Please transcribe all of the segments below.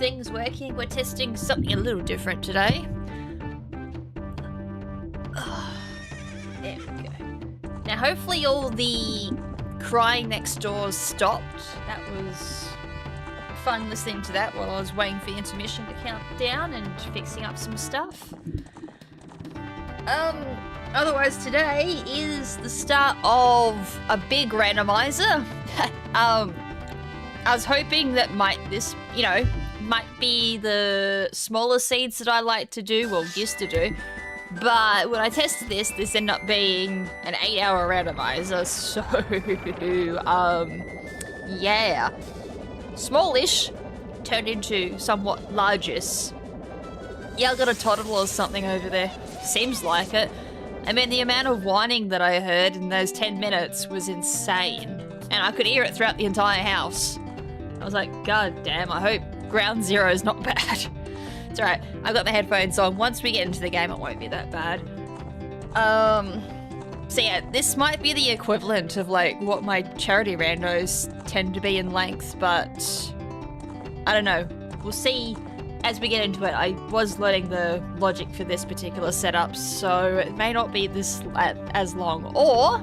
everything's working. We're testing something a little different today. There we go. Now, hopefully all the crying next door stopped. That was fun listening to that while I was waiting for intermission to count down and fixing up some stuff. Otherwise today is the start of a big randomizer. I was hoping that might be the smaller seeds that I like to do, well, used to do. But when I tested this ended up being an 8-hour randomizer, so, yeah. Smallish turned into somewhat largish. Yeah, I got a toddler or something over there. Seems like it. I mean, the amount of whining that I heard in those 10 minutes was insane. And I could hear it throughout the entire house. I was like, God damn, I hope ground zero is not bad. It's alright, I've got the headphones on. Once we get into the game, it won't be that bad. So yeah, this might be the equivalent of like what my charity randos tend to be in length, but I don't know. We'll see as we get into it. I was learning the logic for this particular setup, so it may not be this as long, or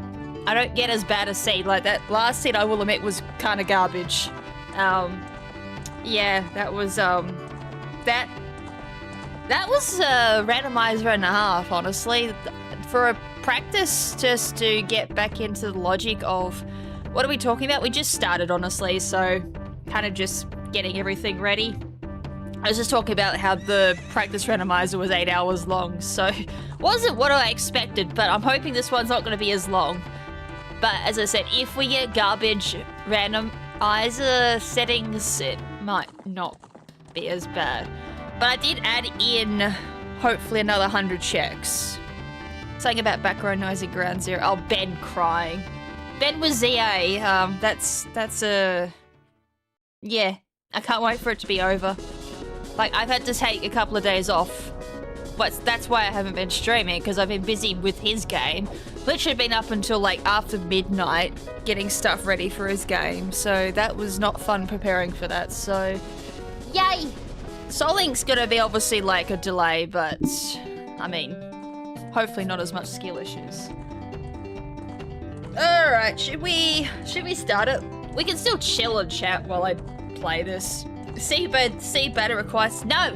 I don't get as bad a seed. Like that last seed, I will admit, was kind of garbage. Yeah, that was that was a randomizer and a half, honestly. For a practice, just to get back into the logic of what are we talking about? We just started, honestly, so kind of just getting everything ready. I was just talking about how the practice randomizer was 8 hours long, so wasn't what I expected, but I'm hoping this one's not going to be as long. But as I said, if we get garbage randomizer settings, it might not be as bad. But I did add in, hopefully, another 100 checks. Something about background noise at ground zero. Oh, Ben crying. Ben was ZA. That's a... Yeah, I can't wait for it to be over. Like, I've had to take a couple of days off. But that's why I haven't been streaming, because I've been busy with his game. Literally been up until, like, after midnight, getting stuff ready for his game. So that was not fun preparing for that, so... Yay! Soul Link's gonna be obviously like a delay, but I mean, hopefully not as much skill issues. Alright, should we start it? We can still chill and chat while I play this. See beta requests. No,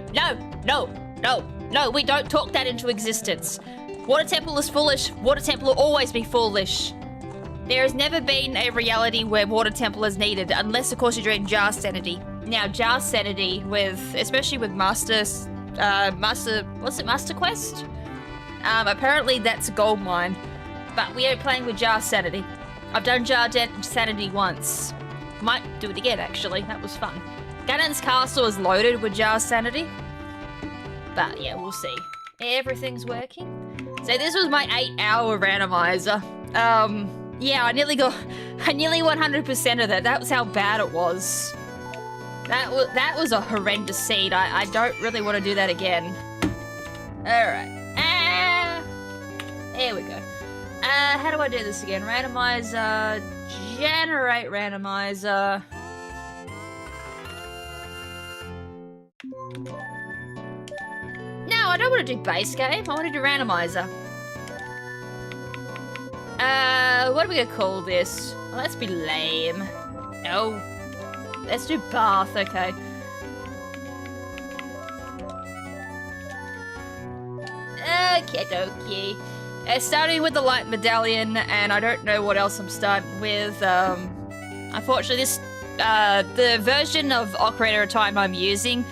we don't talk that into existence. Water Temple is foolish. Water Temple will always be foolish. There has never been a reality where Water Temple is needed, unless of course you're doing Jar Sanity. Now, Jar Sanity, especially with Master Quest? Apparently that's a gold mine, but we are playing with Jar Sanity. I've done Jar Sanity once. Might do it again, actually. That was fun. Ganon's Castle is loaded with Jar Sanity, but yeah, we'll see. Everything's working. So this was my 8-hour randomizer. Yeah, I nearly 100% of that. That was how bad it was. That was a horrendous seed. I don't really want to do that again. Alright. There we go. How do I do this again? Randomizer. Generate randomizer. No, I don't want to do base game. I want to do randomizer. What are we gonna call this? Well, let's be lame. No. Let's do bath, okay. Okie dokie. Starting with the light medallion, and I don't know what else I'm starting with. Unfortunately, this, the version of Ocarina of Time I'm using,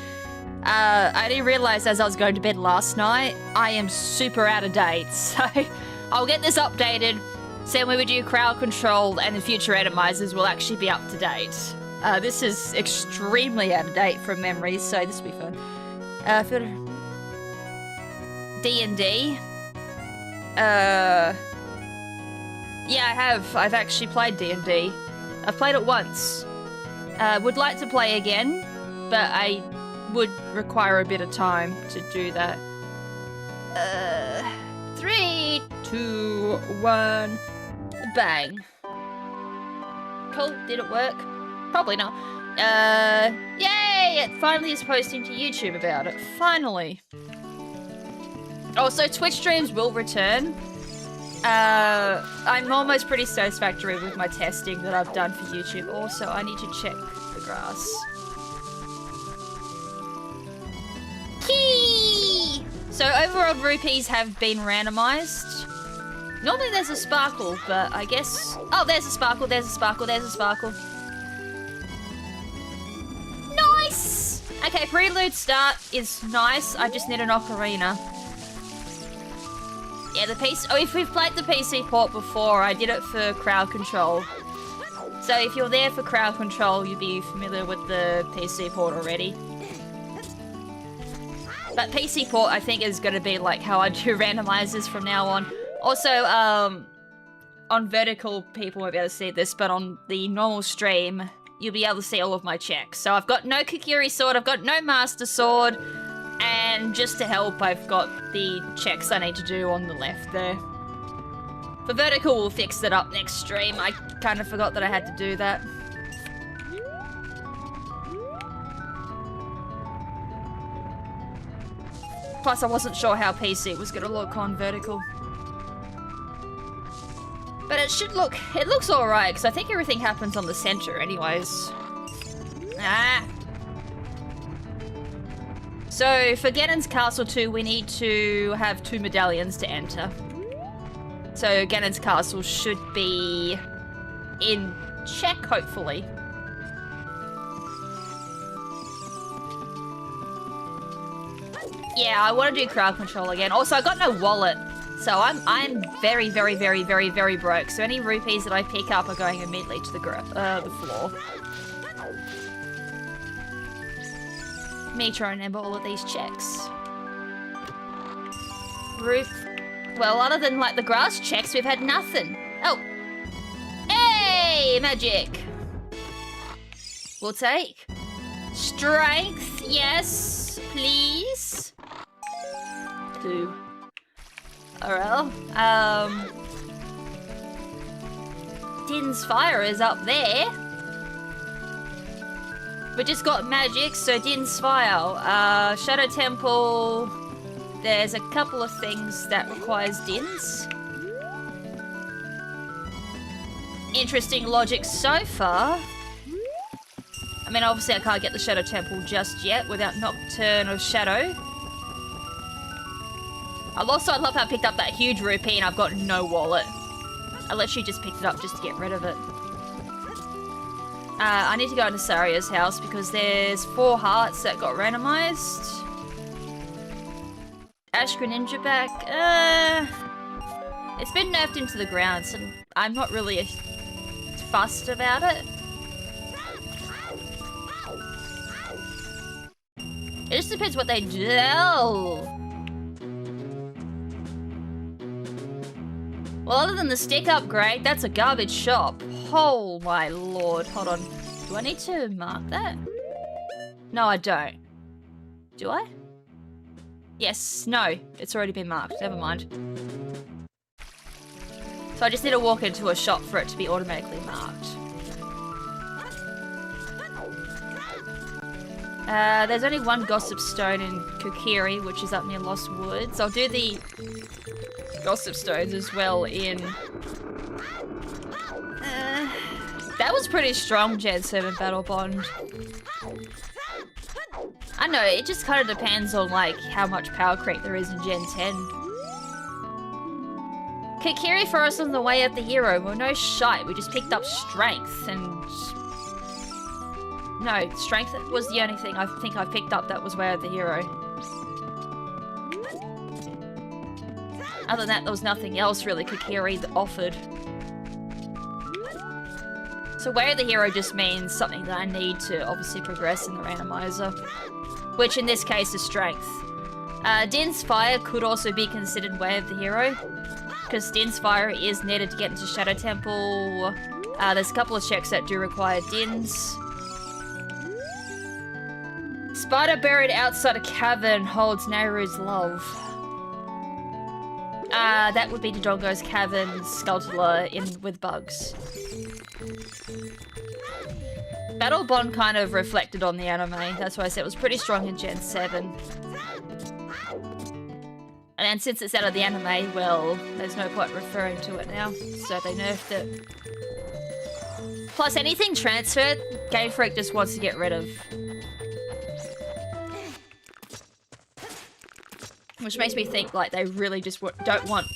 I didn't realize as I was going to bed last night, I am super out of date, so I'll get this updated, so when we do crowd control and the future randomizers will actually be up to date. This is extremely out of date from memory, so this will be fun. For D&D. Yeah, I have. I've actually played D&D. I've played it once. Would like to play again, but I would require a bit of time to do that. 3, 2, 1, bang. Cool, did it work? Probably not. Yay! It finally is posting to YouTube about it. Finally. Also, Twitch streams will return. I'm almost pretty satisfactory with my testing that I've done for YouTube. Also, I need to check the grass. Key! So, overworld rupees have been randomized. Normally there's a sparkle, but I guess... Oh, there's a sparkle, there's a sparkle, there's a sparkle. Nice! Okay, prelude start is nice. I just need an ocarina. Yeah, the PC... Oh, if we've played the PC port before, I did it for crowd control. So if you're there for crowd control, you'd be familiar with the PC port already. But PC port, I think, is going to be like how I do randomizers from now on. Also, on vertical, people won't be able to see this, but on the normal stream, you'll be able to see all of my checks. So I've got no Kokiri sword, I've got no Master Sword, and just to help, I've got the checks I need to do on the left there. For vertical, we'll fix that up next stream. I kind of forgot that I had to do that. Plus, I wasn't sure how PC was going to look on vertical. But it should look... It looks alright, because I think everything happens on the center anyways. Ah! So, for Ganon's Castle 2, we need to have 2 medallions to enter. So, Ganon's Castle should be in check, hopefully. Yeah, I want to do crowd control again. Also, I got no wallet. So I'm very, very, very, very, very broke. So any rupees that I pick up are going immediately to the floor. Me trying to remember all of these checks. Well, other than like the grass checks, we've had nothing. Oh. Hey, magic. We'll take. Strength, yes, please. 2. Alright. Din's Fire is up there. We just got magic, so Din's Fire. Shadow Temple. There's a couple of things that requires Din's. Interesting logic so far. I mean, obviously I can't get the Shadow Temple just yet without Nocturne of Shadow. I love how I picked up that huge rupee and I've got no wallet. I literally just picked it up just to get rid of it. I need to go into Saria's house because there's 4 hearts that got randomized. Ash Greninja back. It's been nerfed into the ground, so I'm not really fussed about it. It just depends what they do. Well, other than the stick upgrade, that's a garbage shop. Oh my lord. Hold on. Do I need to mark that? No, I don't. Do I? Yes. No. It's already been marked. Never mind. So I just need to walk into a shop for it to be automatically marked. There's only 1 Gossip Stone in Kokiri, which is up near Lost Woods. I'll do the Gossip Stones as well in... that was pretty strong, Gen 7 Battle Bond. I know, it just kind of depends on, like, how much power creep there is in Gen 10. Kokiri Forest on the way of the hero. Well, no shite, we just picked up Strength and... No, Strength was the only thing I think I picked up that was way of the hero. Other than that, there was nothing else really Kokiri that offered. So Way of the Hero just means something that I need to obviously progress in the randomizer. Which in this case is Strength. Din's Fire could also be considered Way of the Hero. Because Din's Fire is needed to get into Shadow Temple. There's a couple of checks that do require Din's. Spider buried outside a cavern holds Nehru's love. That would be Dodongo's Cavern Skulltula with bugs. Battle Bond kind of reflected on the anime. That's why I said it was pretty strong in Gen 7. And then since it's out of the anime, well, there's no point referring to it now. So they nerfed it. Plus, anything transferred, Game Freak just wants to get rid of. Which makes me think like they really just don't want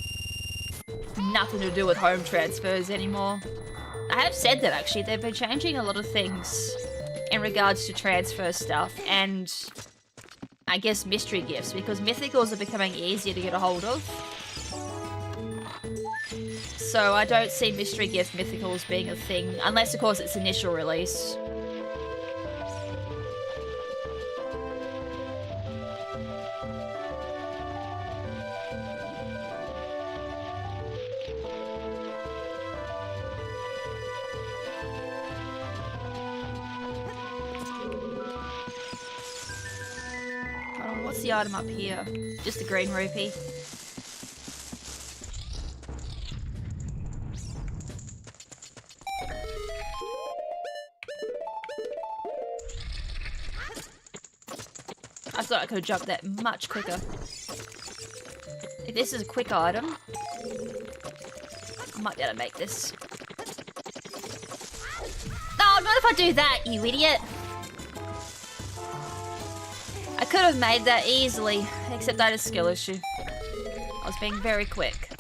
nothing to do with home transfers anymore. I have said that actually, they've been changing a lot of things in regards to transfer stuff and I guess mystery gifts because mythicals are becoming easier to get a hold of. So I don't see mystery gift mythicals being a thing unless of course it's initial release. What's the item up here? Just a green rupee. I thought I could have jumped that much quicker. If this is a quick item, I might be able to make this. No, not if I do that, you idiot! I could have made that easily, except I had a skill issue. I was being very quick.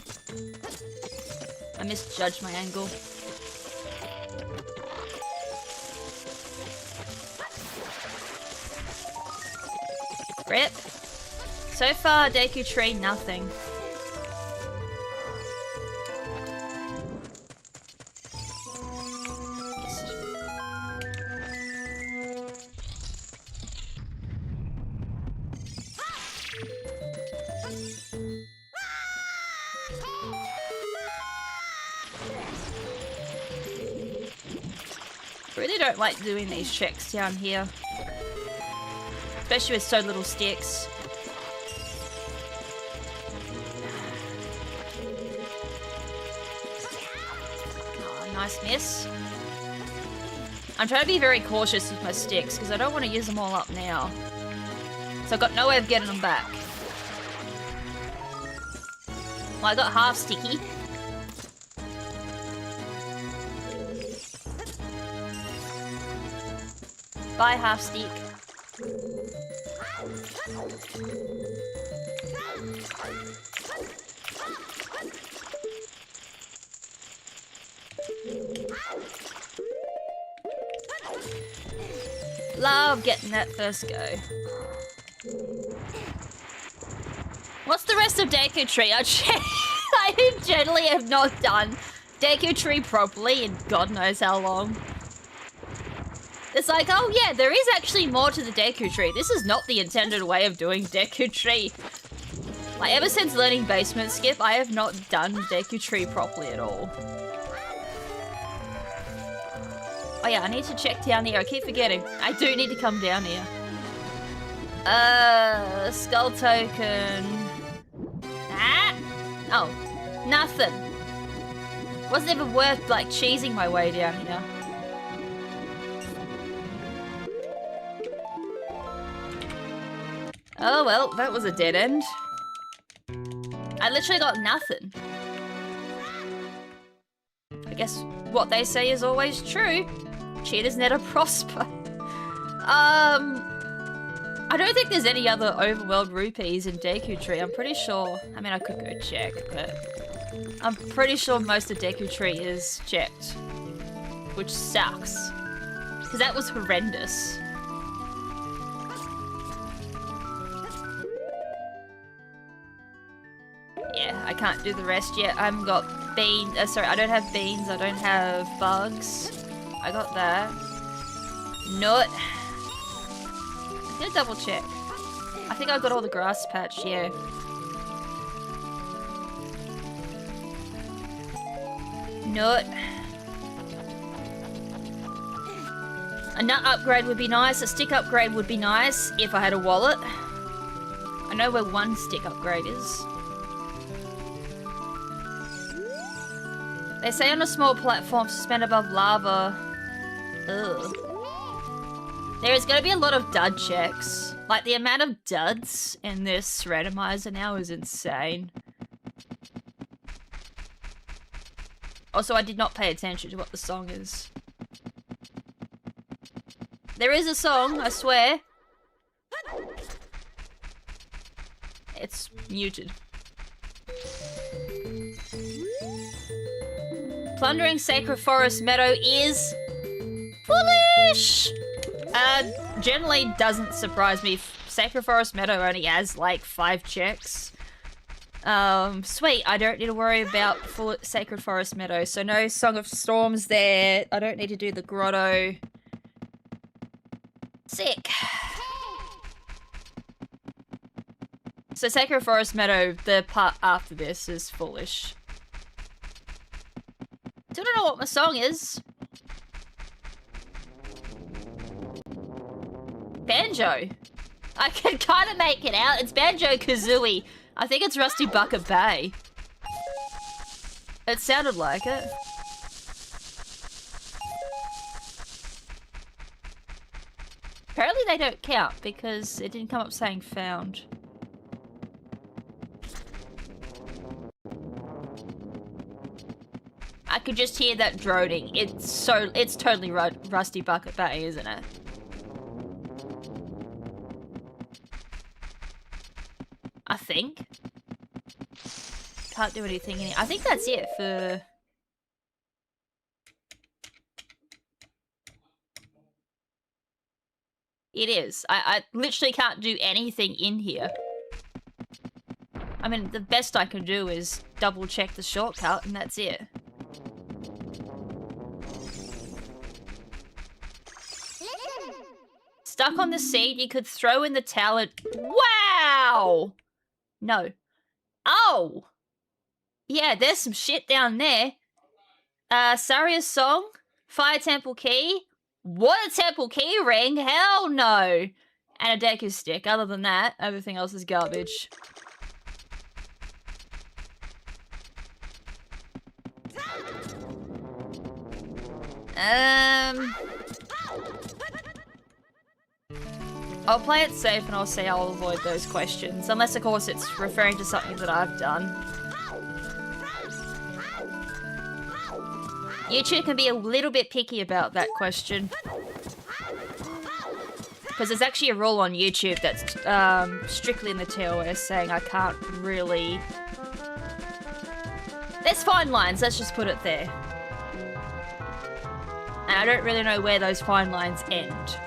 I misjudged my angle. Rip. So far, Deku Tree, nothing. Don't like doing these checks down here, especially with so little sticks. Oh, nice miss. I'm trying to be very cautious with my sticks because I don't want to use them all up now. So I've got no way of getting them back. Well, I got half sticky. Bye, half stick. Love getting that first go. What's the rest of Deku Tree? I generally have not done Deku Tree properly in God knows how long. It's like, oh yeah, there is actually more to the Deku Tree. This is not the intended way of doing Deku Tree. Like, ever since learning Basement Skip, I have not done Deku Tree properly at all. Oh yeah, I need to check down here. I keep forgetting. I do need to come down here. Skull token. Ah! Oh, nothing. Wasn't even worth, like, cheesing my way down here. Oh well, that was a dead end. I literally got nothing. I guess what they say is always true. Cheaters never prosper. I don't think there's any other overworld rupees in Deku Tree. I'm pretty sure. I mean, I could go check, but I'm pretty sure most of Deku Tree is checked, which sucks because that was horrendous. Yeah, I can't do the rest yet. I haven't got beans. Sorry, I don't have beans. I don't have bugs. I got that. Nut. I'm gonna double check. I think I got all the grass patch, yeah. Nut. A nut upgrade would be nice. A stick upgrade would be nice if I had a wallet. I know where one stick upgrade is. They say on a small platform suspended above lava. Ugh. There is going to be a lot of dud checks. Like, the amount of duds in this randomizer now is insane. Also, I did not pay attention to what the song is. There is a song, I swear. It's muted. Plundering Sacred Forest Meadow is foolish! Generally doesn't surprise me. Sacred Forest Meadow only has like 5 checks. Sweet, I don't need to worry about Sacred Forest Meadow. So no Song of Storms there. I don't need to do the grotto. Sick. So Sacred Forest Meadow, the part after this is foolish. Still don't know what my song is. Banjo. I can kind of make it out. It's Banjo-Kazooie. I think it's Rusty Bucket Bay. It sounded like it. Apparently they don't count because it didn't come up saying found. I could just hear that droning. It's totally Rusty Bucket Bay, isn't it? I think. Can't do anything in here. I think that's it for... It is. I literally can't do anything in here. I mean, the best I can do is double check the shortcut and that's it. Stuck on the seed, you could throw in the talent. Wow! No. Oh! Yeah, there's some shit down there. Saria's song? Fire Temple Key? Water Temple Key ring? Hell no! And a Deku stick. Other than that, everything else is garbage. I'll play it safe and I'll say I'll avoid those questions. Unless, of course, it's referring to something that I've done. YouTube can be a little bit picky about that question. Because there's actually a rule on YouTube that's strictly in the TOS saying I can't really... There's fine lines, let's just put it there. And I don't really know where those fine lines end.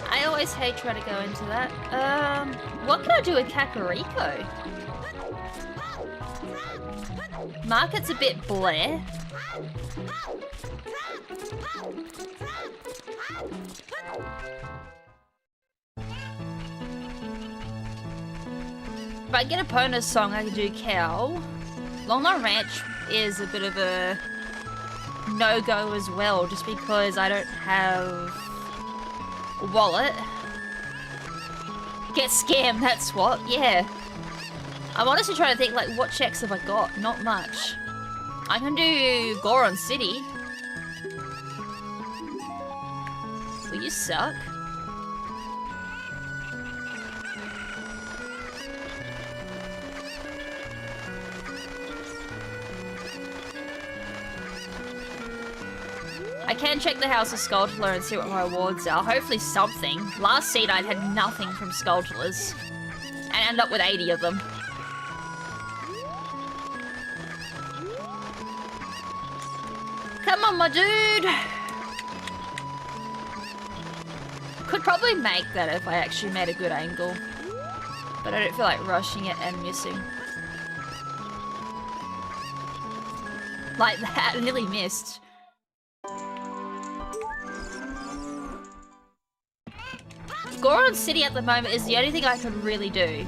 I always hate trying to go into that. What can I do with Kakariko? Market's a bit bleh. If I get a bonus song, I can do Cow. Longmont Ranch is a bit of a no-go as well, just because I don't have a wallet. Get scammed, that's what, yeah. I'm honestly trying to think, like, what checks have I got? Not much. I can do Goron City. Well, you suck. I can check the House of Skulltula and see what my awards are. Hopefully something. Last seed I'd had nothing from Skulltulas. And ended up with 80 of them. Come on, my dude! Could probably make that if I actually made a good angle. But I don't feel like rushing it and missing. Like that, I nearly missed. Goron City at the moment is the only thing I can really do.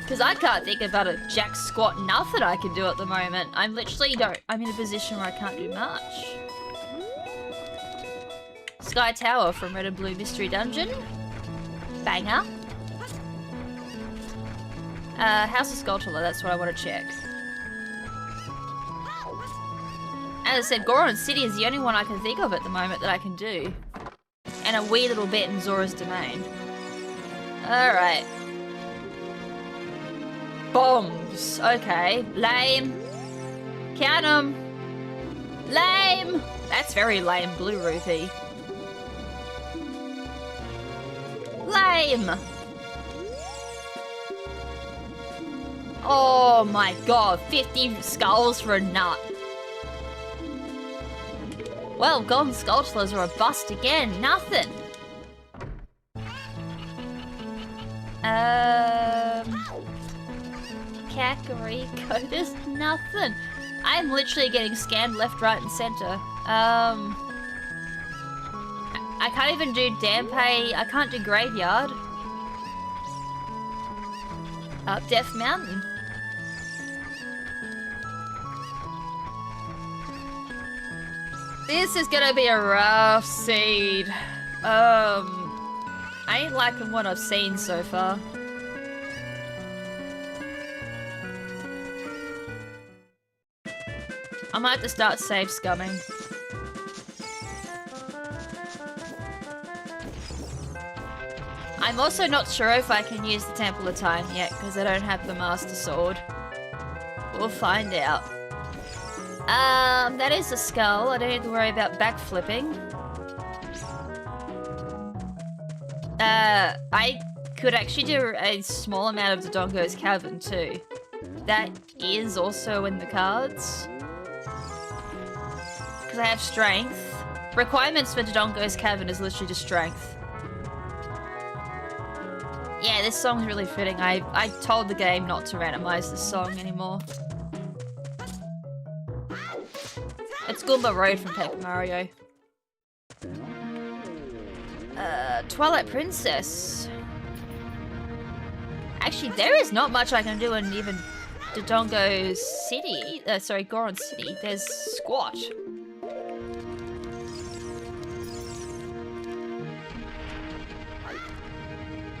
Because I can't think about a jack squat nothing I can do at the moment. I'm literally I'm in a position where I can't do much. Sky Tower from Red and Blue Mystery Dungeon. Banger. House of Skulltula, that's what I want to check. As I said, Goron City is the only one I can think of at the moment that I can do. And a wee little bit in Zora's Domain. Alright. Bombs. Okay. Lame. Count 'em. Lame. That's very lame, Blue Rupee. Lame. Oh my god. 50 skulls for a nut. Well, Golden Skulltulas are a bust again. Nothing. Kakariko, there's nothing. I'm literally getting scanned left, right, and center. I can't even do Dampé. I can't do Graveyard. Death Mountain. This is gonna be a rough seed. I ain't liking what I've seen so far. I might have to start save scumming. I'm also not sure if I can use the Temple of Time yet because I don't have the Master Sword. We'll find out. That is a skull. I don't need to worry about backflipping. I could actually do a small amount of Dodongo's Cavern too. That is also in the cards. Because I have strength. Requirements for Dodongo's Cavern is literally just strength. Yeah, this song's really fitting. I told the game not to randomize this song anymore. It's Goomba Road from Paper Mario. Twilight Princess. Actually, there is not much I can do in even Dodongo City. Sorry, Goron City. There's Squat.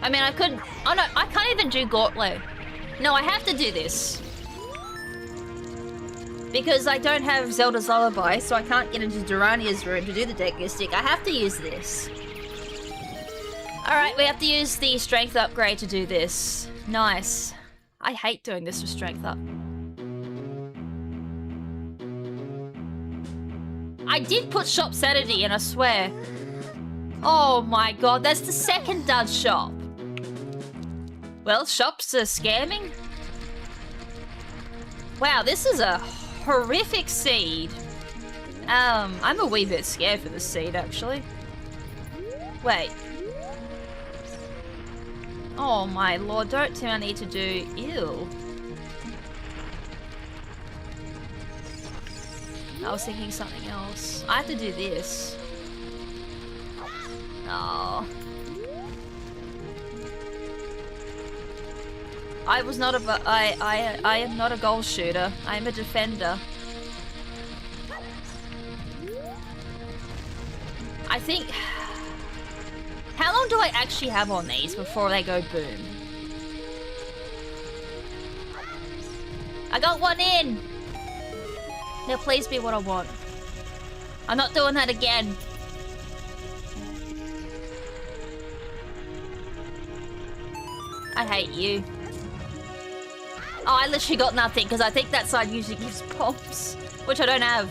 I mean, I couldn't... Oh no, I can't even do Gortlo. No, I have to do this. Because I don't have Zelda's Lullaby, so I can't get into Durania's room to do the Deku Stick. I have to use this. Alright, we have to use the Strength upgrade to do this. Nice. I hate doing this with Strength up. I did put Shop Sanity in, I swear. Oh my god, that's the second dud shop. Well, shops are scamming. Wow, this is a horrific seed. I'm a wee bit scared for this seed, actually. Wait. Oh my lord, don't tell me I need to do... Ew. I was thinking something else. I have to do this. Oh. I am not a goal shooter. I am a defender. I think... How long do I actually have on these before they go boom? I got one in! Now please be what I want. I'm not doing that again. I hate you. Oh, I literally got nothing because I think that side usually gives bombs, which I don't have.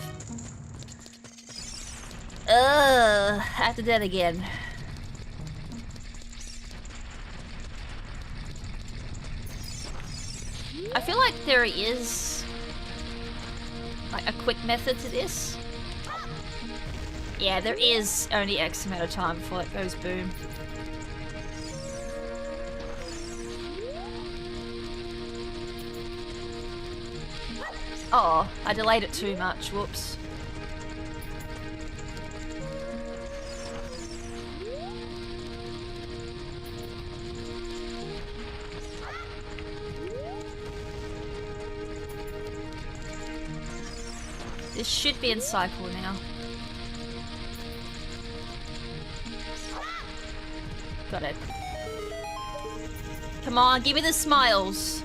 Ugh, I have to do that again. I feel like there is like a quick method to this. Yeah, there is only X amount of time before it goes boom. Oh, I delayed it too much. Whoops. This should be in cycle now. Got it. Come on, give me the smiles.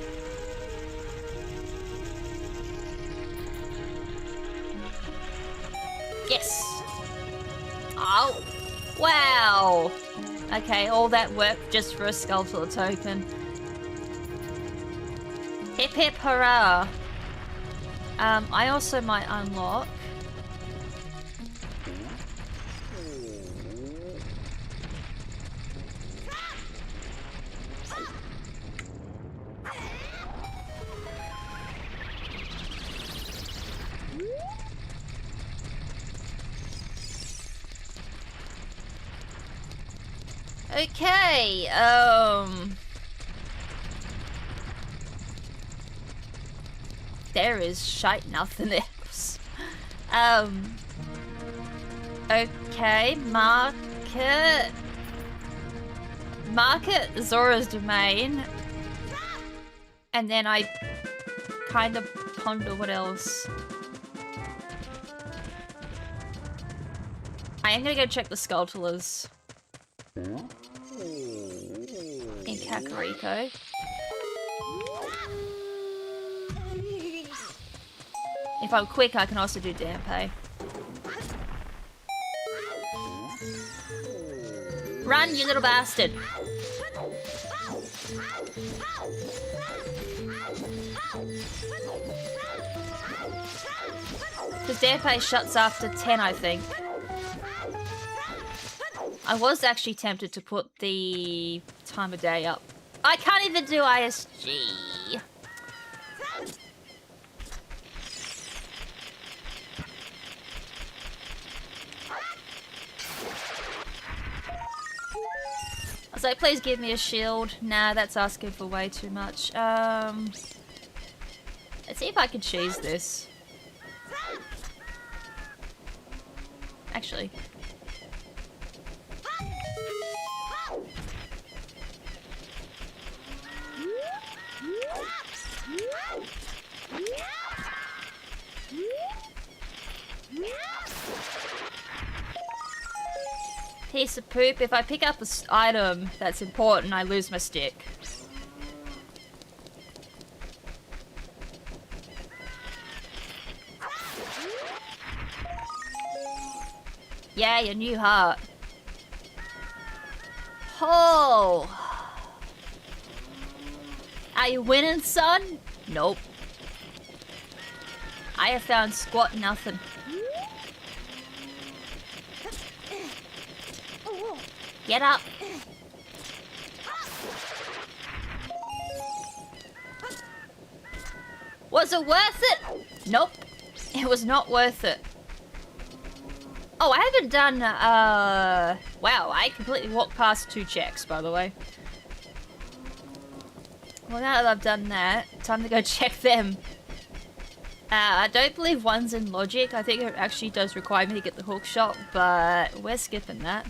Yes. Oh, wow. Okay, all that work just for a Skulltula token. Hip hip hurrah. I also might unlock. Okay, there is shite nothing else. Okay, market Zora's Domain. And then I kind of ponder what else. I am gonna go check the Skulltulas in Kakariko. If I'm quick, I can also do Dampe. Run, you little bastard! Because Dampe shuts after 10, I think. I was actually tempted to put the time of day up. I can't even do ISG. I was like, please give me a shield. Nah, that's asking for way too much. Let's see if I can cheese this. Actually. Piece of poop. If I pick up an item that's important, I lose my stick. Yay, a new heart. Oh! Are you winning, son? Nope. I have found squat nothing. Get up. Was it worth it? Nope. It was not worth it. Oh, I haven't done, wow, I completely walked past 2 checks, by the way. Well, now that I've done that, time to go check them. I don't believe one's in logic. I think it actually does require me to get the hook shot, but we're skipping that.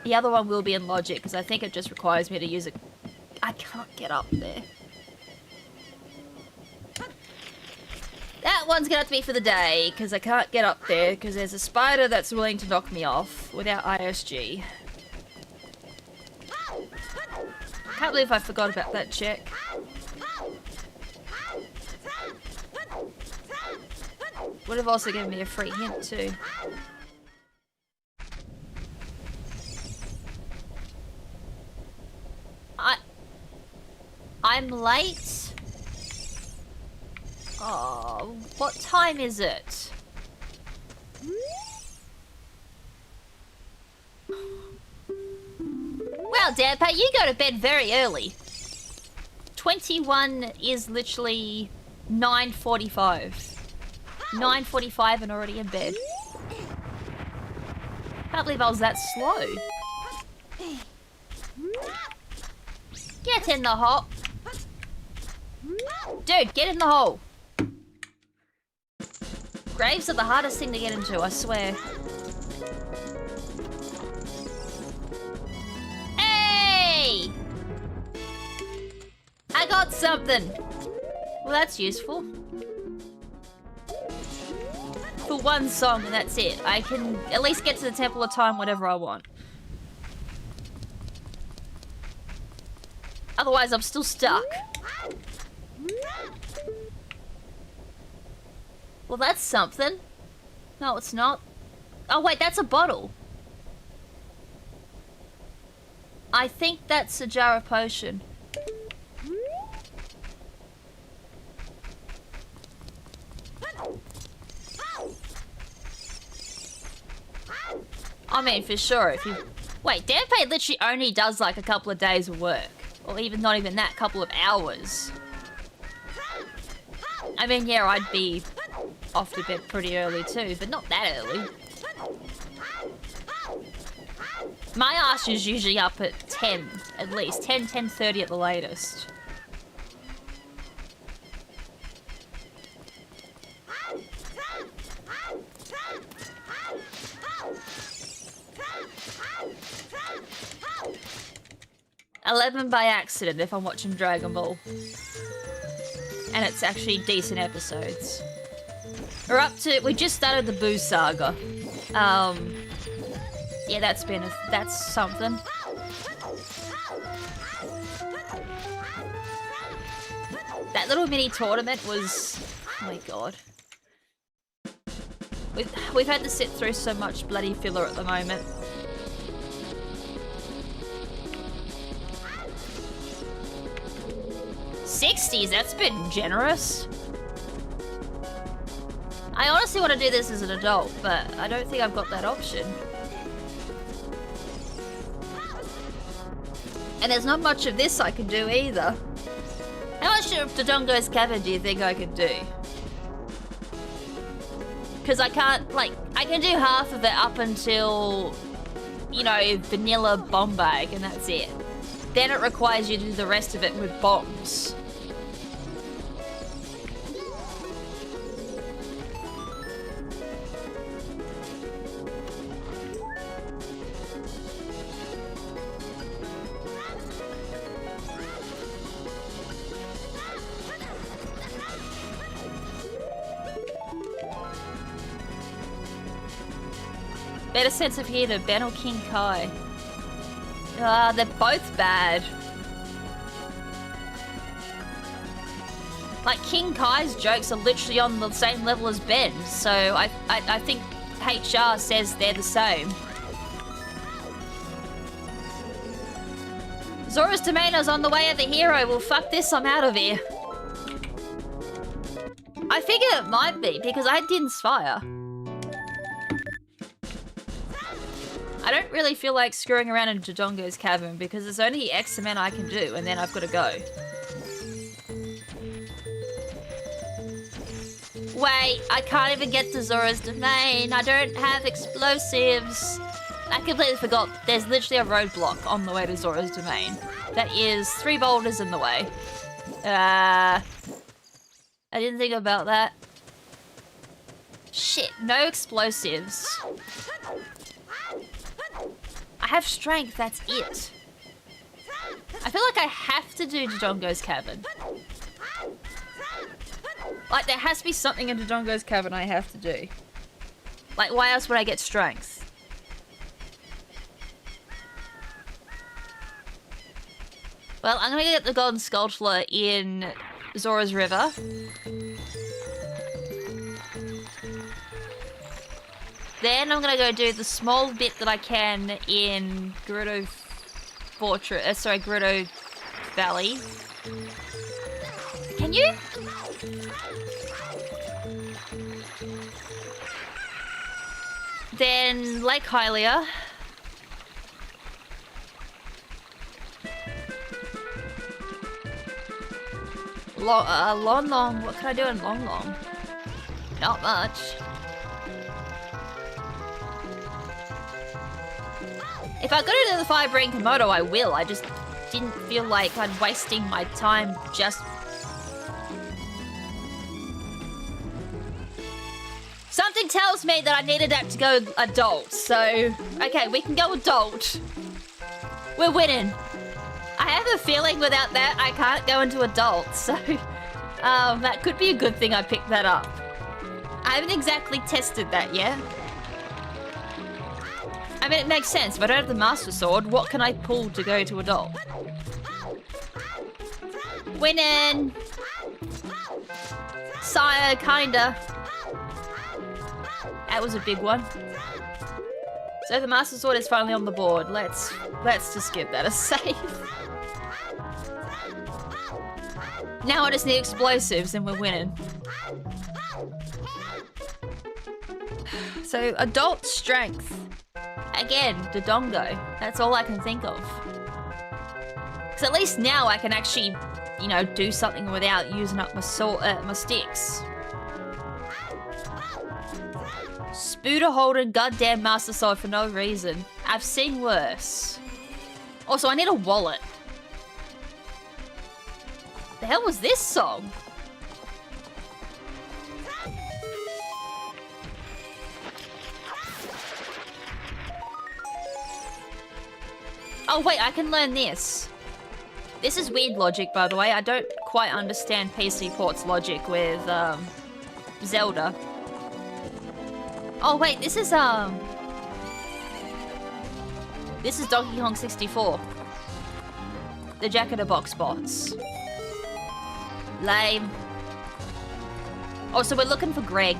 The other one will be in logic, because I think it just requires me to use it. I can't get up there. That one's gonna have to be for the day, because I can't get up there, because there's a spider that's willing to knock me off without ISG. Can't believe I forgot about that check. Would have also given me a free hint too. I'm late. Oh, what time is it? Well, Dampa, you go to bed very early. 21 is literally 9:45. 9:45 and already in bed. Can't believe I was that slow. Get in the hole. Dude, get in the hole. Graves are the hardest thing to get into, I swear. Hey! I got something. Well, that's useful. For one song, and that's it. I can at least get to the Temple of Time whenever I want. Otherwise, I'm still stuck. Well, that's something. No, it's not. Oh, wait, that's a bottle. I think that's a jar of potion. I mean, for sure, if you... Wait, Danpei literally only does like a couple of days of work. Or even, not even that, couple of hours. I mean, yeah, I'd be off to bed pretty early too, but not that early. My ass is usually up at 10, at least. 10:30 at the latest. $11 by accident if I'm watching Dragon Ball. And it's actually decent episodes. We're up to... We just started the Boo Saga. Yeah, that's something. That little mini tournament was... Oh my god. We've had to sit through so much bloody filler at the moment. $60s, that's been generous. I honestly want to do this as an adult, but I don't think I've got that option. And there's not much of this I can do either. How much of Dodongo's Cavern do you think I can do? Because I can't, like, I can do half of it up until, you know, vanilla bomb bag, and that's it. Then it requires you to do the rest of it with bombs. Better sense of humor, Ben or King Kai? They're both bad. Like, King Kai's jokes are literally on the same level as Ben's, so I think HR says they're the same. Zora's Domino's on the way of the hero. Well, fuck this, I'm out of here. I figured it might be, because I didn't Spire. I don't really feel like screwing around in Dodongo's Cavern because there's only X amount I can do and then I've got to go. Wait, I can't even get to Zora's Domain. I don't have explosives. I completely forgot. There's literally a roadblock on the way to Zora's Domain. That is 3 boulders in the way. I didn't think about that. Shit, no explosives. I have strength, that's it. I feel like I have to do Dodongo's Cavern. Like, there has to be something in Dodongo's Cavern I have to do. Like, why else would I get strength? Well, I'm gonna get the Golden Skulltula in Zora's River. Then I'm gonna go do the small bit that I can in Gerudo Fortress, Gerudo Valley. Can you? Then Lake Hylia. Long Long, what can I do in Long Long? Not much. If I go to the Fire Brain Komodo, I will. I just didn't feel like I'm wasting my time just... Something tells me that I needed that to go adult, so... Okay, we can go adult. We're winning. I have a feeling without that, I can't go into adult, so... That could be a good thing I picked that up. I haven't exactly tested that yet. I mean, it makes sense. If I don't have the Master Sword, what can I pull to go to adult? Winning! Sire, kinda. That was a big one. So the Master Sword is finally on the board. Let's just give that a save. Now I just need explosives and we're winning. So, adult strength. Again, Dodongo. That's all I can think of. Because at least now I can actually, you know, do something without using up my sticks. Spooder holding goddamn Master Sword for no reason. I've seen worse. Also, I need a wallet. The hell was this song? Oh wait, I can learn this. This is weird logic, by the way. I don't quite understand PC Port's logic with Zelda. Oh wait, this is Donkey Kong 64. The Jack-in-a-Box bots. Lame. Oh, so we're looking for Greg.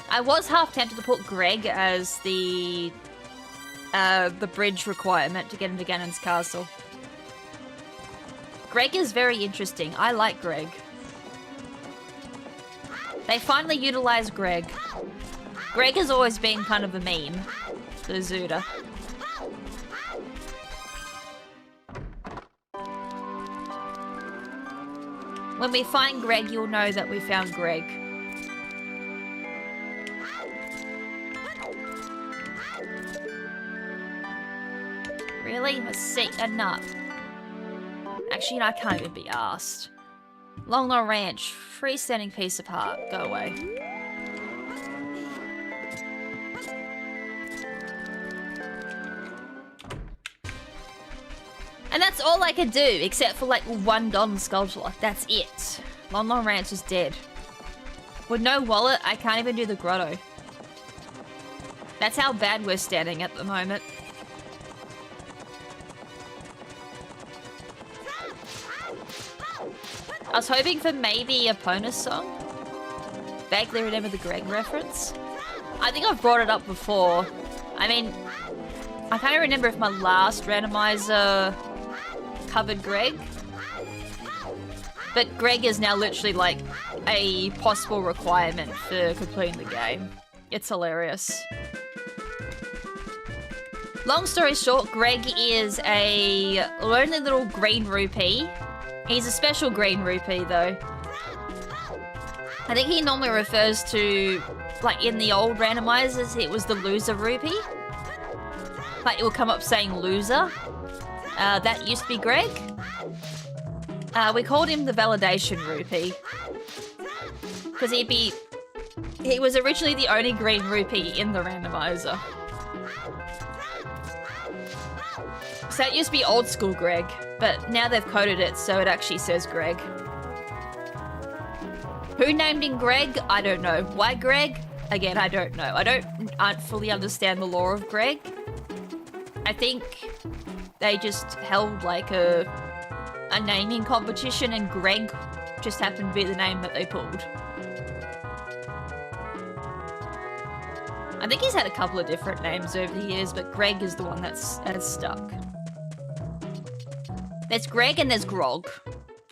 I was half tempted to put Greg as the bridge requirement to get into Ganon's castle. Greg is very interesting. I like Greg. They finally utilized Greg. Greg has always been kind of a meme. The Zuda. When we find Greg, you'll know that we found Greg. Really? A nut. Actually, I can't even be asked. Long Ranch, freestanding piece of heart. Go away. And that's all I could do, except for like one Don sculpture. That's it. Long Ranch is dead. With no wallet, I can't even do the grotto. That's how bad we're standing at the moment. I was hoping for maybe a Ponus song. Vaguely remember the Greg reference. I think I've brought it up before. I mean, I can't remember if my last randomizer covered Greg. But Greg is now literally like a possible requirement for completing the game. It's hilarious. Long story short, Greg is a lonely little green rupee. He's a special green rupee, though. I think he normally refers to, like, in the old randomizers, it was the loser rupee. Like, it will come up saying loser. That used to be Greg. We called him the validation rupee. Because he was originally the only green rupee in the randomizer. So that used to be old school Greg, but now they've coded it so it actually says Greg. Who named him Greg? I don't know. Why Greg? Again, I don't know. I don't fully understand the lore of Greg. I think they just held like a naming competition and Greg just happened to be the name that they pulled. I think he's had a couple of different names over the years, but Greg is the one that's stuck. There's Greg and there's Grog.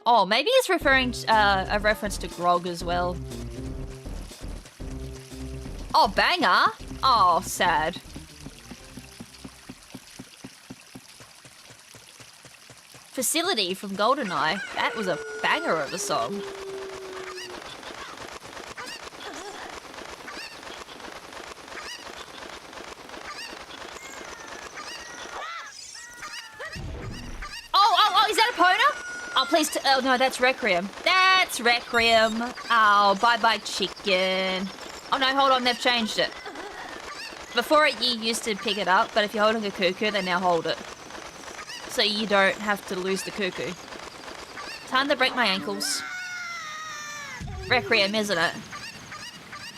Oh, maybe it's referring to, a reference to Grog as well. Oh, banger! Oh, sad. Facility from GoldenEye. That was a banger of a song. Is that a Pona? Oh, please. Oh, no, that's Requiem. That's Requiem. Oh, bye-bye, chicken. Oh, no, hold on. They've changed it. Before, you used to pick it up, but if you're holding a cuckoo, they now hold it. so you don't have to lose the cuckoo. Time to break my ankles. Requiem, isn't it?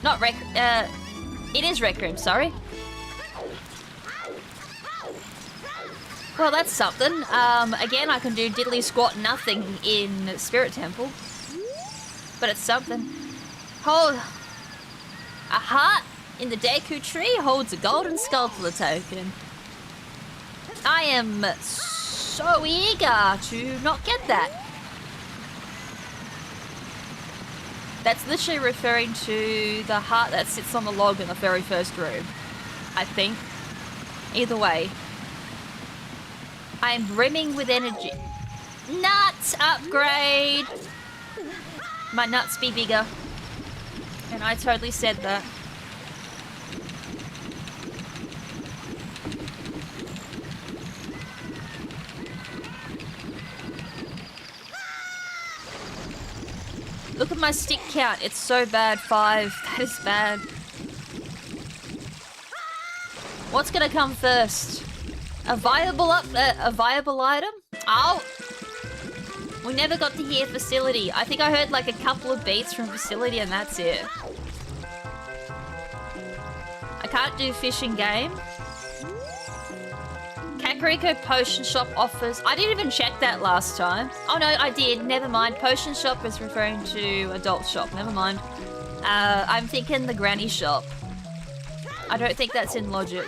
Not it is Requiem, sorry. Well, that's something. Again, I can do diddly squat nothing in Spirit Temple. But it's something. Hold... A heart in the Deku tree holds a golden skull for the token. I am so eager to not get that. That's literally referring to the heart that sits on the log in the very first room. I think. Either way. I am brimming with energy. Nuts upgrade! My nuts be bigger. And I totally said that. Look at my stick count. It's so bad. 5. That is bad. What's gonna come first? A viable item? Oh! We never got to hear Facility. I think I heard like a couple of beats from Facility and that's it. I can't do fishing game. Kakariko Potion Shop offers... I didn't even check that last time. Oh no, I did. Never mind. Potion Shop is referring to Adult Shop. Never mind. I'm thinking the Granny Shop. I don't think that's in Logic.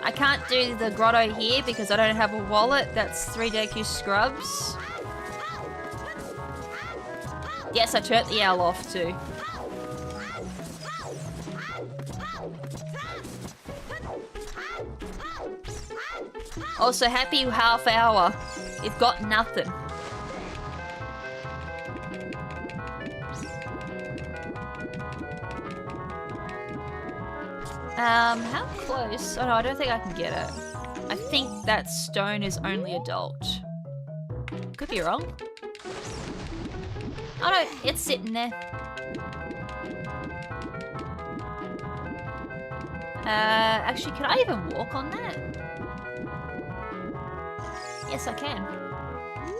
I can't do the grotto here because I don't have a wallet. That's 3 Deku Scrubs. Yes, I turned the owl off too. Also, happy half hour. You've got nothing. How close? Oh no, I don't think I can get it. I think that stone is only adult. Could be wrong. Oh no, it's sitting there. Actually, can I even walk on that? Yes, I can.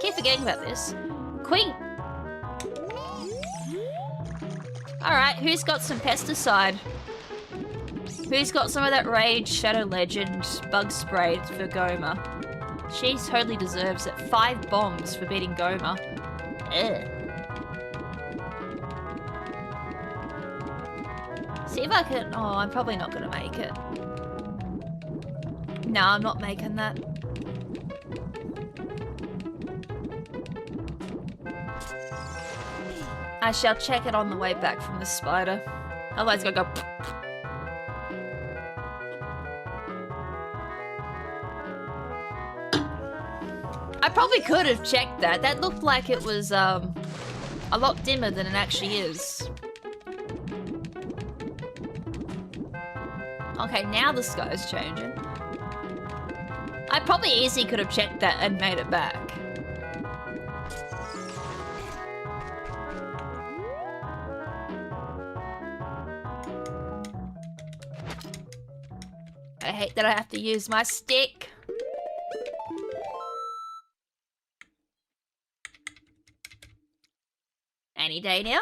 Keep forgetting about this. Queen! Alright, who's got some pesticide? Who's got some of that Rage Shadow Legend bug spray for Goma? She totally deserves it. 5 bombs for beating Goma. Ugh. See if I can... Oh, I'm probably not going to make it. No, I'm not making that. I shall check it on the way back from the spider. Otherwise it's gonna go... I probably could have checked that. That looked like it was a lot dimmer than it actually is. Okay, now the sky's changing. I probably easily could have checked that and made it back. I hate that I have to use my stick. Any day now.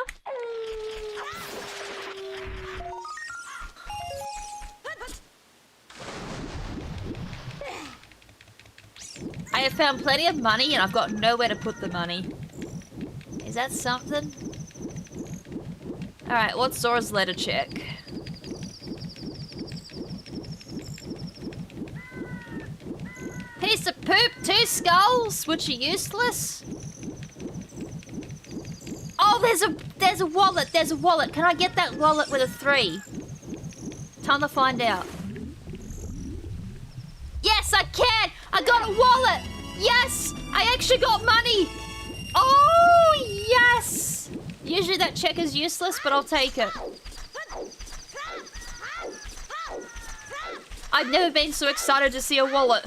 I have found plenty of money and I've got nowhere to put the money. Is that something? Alright, what's Zora's letter check? Piece of poop, 2 skulls, which are useless. Oh, there's a wallet, there's a wallet. Can I get that wallet with a 3? Time to find out. Yes, I can! I got a wallet! Yes! I actually got money! Oh, yes! Usually that check is useless, but I'll take it. I've never been so excited to see a wallet.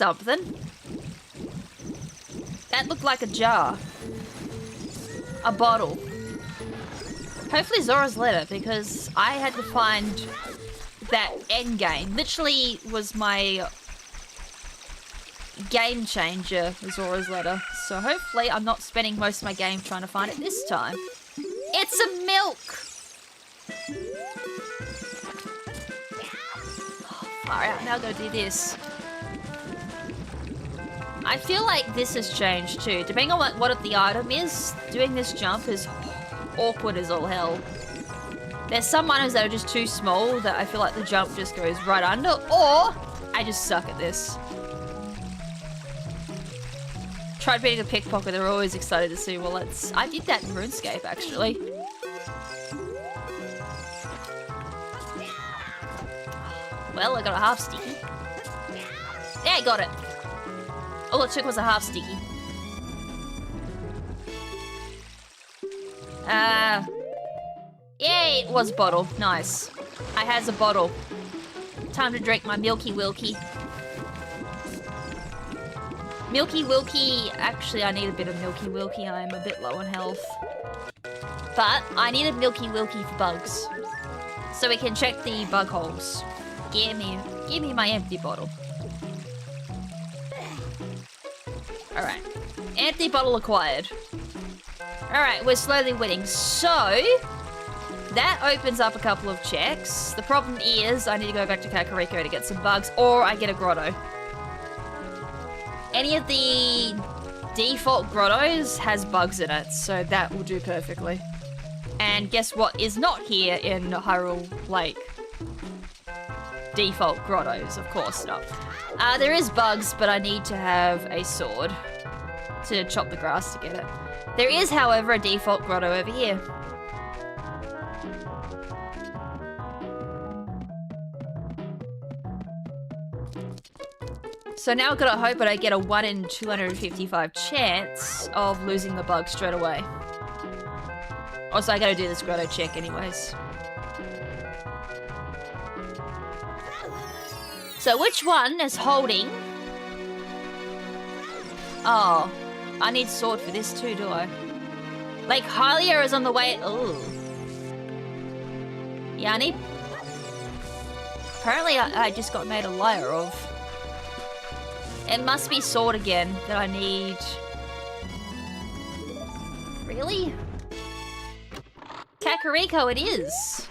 something. That looked like a jar. A bottle. Hopefully Zora's letter, because I had to find that end game. Literally was my game changer, Zora's letter. So hopefully I'm not spending most of my game trying to find it this time. It's a milk! Oh, far out, now I'll go do this. I feel like this has changed too. Depending on what the item is, doing this jump is awkward as all hell. There's some items that are just too small that I feel like the jump just goes right under, or I just suck at this. Tried being a pickpocket, they're always excited to see, well, I did that in RuneScape, actually. Well, I got a half sticky. Yeah, I got it. All it took was a half sticky. Yay, it was a bottle. Nice. I has a bottle. Time to drink my Milky Wilky. Milky Wilky. Actually, I need a bit of Milky Wilky. I'm a bit low on health. But I needed Milky Wilky for bugs. So we can check the bug holes. Give me my empty bottle. Alright. Empty bottle acquired. Alright, we're slowly winning. So, that opens up a couple of checks. The problem is, I need to go back to Kakariko to get some bugs, or I get a grotto. Any of the default grottos has bugs in it, so that will do perfectly. And guess what is not here in Hyrule Lake? Default grottos, of course not. There is bugs, but I need to have a sword to chop the grass to get it. There is, however, a default grotto over here. So now I've got to hope that I get a 1 in 255 chance of losing the bug straight away. Also, I gotta do this grotto check anyways. So which one is holding? Oh, I need sword for this too, do I? Lake Hylia is on the way. Oh. Yeah, I need... Apparently I just got made a liar of. It must be sword again that I need. Really? Kakariko it is.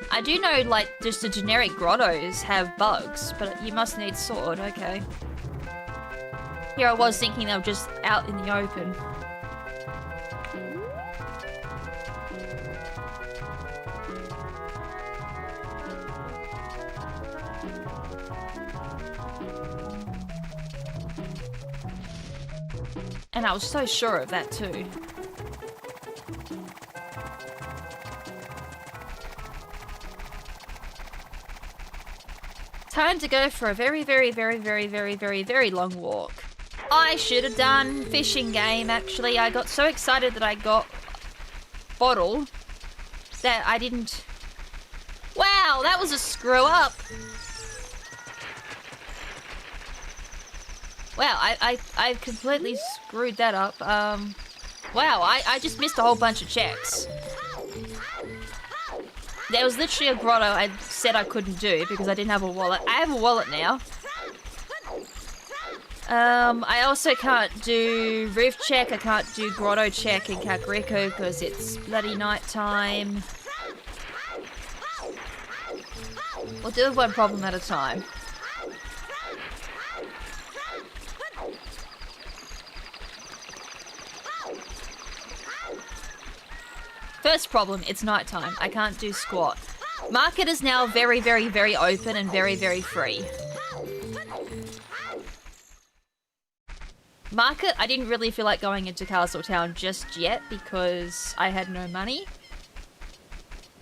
I do know, like, just the generic grottos have bugs, but you must need sword, okay. Here I was thinking they were just out in the open. And I was so sure of that too. Time to go for a very, very, very, very, very, very, very long walk. I should have done fishing game, actually. I got so excited that I got bottle that I didn't... Wow, that was a screw up. Wow, I completely screwed that up. Wow, I just missed a whole bunch of checks. There was literally a grotto I said I couldn't do because I didn't have a wallet. I have a wallet now. I also can't do roof check, I can't do grotto check in Kakariko because it's bloody night time. We'll do one problem at a time. First problem, it's nighttime. I can't do squat. Market is now very, very, very open and very, very free. Market, I didn't really feel like going into Castle Town just yet because I had no money.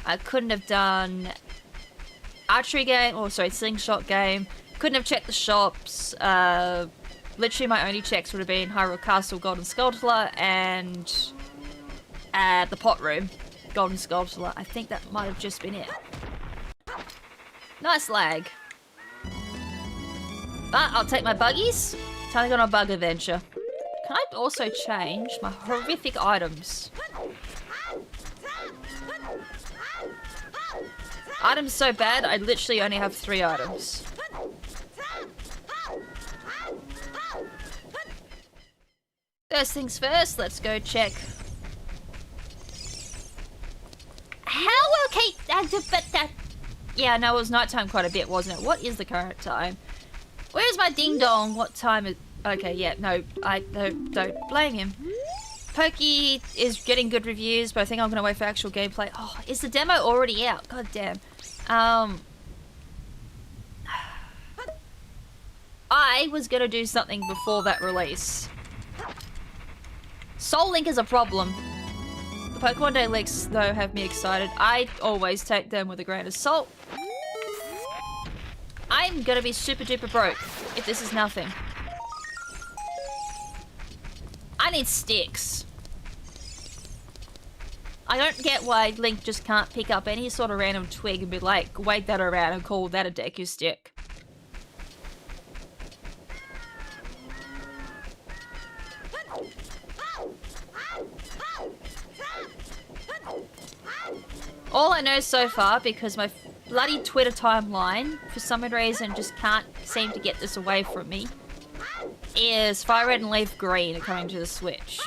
I couldn't have done archery game, or sorry, slingshot game. Couldn't have checked the shops. Literally my only checks would have been Hyrule Castle, Golden Skulltula, and the pot room, Golden Skulltula. I think that might have just been it. Nice lag. But I'll take my buggies. Time to go on a bug adventure. Can I also change my horrific items? Items so bad, I literally only have 3 items. First things first, let's go check. How okay? Yeah, no, it was nighttime quite a bit, wasn't it? What is the current time? Where's my ding dong? What time is... Okay, yeah, no, I don't blame him. Pokey is getting good reviews, but I think I'm gonna wait for actual gameplay. Oh, is the demo already out? God damn. I was gonna do something before that release. Soul Link is a problem. The Pokemon Day leaks, though, have me excited. I always take them with a grain of salt. I'm gonna be super duper broke if this is nothing. I need sticks. I don't get why Link just can't pick up any sort of random twig and be like, wave that around and call that a Deku stick. All I know so far, because my bloody Twitter timeline, for some reason, just can't seem to get this away from me, is Fire Red and Leaf Green are coming to the Switch.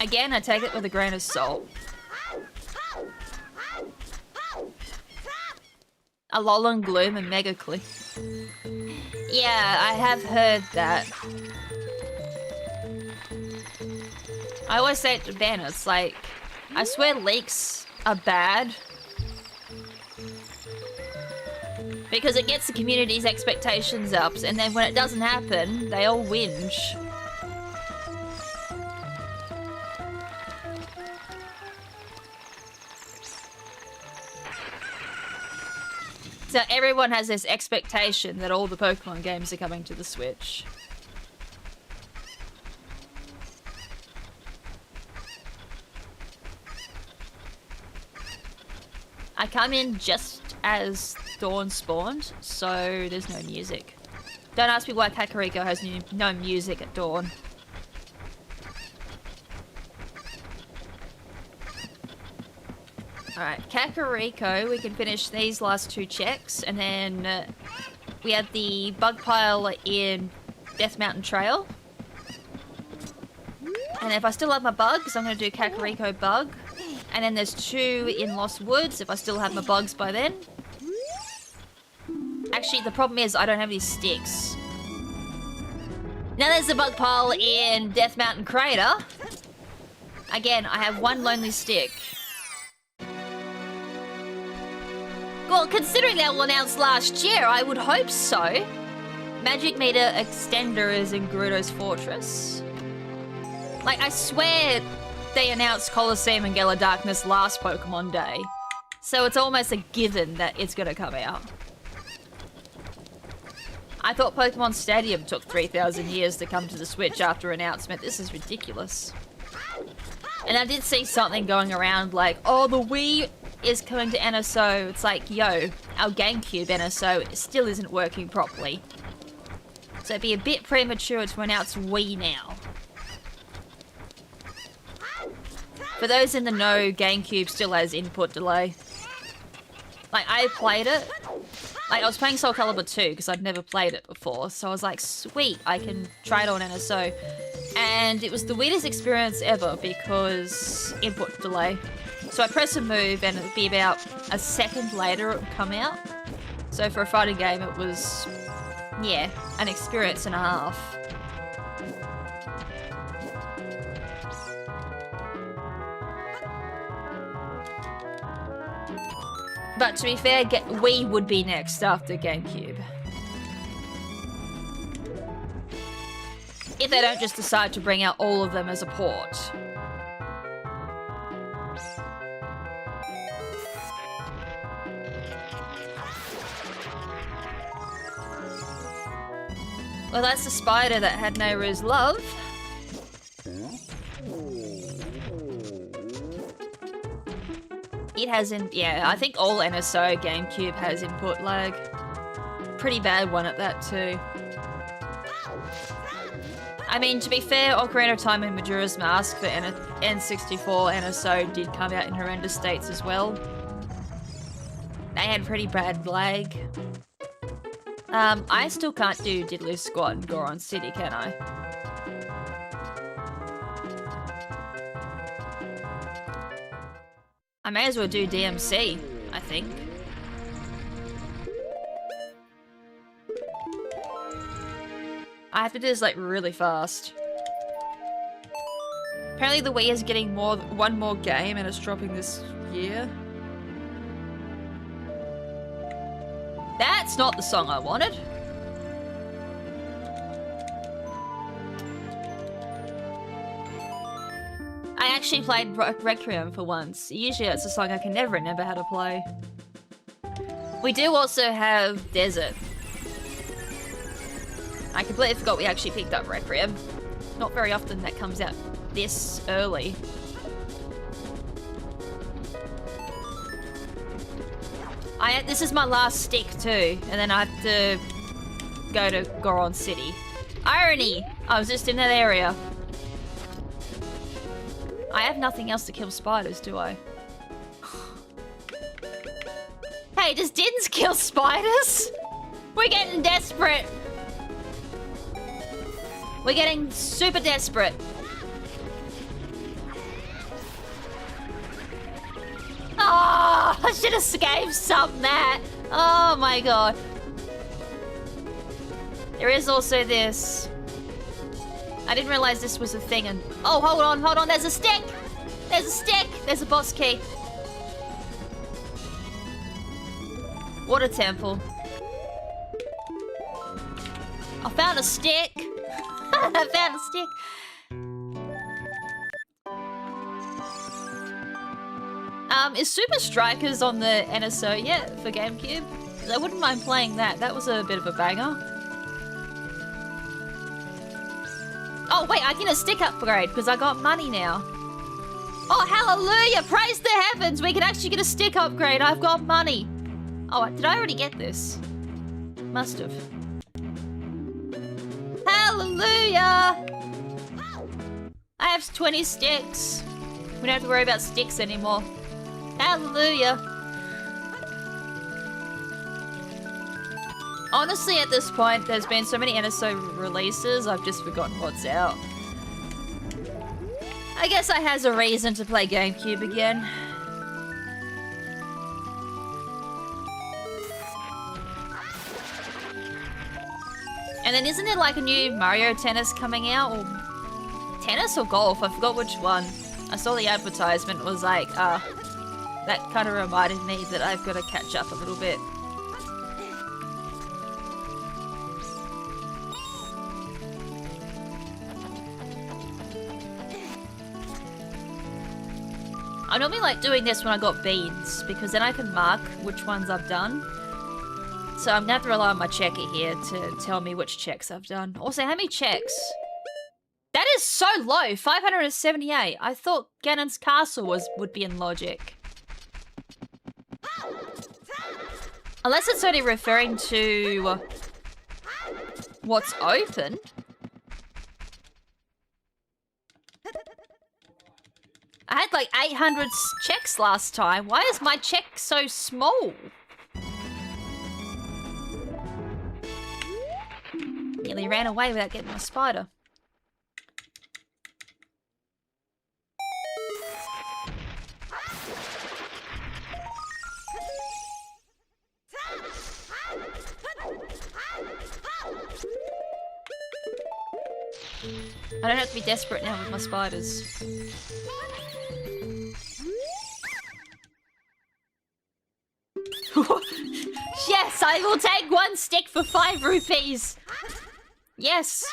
Again, I take it with a grain of salt. Alolan Gloom and Mega Click. Yeah, I have heard that. I always say it to Ben, it's like, I swear leaks are bad. Because it gets the community's expectations up, and then when it doesn't happen, they all whinge. So everyone has this expectation that all the Pokemon games are coming to the Switch. I come in just as Dawn spawned, so there's no music. Don't ask me why Kakariko has no music at dawn. Alright, Kakariko, we can finish these last 2 checks, and then we have the bug pile in Death Mountain Trail. And if I still have my bugs, I'm going to do Kakariko bug. And then there's 2 in Lost Woods, if I still have my bugs by then. Actually, the problem is I don't have any sticks. Now there's the bug pile in Death Mountain Crater. Again, I have 1 lonely stick. Well, considering that was announced last year, I would hope so. Magic Meter Extender is in Gerudo's Fortress. Like, I swear they announced Colosseum and Gala Darkness last Pokemon Day. So it's almost a given that it's gonna come out. I thought Pokemon Stadium took 3,000 years to come to the Switch after announcement. This is ridiculous. And I did see something going around like, oh, the Wii is coming to NSO. It's like, yo, our GameCube NSO still isn't working properly. So it'd be a bit premature to announce Wii now. For those in the know, GameCube still has input delay. Like, I played it. Like, I was playing Soul Calibur 2 because I'd never played it before. So I was like, sweet, I can try it on NSO. And it was the weirdest experience ever because input delay. So I press a move and it would be about a second later it would come out. So for a fighting game it was, yeah, an experience and a half. But to be fair, Wii would be next after GameCube. If they don't just decide to bring out all of them as a port. Well, that's the spider that had Nehru's love. It has yeah, I think all NSO GameCube has input lag. pretty bad one at that too. I mean, to be fair, Ocarina of Time and Majora's Mask for N64 NSO did come out in horrendous states as well. They had pretty bad lag. I still can't do Diddly Squat and Goron City, can I? I may as well do DMC, I think. I have to do this like really fast. Apparently the Wii is getting one more game and it's dropping this year. That's not the song I wanted. I actually played Requiem for once. Usually it's a song I can never remember how to play. We do also have Desert. I completely forgot we actually picked up Requiem. Not very often that comes out this early. This is my last stick too, and then I have to go to Goron City. Irony! I was just in that area. I have nothing else to kill spiders, do I? Hey, does Dins kill spiders? We're getting desperate. We're getting super desperate. Oh, I should have saved some that. Oh my god. There is also this. I didn't realize this was a thing and... Oh, hold on, there's a stick! There's a stick! There's a boss key. Water temple. I found a stick! I found a stick! Is Super Strikers on the NSO yet for GameCube? Because I wouldn't mind playing that. That was a bit of a banger. Oh wait, I get a stick upgrade because I got money now. Oh hallelujah! Praise the heavens! We can actually get a stick upgrade. I've got money. Oh, did I already get this? Must have. Hallelujah! I have 20 sticks. We don't have to worry about sticks anymore. Hallelujah! Honestly, at this point, there's been so many NSO releases, I've just forgotten what's out. I guess I has a reason to play GameCube again. And then isn't there like a new Mario Tennis coming out? Or tennis or golf? I forgot which one. I saw the advertisement, it was like, that kind of reminded me that I've got to catch up a little bit. I normally like doing this when I got beans, because then I can mark which ones I've done. So I'm gonna have to rely on my checker here to tell me which checks I've done. Also, how many checks? That is so low, 578. I thought Ganon's Castle would be in logic. Unless it's only referring to what's open. I had like 800 checks last time. Why is my check so small? Nearly ran away without getting a spider. I don't have to be desperate now with my spiders. Yes, I will take one stick for 5 rupees. Yes.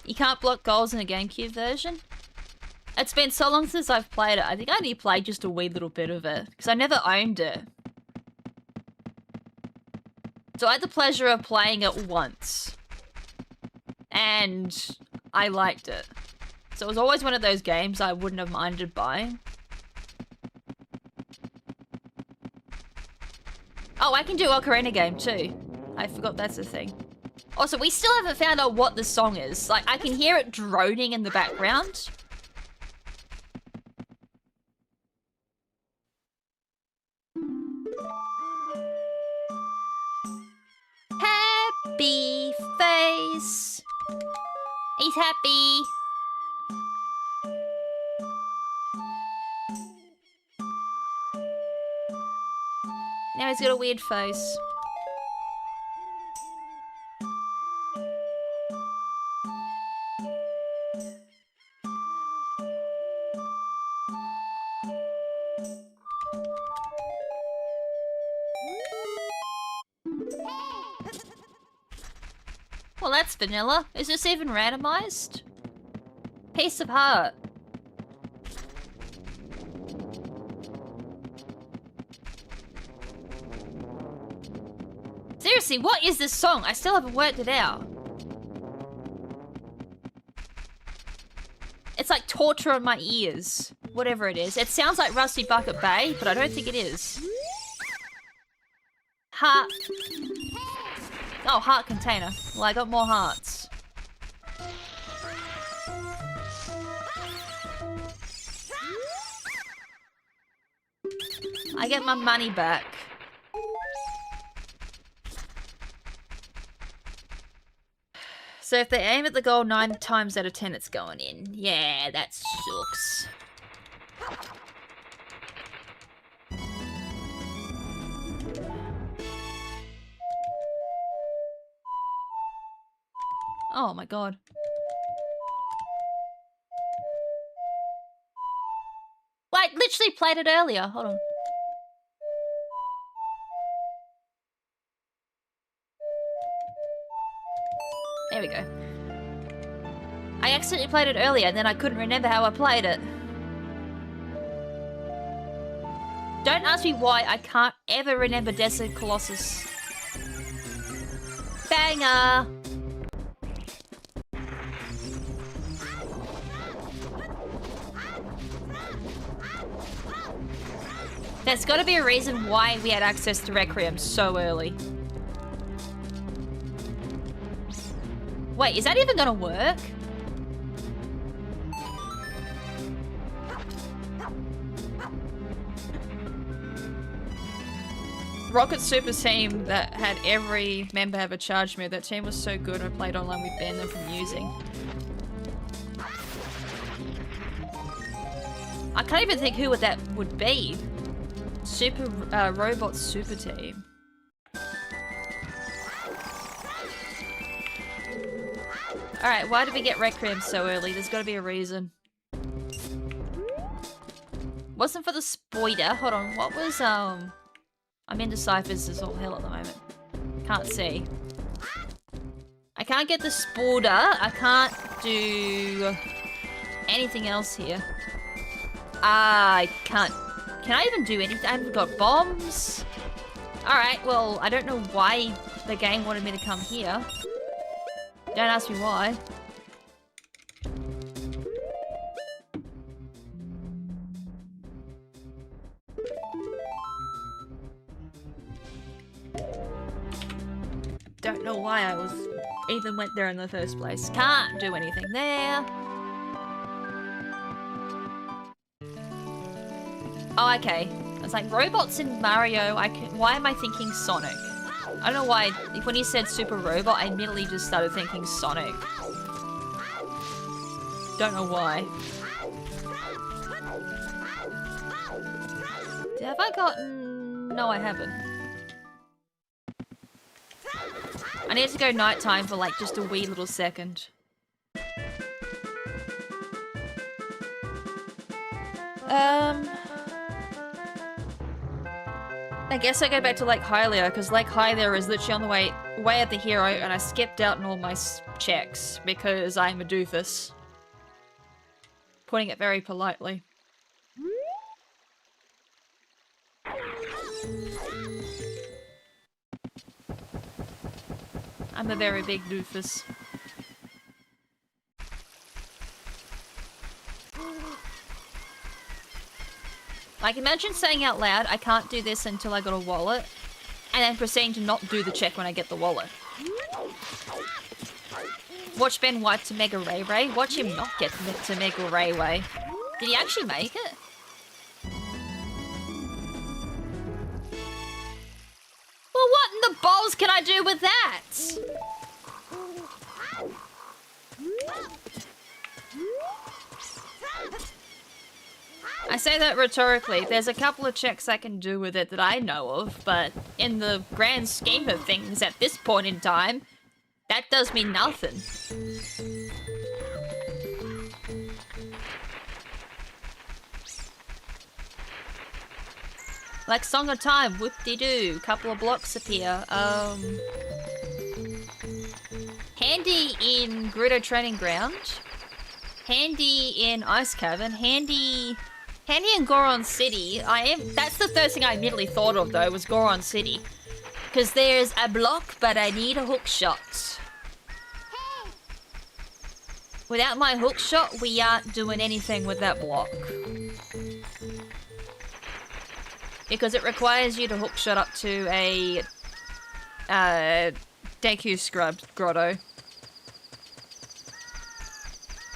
You can't block goals in a GameCube version. It's been so long since I've played it. I think I only played just a wee little bit of it because I never owned it. So I had the pleasure of playing it once. And I liked it. So it was always one of those games I wouldn't have minded buying. Oh, I can do Ocarina game too. I forgot that's a thing. Also, we still haven't found out what the song is. Like, I can hear it droning in the background. Happy face. He's happy. Now he's got a weird face. Well, that's vanilla. Is this even randomized? Piece of heart. Seriously, what is this song? I still haven't worked it out. It's like torture on my ears. Whatever it is. It sounds like Rusty Bucket Bay, but I don't think it is. Heart. Oh, heart container. Well, I got more hearts. I get my money back. So if they aim at the goal 9 times out of 10, it's going in. Yeah, that sucks. Oh my god. Wait, literally played it earlier. Hold on. There we go. I accidentally played it earlier and then I couldn't remember how I played it. Don't ask me why I can't ever remember Desert Colossus. Banger! There's got to be a reason why we had access to Requiem so early. Wait, is that even gonna work? Rocket Super team that had every member have a charge move. That team was so good. I played online, we banned them from using. I can't even think who that would be. Super robot super team. Alright, why did we get Requiem so early? There's gotta be a reason. Wasn't for the spoiler. Hold on, what was I'm into ciphers as all hell at the moment. Can't see. I can't get the spoiler. I can't do anything else here. I can't. Can I even do anything? I haven't got bombs. Alright, well, I don't know why the game wanted me to come here. Don't ask me why. Don't know why I even went there in the first place. Can't do anything there. Oh, okay. It's like robots in Mario. Why am I thinking Sonic? I don't know why. When you said Super Robot, I immediately just started thinking Sonic. Don't know why. Have I gotten... No, I haven't. I need to go nighttime for like just a wee little second. I guess I go back to Lake Hylia, because Lake Hylia is literally on the way at the hero, and I skipped out on all my checks because I'm a doofus. Putting it very politely. I'm a very big doofus. Like, imagine saying out loud, I can't do this until I got a wallet. and then proceeding to not do the check when I get the wallet. Watch Ben wipe to Mega Ray Ray. Watch him not get to Mega Ray Ray. Did he actually make it? Well, what in the balls can I do with that? I say that rhetorically. There's a couple of checks I can do with it that I know of, but in the grand scheme of things at this point in time, that does me nothing. Like Song of Time, whoop-de-doo, couple of blocks appear. Handy in Gerudo Training Ground. Handy in Ice Cavern. Handy in Goron City. That's the first thing I immediately thought of though, was Goron City. Because there's a block, but I need a hook shot. Without my hook shot, we aren't doing anything with that block. Because it requires you to hook shot up to a Deku Scrub Grotto.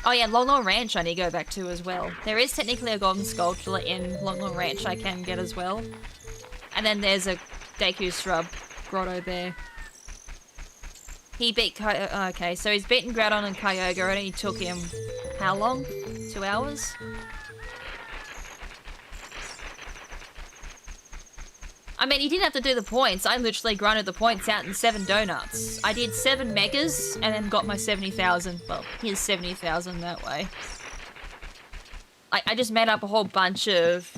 Oh yeah, Long Long Ranch I need to go back to as well. There is technically a Golden Skulltula in Long Long Ranch I can get as well. And then there's a Deku Scrub Grotto there. He beat okay, so he's beaten Groudon and Kyogre, and it took him how long? 2 hours? I mean, he didn't have to do the points. I literally grinded the points out in 7 donuts. I did 7 megas and then got my 70,000. Well, here's 70,000 that way. I just made up a whole bunch of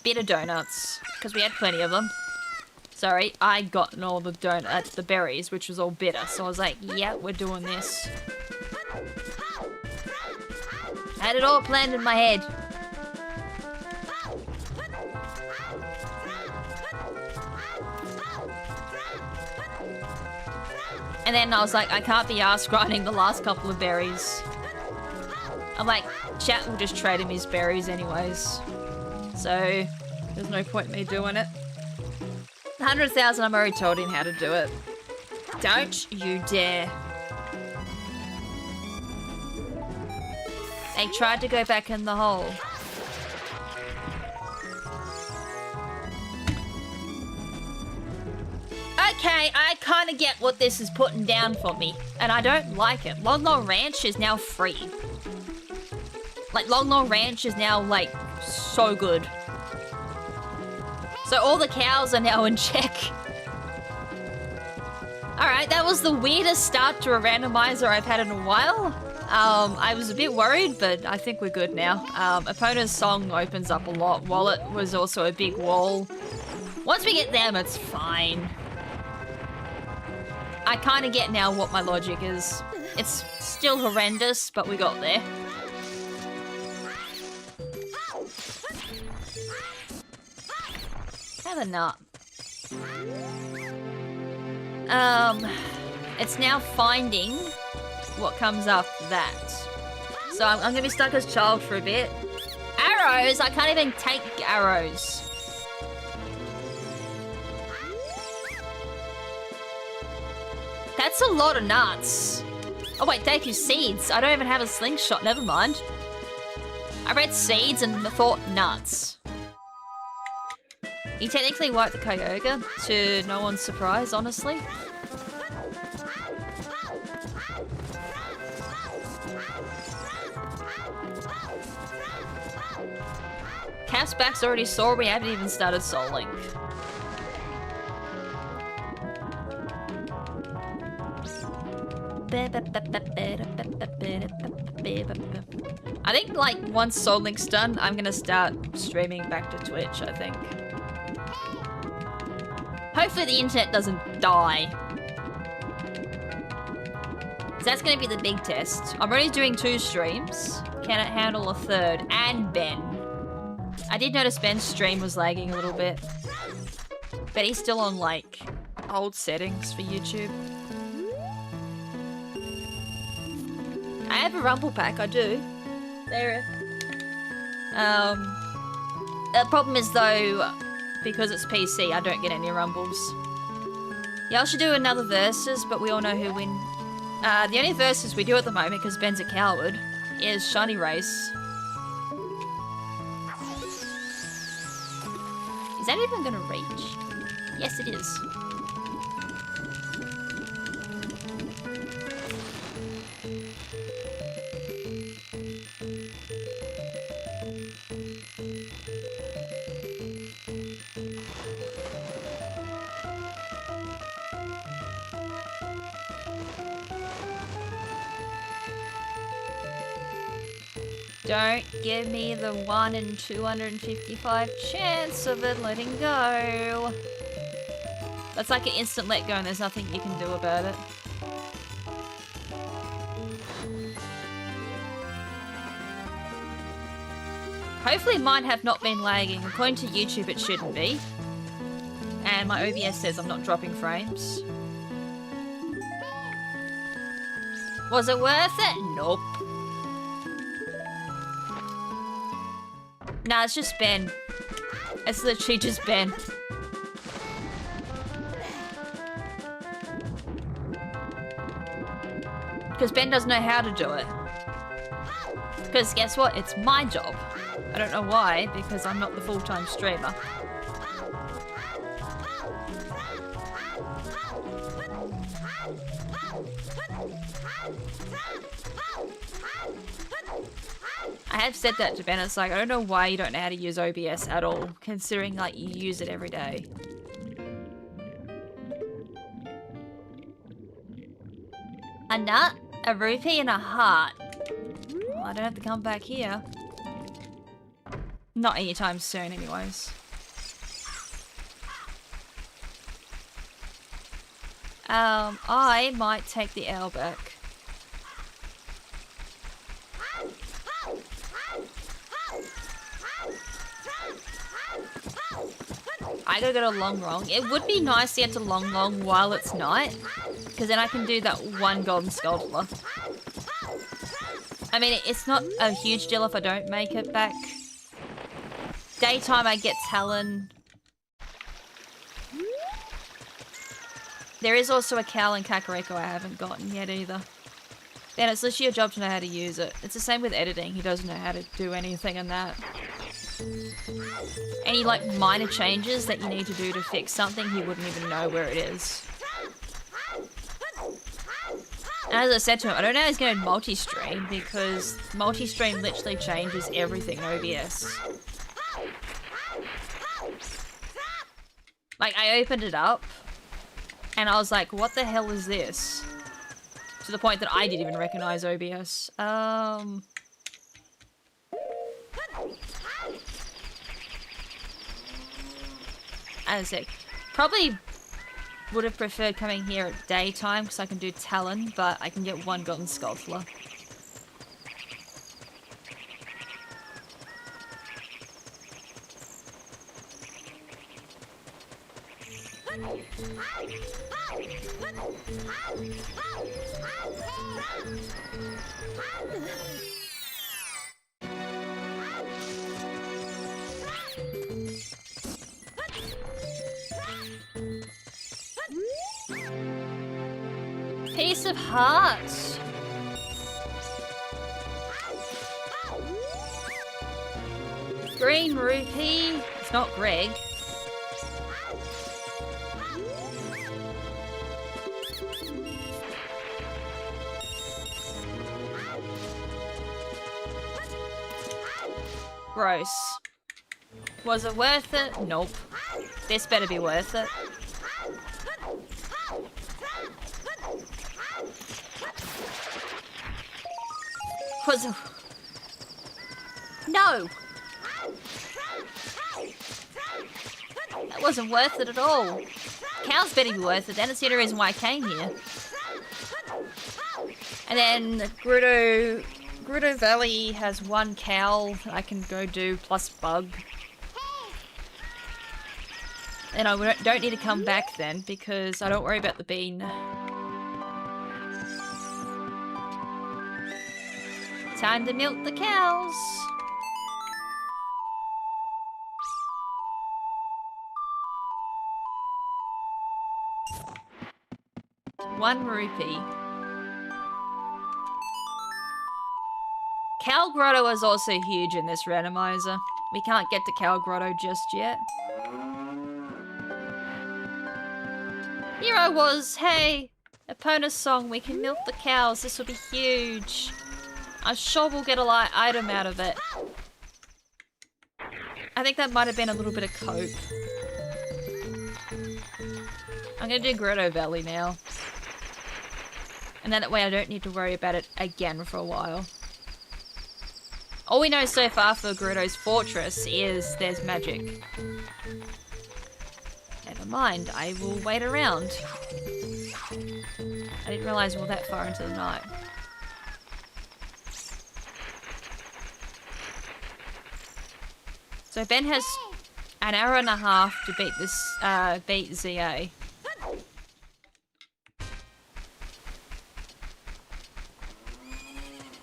bitter donuts because we had plenty of them. Sorry, I gotten all the the berries, which was all bitter. So I was like, yeah, we're doing this. I had it all planned in my head. And then I was like, I can't be arsed grinding the last couple of berries. I'm like, chat will just trade him his berries anyways. So, there's no point in me doing it. 100,000, I'm already told him how to do it. Don't you dare. They tried to go back in the hole. Okay, I kind of get what this is putting down for me, and I don't like it. Long Long Ranch is now free. Like, Long Long Ranch is now, like, so good. So all the cows are now in check. Alright, that was the weirdest start to a randomizer I've had in a while. I was a bit worried, but I think we're good now. Epona's song opens up a lot. Wallet was also a big wall. Once we get them, it's fine. I kind of get now what my logic is. It's still horrendous, but we got there. Have a nut. It's now finding what comes after that. So I'm gonna be stuck as child for a bit. Arrows? I can't even take arrows. That's a lot of nuts. Oh wait, Deku seeds. I don't even have a slingshot, never mind. I read seeds and thought nuts. He technically wiped the Kyogre, to no one's surprise, honestly. Castback's already sore, we haven't even started Soul Link. I think, like, once Soul Link's done, I'm gonna start streaming back to Twitch, I think. Hopefully the internet doesn't die. So that's gonna be the big test. I'm already doing 2 streams. Can it handle a 3rd? And Ben. I did notice Ben's stream was lagging a little bit. But he's still on, like, old settings for YouTube. I have a Rumble Pack, I do. There. The problem is, though, because it's PC, I don't get any rumbles. Yeah, I should do another versus, but we all know who win. The only versus we do at the moment, because Ben's a coward, is Shiny Race. Is that even gonna reach? Yes, it is. Don't give me the 1 in 255 chance of it letting go. That's like an instant let go and there's nothing you can do about it. Hopefully mine have not been lagging. According to YouTube it shouldn't be. And my OBS says I'm not dropping frames. Was it worth it? Nope. Nah, it's just Ben. It's literally just Ben. Because Ben doesn't know how to do it. Because guess what? It's my job. I don't know why, because I'm not the full-time streamer. I have said that to Ben, it's like, I don't know why you don't know how to use OBS at all, considering like you use it every day. A nut, a rupee, and a heart. Well, I don't have to come back here. Not anytime soon, anyways. I might take the L back. I gotta go to Long Long. It would be nice to get to Long Long while it's night, because then I can do that one golden sculptor. I mean, it's not a huge deal if I don't make it back. Daytime I get Talon. There is also a Cowl and Kakariko I haven't gotten yet either. And it's literally your job to know how to use it. It's the same with editing. He doesn't know how to do anything in that. Any like minor changes that you need to do to fix something, he wouldn't even know where it is. And as I said to him, I don't know how he's going to multi-stream because multi-stream literally changes everything in OBS. Like, I opened it up and I was like, what the hell is this? To the point that I didn't even recognize OBS. As I said, probably would have preferred coming here at daytime because I can do Talon, but I can get one golden sculptor. Piece of heart. Green rupee. It's not Greg. Gross. Was it worth it? Nope. This better be worth it. Was it... No! That wasn't worth it at all. Cows better be worth it, then it's the only reason why I came here. And then Gerudo Valley has one cow I can go do plus bug. And I don't need to come back then because I don't worry about the bean. Time to milk the cows. 1 rupee. Cow Grotto is also huge in this randomizer. We can't get to Cow Grotto just yet. Here I was, hey, opponent's song, we can milk the cows, this will be huge. I'm sure we'll get a item out of it. I think that might have been a little bit of coke. I'm gonna do Grotto Valley now. And then that way I don't need to worry about it again for a while. All we know so far for Grotto's Fortress is there's magic. Never mind, I will wait around. I didn't realize we were that far into the night. So Ben has an hour and a half to beat this, beat ZA.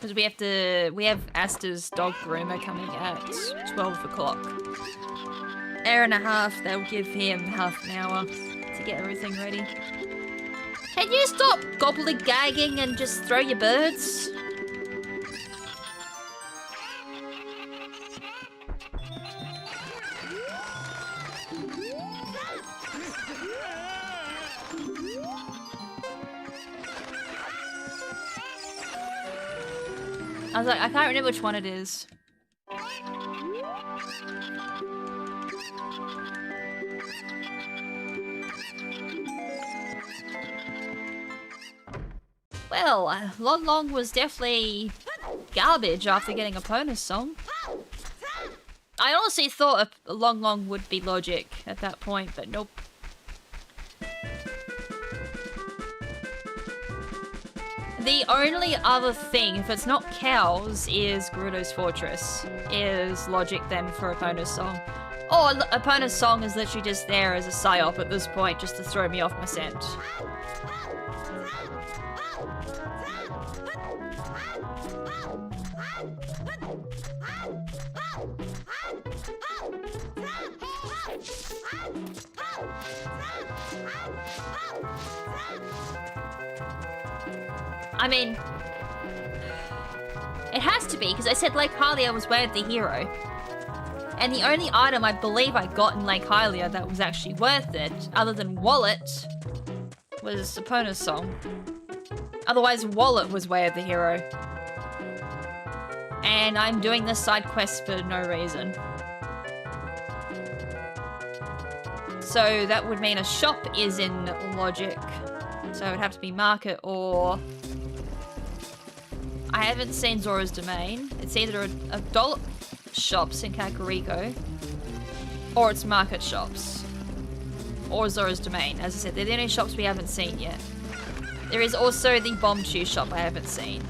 Because we have Asta's dog groomer coming at 12 o'clock. Hour and a half, they'll give him half an hour to get everything ready. Can you stop gobbledygagging and just throw your birds? I was like, I can't remember which one it is. Well, Long Long was definitely garbage after getting a Epona song. I honestly thought a Long Long would be logic at that point, but nope. The only other thing, if it's not cows, is Gerudo's Fortress. Is logic then for Epona's song. Or Epona's song is literally just there as a psyop at this point, just to throw me off my scent. I mean, it has to be, because I said Lake Hylia was Way of the Hero. And the only item I believe I got in Lake Hylia that was actually worth it, other than Wallet, was Epona's song. Otherwise, Wallet was Way of the Hero. And I'm doing this side quest for no reason. So that would mean a shop is in logic. So it would have to be market or... I haven't seen Zora's Domain. It's either a dollar shops in Kakariko, or it's market shops, or Zora's Domain. As I said, they're the only shops we haven't seen yet. There is also the Bomb Chew shop I haven't seen.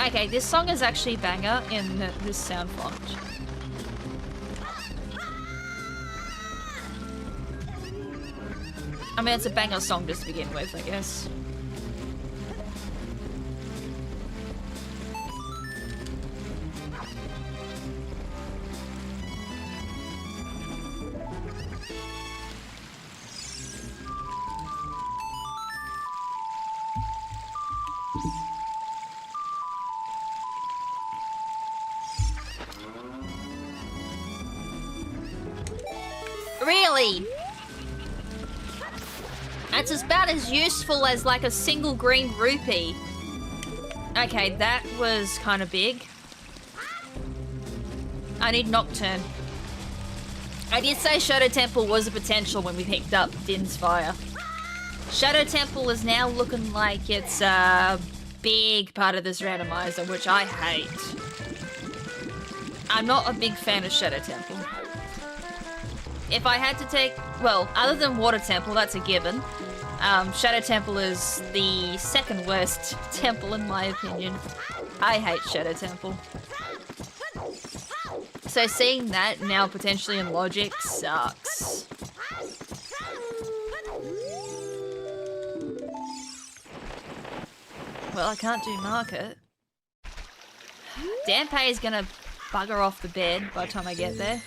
Okay, this song is actually banger in this sound font. I mean, it's a banger song just to begin with, I guess. Really? That's about as useful as like a single green rupee. Okay, that was kind of big. I need Nocturne. I did say Shadow Temple was a potential when we picked up Din's Fire. Shadow Temple is now looking like it's a big part of this randomizer, which I hate. I'm not a big fan of Shadow Temple. If I had to take, well, other than Water Temple, that's a given. Shadow Temple is the second worst temple in my opinion. I hate Shadow Temple. So seeing that now potentially in logic sucks. Well, I can't do market. Danpei is gonna bugger off the bed by the time I get there.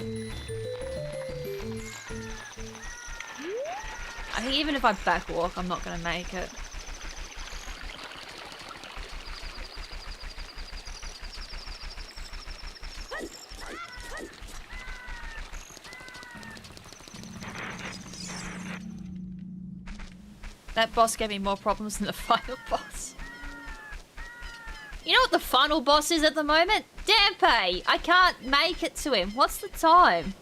I think even if I backwalk, I'm not gonna make it. That boss gave me more problems than the final boss. You know what the final boss is at the moment? Dampe! I can't make it to him. What's the time?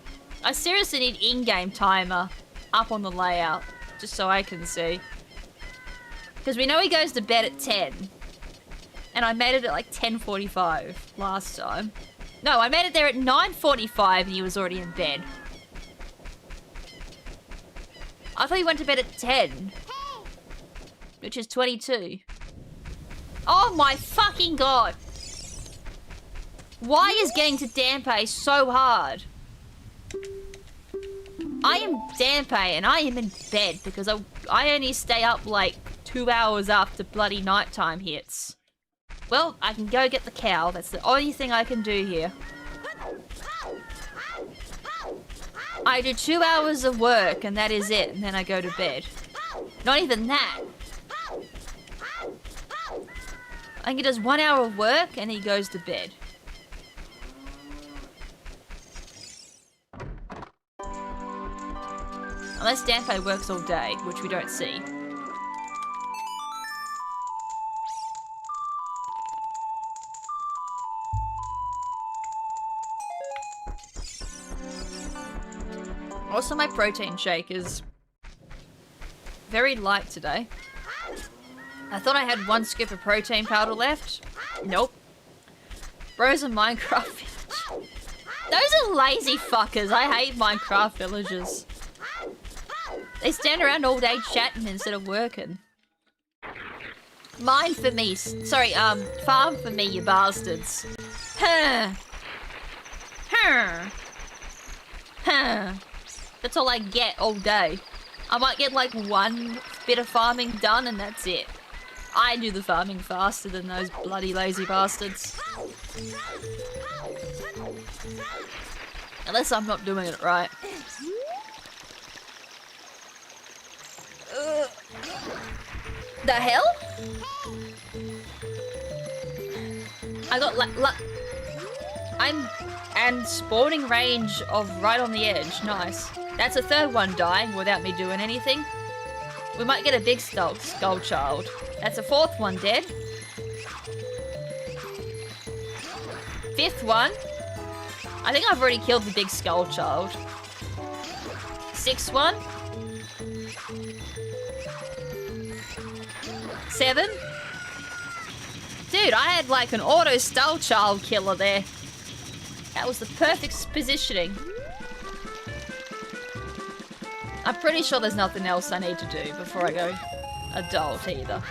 I seriously need in-game timer up on the layout, just so I can see. Because we know he goes to bed at 10. And I made it at like 10:45 last time. No, I made it there at 9:45 and he was already in bed. I thought he went to bed at 10. Which is 22. Oh my fucking god! Why is getting to Dampe so hard? I am Dampe and I am in bed because I only stay up like 2 hours after bloody nighttime hits. Well, I can go get the cow. That's the only thing I can do here. I do 2 hours of work and that is it, and then I go to bed. Not even that. I think he does 1 hour of work and he goes to bed. Unless Dampe works all day, which we don't see. Also, my protein shake is very light today. I thought I had 1 scoop of protein powder left. Nope. Bros in Minecraft village. Those are lazy fuckers. I hate Minecraft villagers. They stand around all day chatting instead of working. Mine for me. Sorry, farm for me, you bastards. Huh. Huh. Huh. That's all I get all day. I might get like 1 bit of farming done and that's it. I do the farming faster than those bloody lazy bastards. Unless I'm not doing it right. The hell? I got I'm and spawning range of right on the edge. Nice. That's a 3rd one dying without me doing anything. We might get a big skull child. That's a 4th one dead. 5th one. I think I've already killed the big skull child. 6th one. 7. Dude, I had like an auto skull child killer there. That was the perfect positioning. I'm pretty sure there's nothing else I need to do before I go adult either.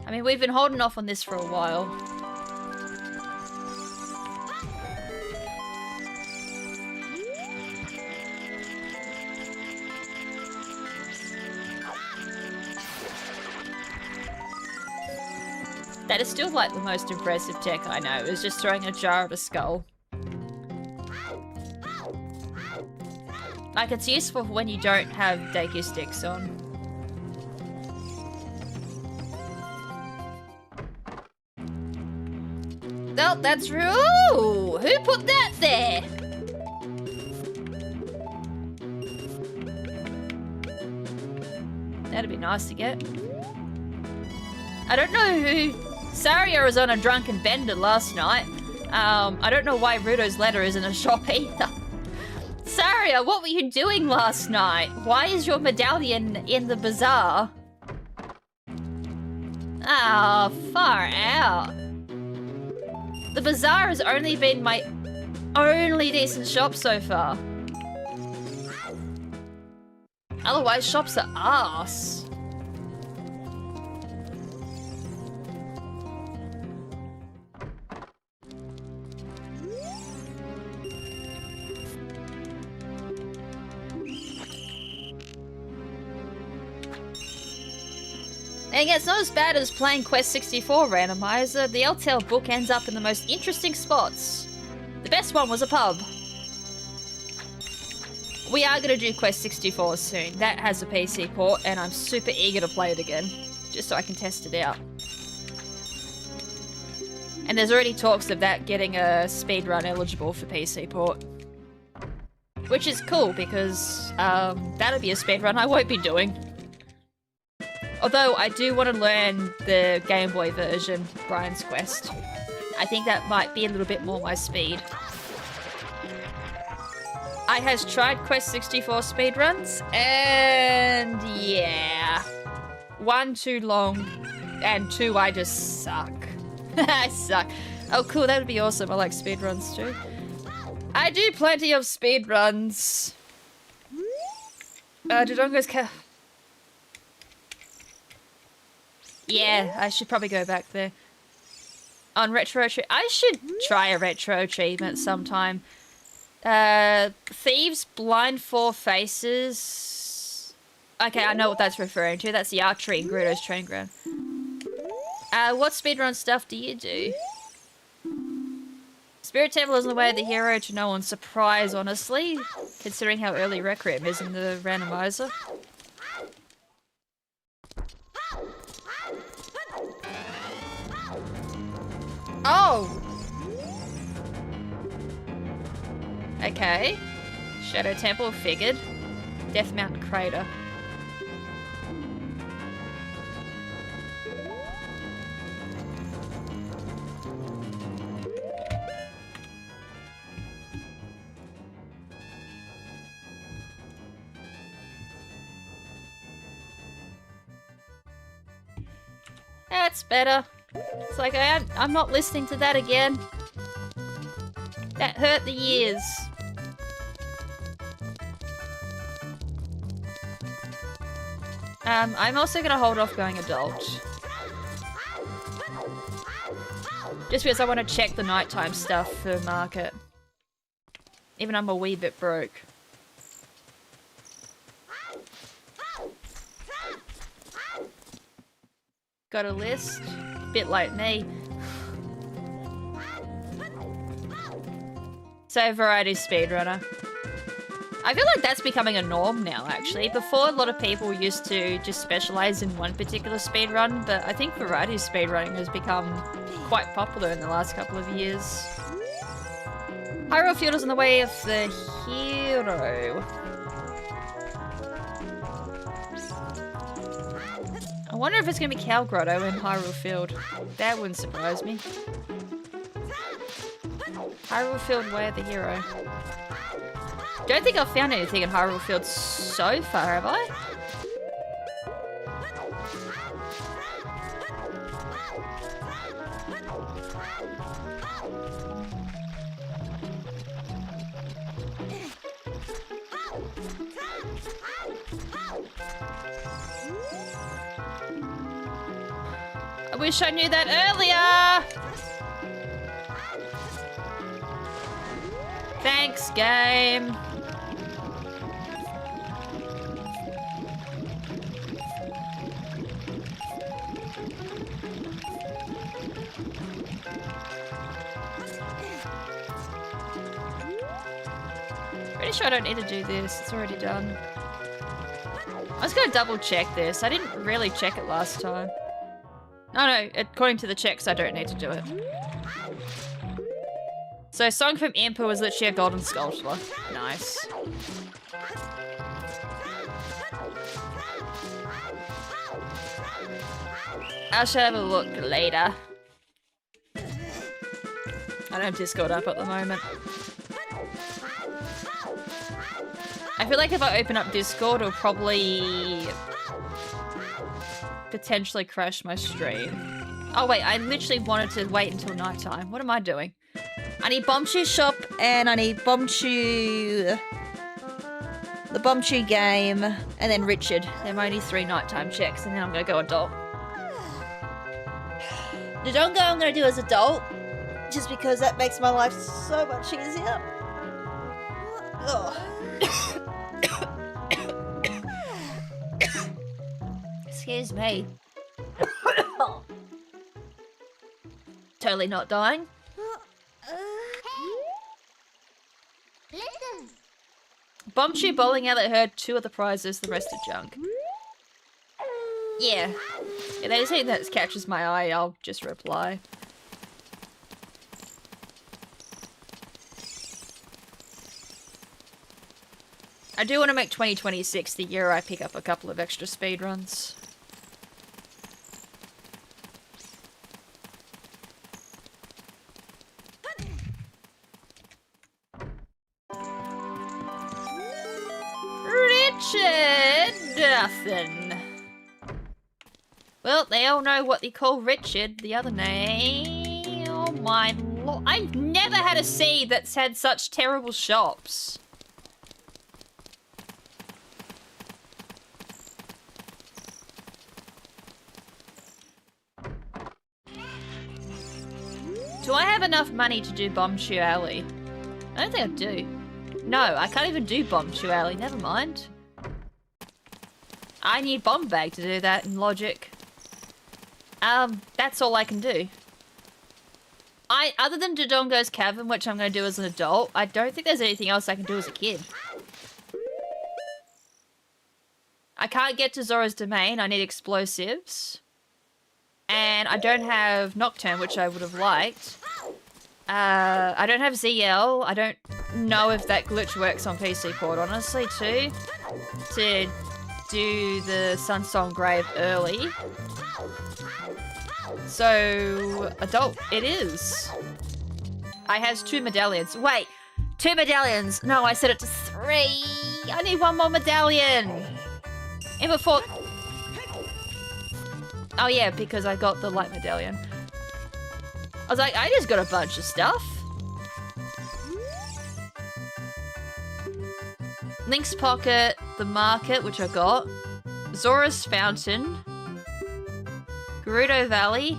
I mean, we've been holding off on this for a while. That is still like the most impressive tech I know, is just throwing a jar at a skull. Like, it's useful for when you don't have Deku sticks on. Well, that's true. Ooh, who put that there? That'd be nice to get. I don't know who... Saria was on a drunken bender last night. I don't know why Rudo's letter is in a shop either. Saria, what were you doing last night? Why is your medallion in the bazaar? Ah, far out. The bazaar has only been my only decent shop so far. Otherwise, shops are arse. And it's not as bad as playing Quest 64 Randomiser. The L-Tail book ends up in the most interesting spots. The best one was a pub. We are gonna do Quest 64 soon. That has a PC port, and I'm super eager to play it again, just so I can test it out. And there's already talks of that getting a speedrun eligible for PC port. Which is cool, because that'll be a speedrun I won't be doing. Although I do want to learn the Game Boy version, Brian's Quest. I think that might be a little bit more my speed. I has tried Quest 64 speedruns, and yeah. 1, too long, and 2, I just suck. I suck. Oh cool, that would be awesome. I like speedruns too. I do plenty of speedruns. Dodongo's yeah, I should probably go back there. On retro I should try a retro achievement sometime. Thieves Blind Four Faces. Okay, I know what that's referring to. That's the archery in Gerudo's training ground. What speedrun stuff do you do? Spirit Temple is on the way of the hero to no one's surprise, honestly, considering how early Requiem is in the randomizer. Oh! Okay. Shadow Temple figured. Death Mountain Crater. That's better. It's like I'm not listening to that again. That hurt the ears. I'm also gonna hold off going adult. Just because I want to check the nighttime stuff for market. Even I'm a wee bit broke. Got a list? Bit like me. So, variety speedrunner. I feel like that's becoming a norm now, actually. Before, a lot of people used to just specialize in one particular speedrun, but I think variety speedrunning has become quite popular in the last couple of years. Hyrule Field is on the way of the hero. I wonder if it's going to be Cow Grotto in Hyrule Field. That wouldn't surprise me. Hyrule Field, Way of the Hero. Don't think I've found anything in Hyrule Field so far, have I? I wish I knew that earlier! Thanks, game. Pretty sure I don't need to do this. It's already done. I was gonna double check this. I didn't really check it last time. Oh no, according to the checks, I don't need to do it. So, Song from Impa was literally a golden sculpture. Nice. I should have a look later. I don't have Discord up at the moment. I feel like if I open up Discord, it'll probably potentially crash my stream. Oh wait, I literally wanted to wait until nighttime. What am I doing? I need Bombchu Shop and I need Bombchu... the Bombchu game, and then Richard. There are only 3 nighttime checks, and then I'm gonna go adult. The Dongo I'm gonna do as adult, just because that makes my life so much easier. Excuse me. Totally not dying. Bombshoe bowling alley heard 2 of the prizes, the rest are junk. Yeah. If there's anything that catches my eye, I'll just reply. I do want to make 2026 the year I pick up a couple of extra speedruns. Richard! Nothing. Well, they all know what they call Richard, the other name. Oh my lord. I've never had a seed that's had such terrible shops. Do I have enough money to do Bombshoe Alley? I don't think I do. No, I can't even do Bombshoe Alley, never mind. I need Bomb Bag to do that in Logic. That's all I can do. Other than Dodongo's Cavern, which I'm going to do as an adult, I don't think there's anything else I can do as a kid. I can't get to Zora's Domain, I need explosives. And I don't have Nocturne, which I would have liked. I don't have ZL. I don't know if that glitch works on PC port, honestly, too. To do the Sunsong Grave early. So, adult it is. I has 2 medallions. Wait, 2 medallions. No, I set it to 3. I need 1 more medallion. And before... Oh yeah, because I got the light medallion. I was like, I just got a bunch of stuff. Link's Pocket, the Market, which I got. Zora's Fountain. Gerudo Valley.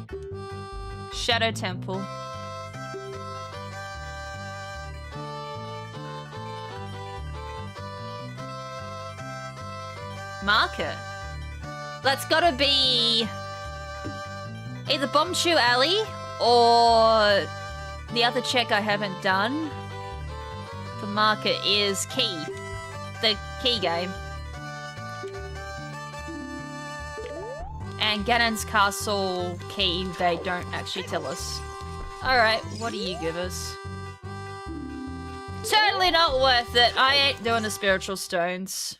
Shadow Temple. Market. That's gotta be either Bombshoe Alley or the other check I haven't done. The market is Key. The Key game. And Ganon's Castle Key, they don't actually tell us. Alright, what do you give us? Totally not worth it. I ain't doing the spiritual stones.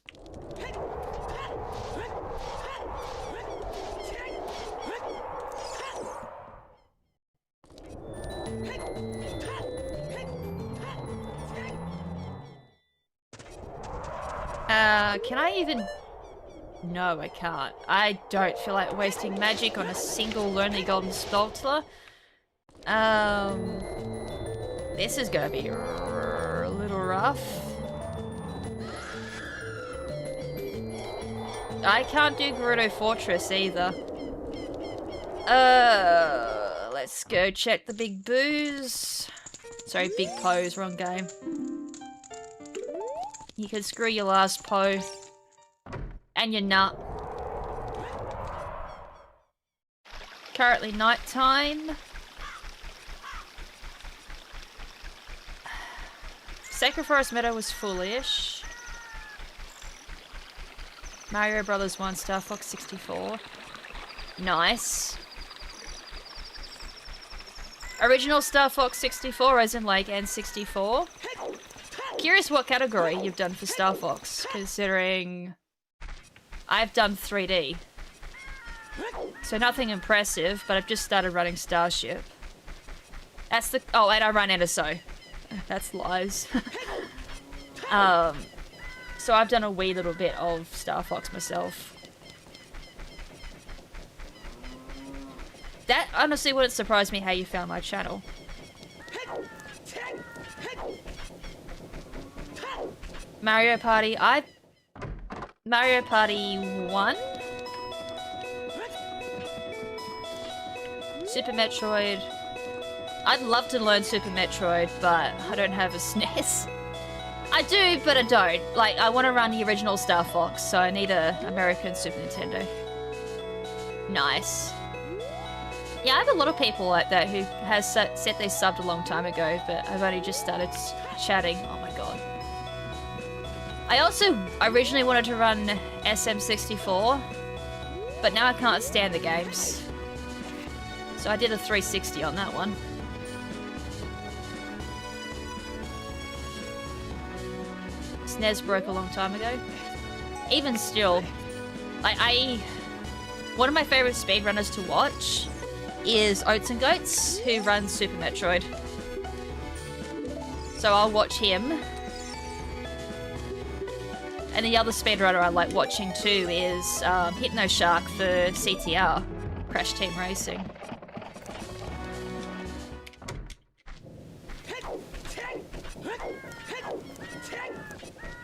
Can I even... No, I can't. I don't feel like wasting magic on a single lonely golden spelter. This is gonna be a little rough. I can't do Gerudo Fortress either. Let's go check the big booze. Sorry, big pose, wrong game. You can screw your last po. And your nut. Currently nighttime. Sacred Forest Meadow was foolish. Mario Brothers 1, Star Fox 64. Nice. Original Star Fox 64 as in like N64. Curious what category you've done for Star Fox, considering I've done 3D. So nothing impressive, but I've just started running Starship. That's the... Oh, and I run NSO. That's lies. So I've done a wee little bit of Star Fox myself. That honestly wouldn't surprise me how you found my channel. Mario Party, Mario Party 1? Super Metroid. I'd love to learn Super Metroid, but I don't have a SNES. I do, but I don't. Like, I want to run the original Star Fox, so I need a American Super Nintendo. Nice. Yeah, I have a lot of people like that who has said they subbed a long time ago, but I've only just started chatting. Oh my god. I also originally wanted to run SM64, but now I can't stand the games. So I did a 360 on that one. SNES broke a long time ago. Even still, one of my favorite speedrunners to watch is Oats and Goats, who runs Super Metroid. So I'll watch him. And the other speedrunner I like watching too is Hypno Shark for CTR, Crash Team Racing.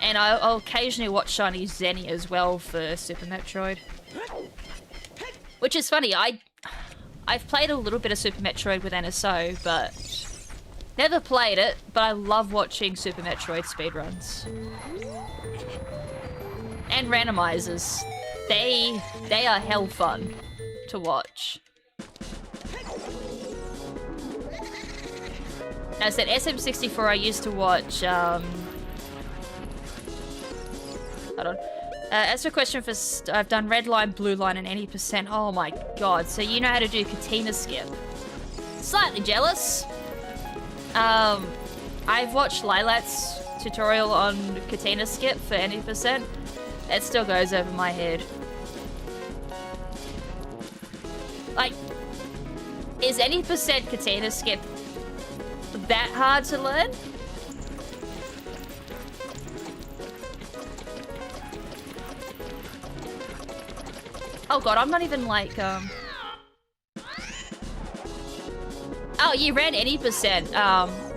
And I'll occasionally watch Shiny Zenny as well for Super Metroid. Which is funny, I've played a little bit of Super Metroid with NSO, but never played it, but I love watching Super Metroid speedruns. And randomizers. They are hell fun to watch. As I said, SM64 I used to watch, hold on. As for a question for, I've done red line, blue line, and any percent. Oh my god, so you know how to do Katina skip. Slightly jealous. I've watched Lilat's tutorial on Katina skip for any percent. It still goes over my head. Like, is any percent Katina skip that hard to learn? Oh god, I'm not even like, Oh, you ran any percent.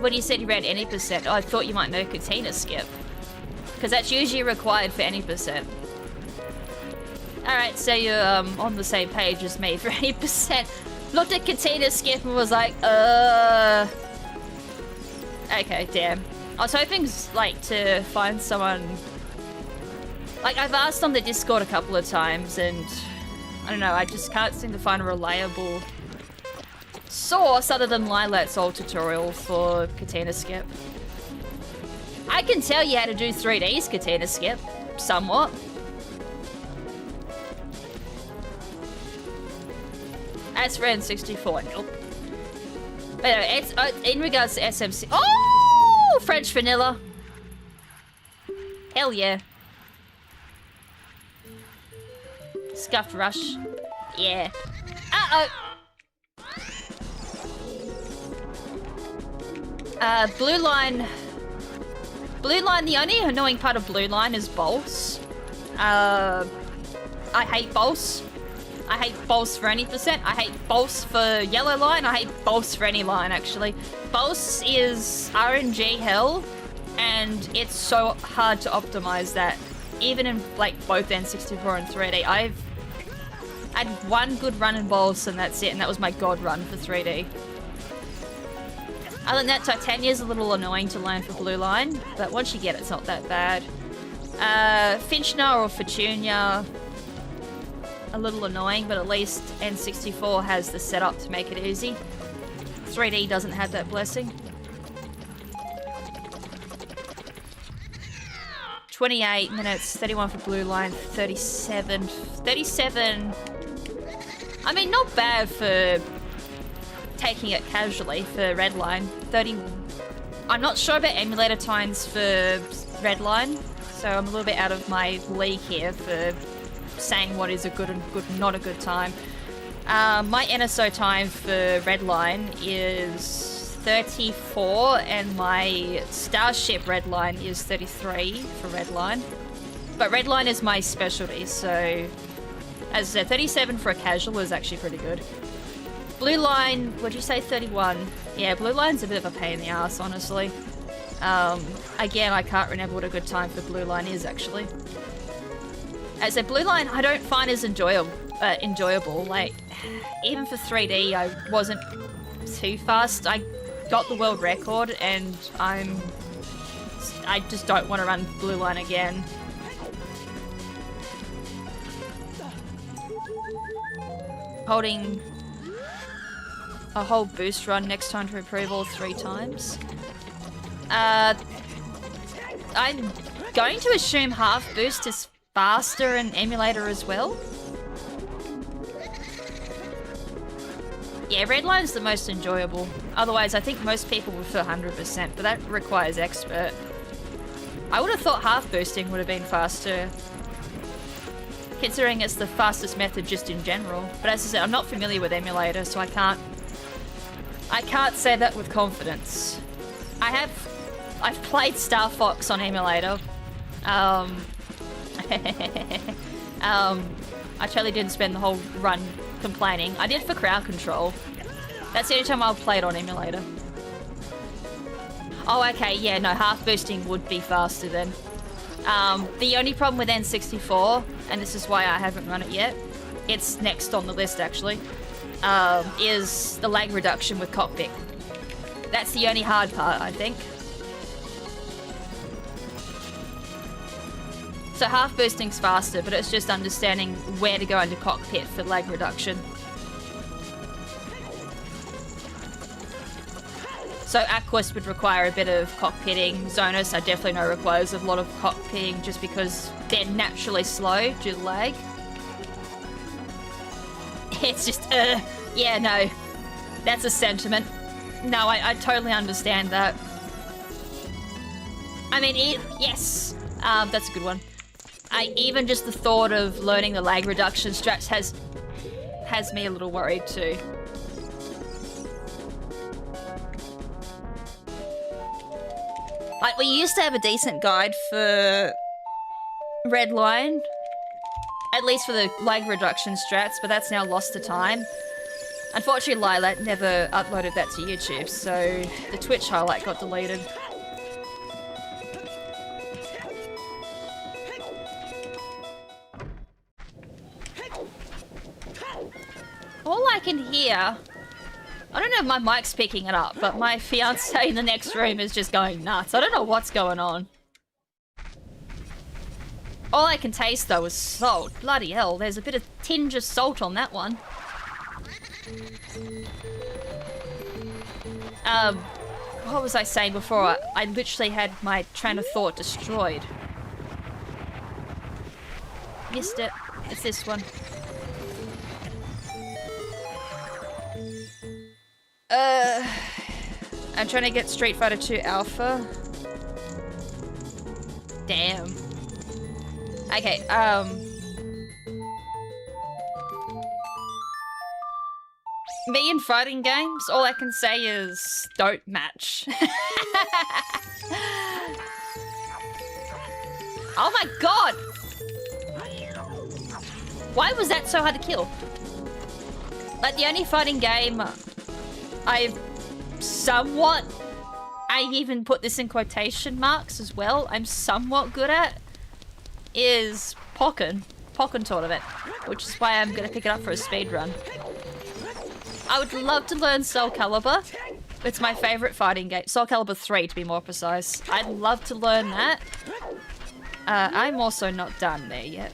When you said you ran any percent, I thought you might know Katina skip. Because that's usually required for any percent. Alright, so you're on the same page as me for any percent. Looked at Katina skip and was like, okay, damn. I was hoping, like, to find someone... Like, I've asked on the Discord a couple of times and... I don't know, I just can't seem to find a reliable source other than Lilat's old tutorial for Katina skip. I can tell you how to do 3D's Katina skip, somewhat. As for N64, nope. But anyway, it's, in regards to SMC... Oh! French vanilla. Hell yeah. Scuffed Rush. Yeah. Uh-oh. Blue Line... Blue Line, the only annoying part of Blue Line is Bolts. I hate Bolts. I hate Bolts for any percent. I hate Bolts for Yellow Line. I hate Bolts for any line, actually. Bolts is RNG hell, and it's so hard to optimize that. Even in, like, both N64 and 3D. I've had one good run in Bolts, and that's it, and that was my god run for 3D. Other than that, Titania's a little annoying to learn for Blue Line, but once you get it, it's not that bad. Finchner or Fortunia, a little annoying, but at least N64 has the setup to make it easy. 3D doesn't have that blessing. 28 minutes, 31 for Blue Line, 37. 37... I mean, not bad for taking it casually for Red Line. 30... I'm not sure about emulator times for Red Line, so I'm a little bit out of my league here for saying what is a good and not a good time. My NSO time for Red Line is 34, and my Starship Red Line is 33 for Red Line. But Red Line is my specialty, so as I said, 37 for a casual is actually pretty good. Blue Line, what'd you say, 31? Yeah, Blue Line's a bit of a pain in the ass, honestly. Again, I can't remember what a good time for Blue Line is, actually. As a Blue Line, I don't find as enjoyable. Like, even for 3D, I wasn't too fast. I got the world record, and I just don't want to run Blue Line again. Holding a whole boost run next time to approval 3 times. I'm going to assume half boost is faster in emulator as well. Yeah, redline's the most enjoyable. Otherwise, I think most people would feel 100%, but that requires expert. I would have thought half boosting would have been faster, considering it's the fastest method just in general. But as I said, I'm not familiar with emulator, so I can't say that with confidence. I've played Star Fox on emulator. I totally didn't spend the whole run complaining. I did for crowd control. That's the only time I've played on emulator. Oh, okay, yeah, no, half boosting would be faster then. The only problem with N64, and this is why I haven't run it yet, it's next on the list actually, is the lag reduction with cockpit. That's the only hard part, I think. So half boosting's faster, but it's just understanding where to go into cockpit for lag reduction. So Aquas would require a bit of cockpitting. Zonus I definitely know requires a lot of cockpitting just because they're naturally slow due to lag. It's just, yeah, no. That's a sentiment. No, I totally understand that. I mean, yes, that's a good one. Even just the thought of learning the lag reduction strats has me a little worried too. Like, we used to have a decent guide for Redline, at least for the lag reduction strats, but that's now lost to time. Unfortunately, Lilac never uploaded that to YouTube, so the Twitch highlight got deleted. All I can hear, I don't know if my mic's picking it up, but my fiance in the next room is just going nuts. I don't know what's going on. All I can taste though is salt. Bloody hell, there's a bit of tinge of salt on that one. What was I saying before? I literally had my train of thought destroyed. Missed it. It's this one. I'm trying to get Street Fighter 2 Alpha. Damn. Okay, me in fighting games, all I can say is don't match. Oh my god! Why was that so hard to kill? Like, the only fighting game I even put this in quotation marks as well, I'm somewhat good at, is Pokken Tournament, which is why I'm gonna pick it up for a speedrun. I would love to learn Soul Calibur. It's my favorite fighting game. Soul Calibur 3 to be more precise. I'd love to learn that. I'm also not done there yet.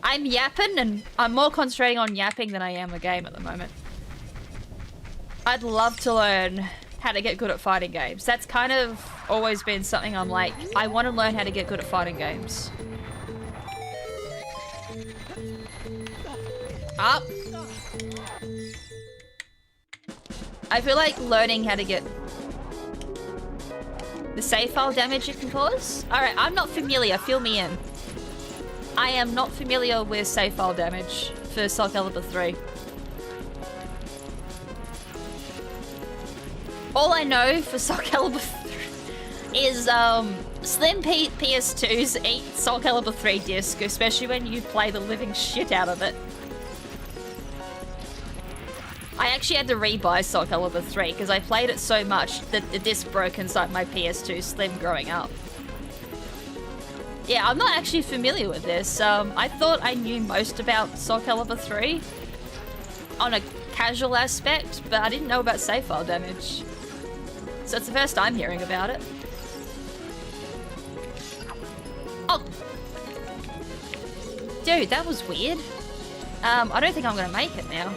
I'm yapping, and I'm more concentrating on yapping than I am a game at the moment. I'd love to learn how to get good at fighting games. That's kind of always been something I'm like, I want to learn how to get good at fighting games. Up. I feel like learning how to get the save file damage it can cause. Alright, I'm not familiar, fill me in. I am not familiar with save file damage for Soul Calibur 3. All I know for Soul Calibur 3 is Slim PS2s eat Soul Calibur 3 disc, especially when you play the living shit out of it. I actually had to rebuy Soul Calibur 3 because I played it so much that the disc broke inside my PS2 Slim growing up. Yeah, I'm not actually familiar with this. I thought I knew most about Soul Calibur 3 on a casual aspect, but I didn't know about save file damage. So it's the first I'm hearing about it. Oh! Dude, that was weird. I don't think I'm gonna make it now.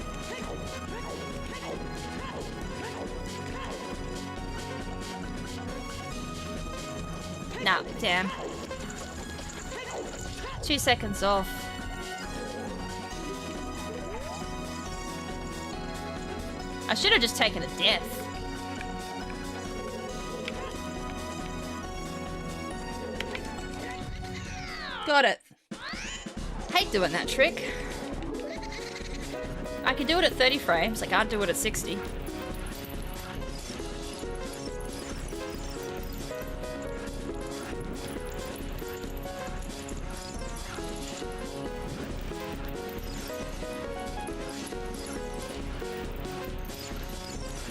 Nah, damn. 2 seconds off. I should have just taken a death. Got it. Hate doing that trick. I could do it at 30 frames, I can't do it at 60.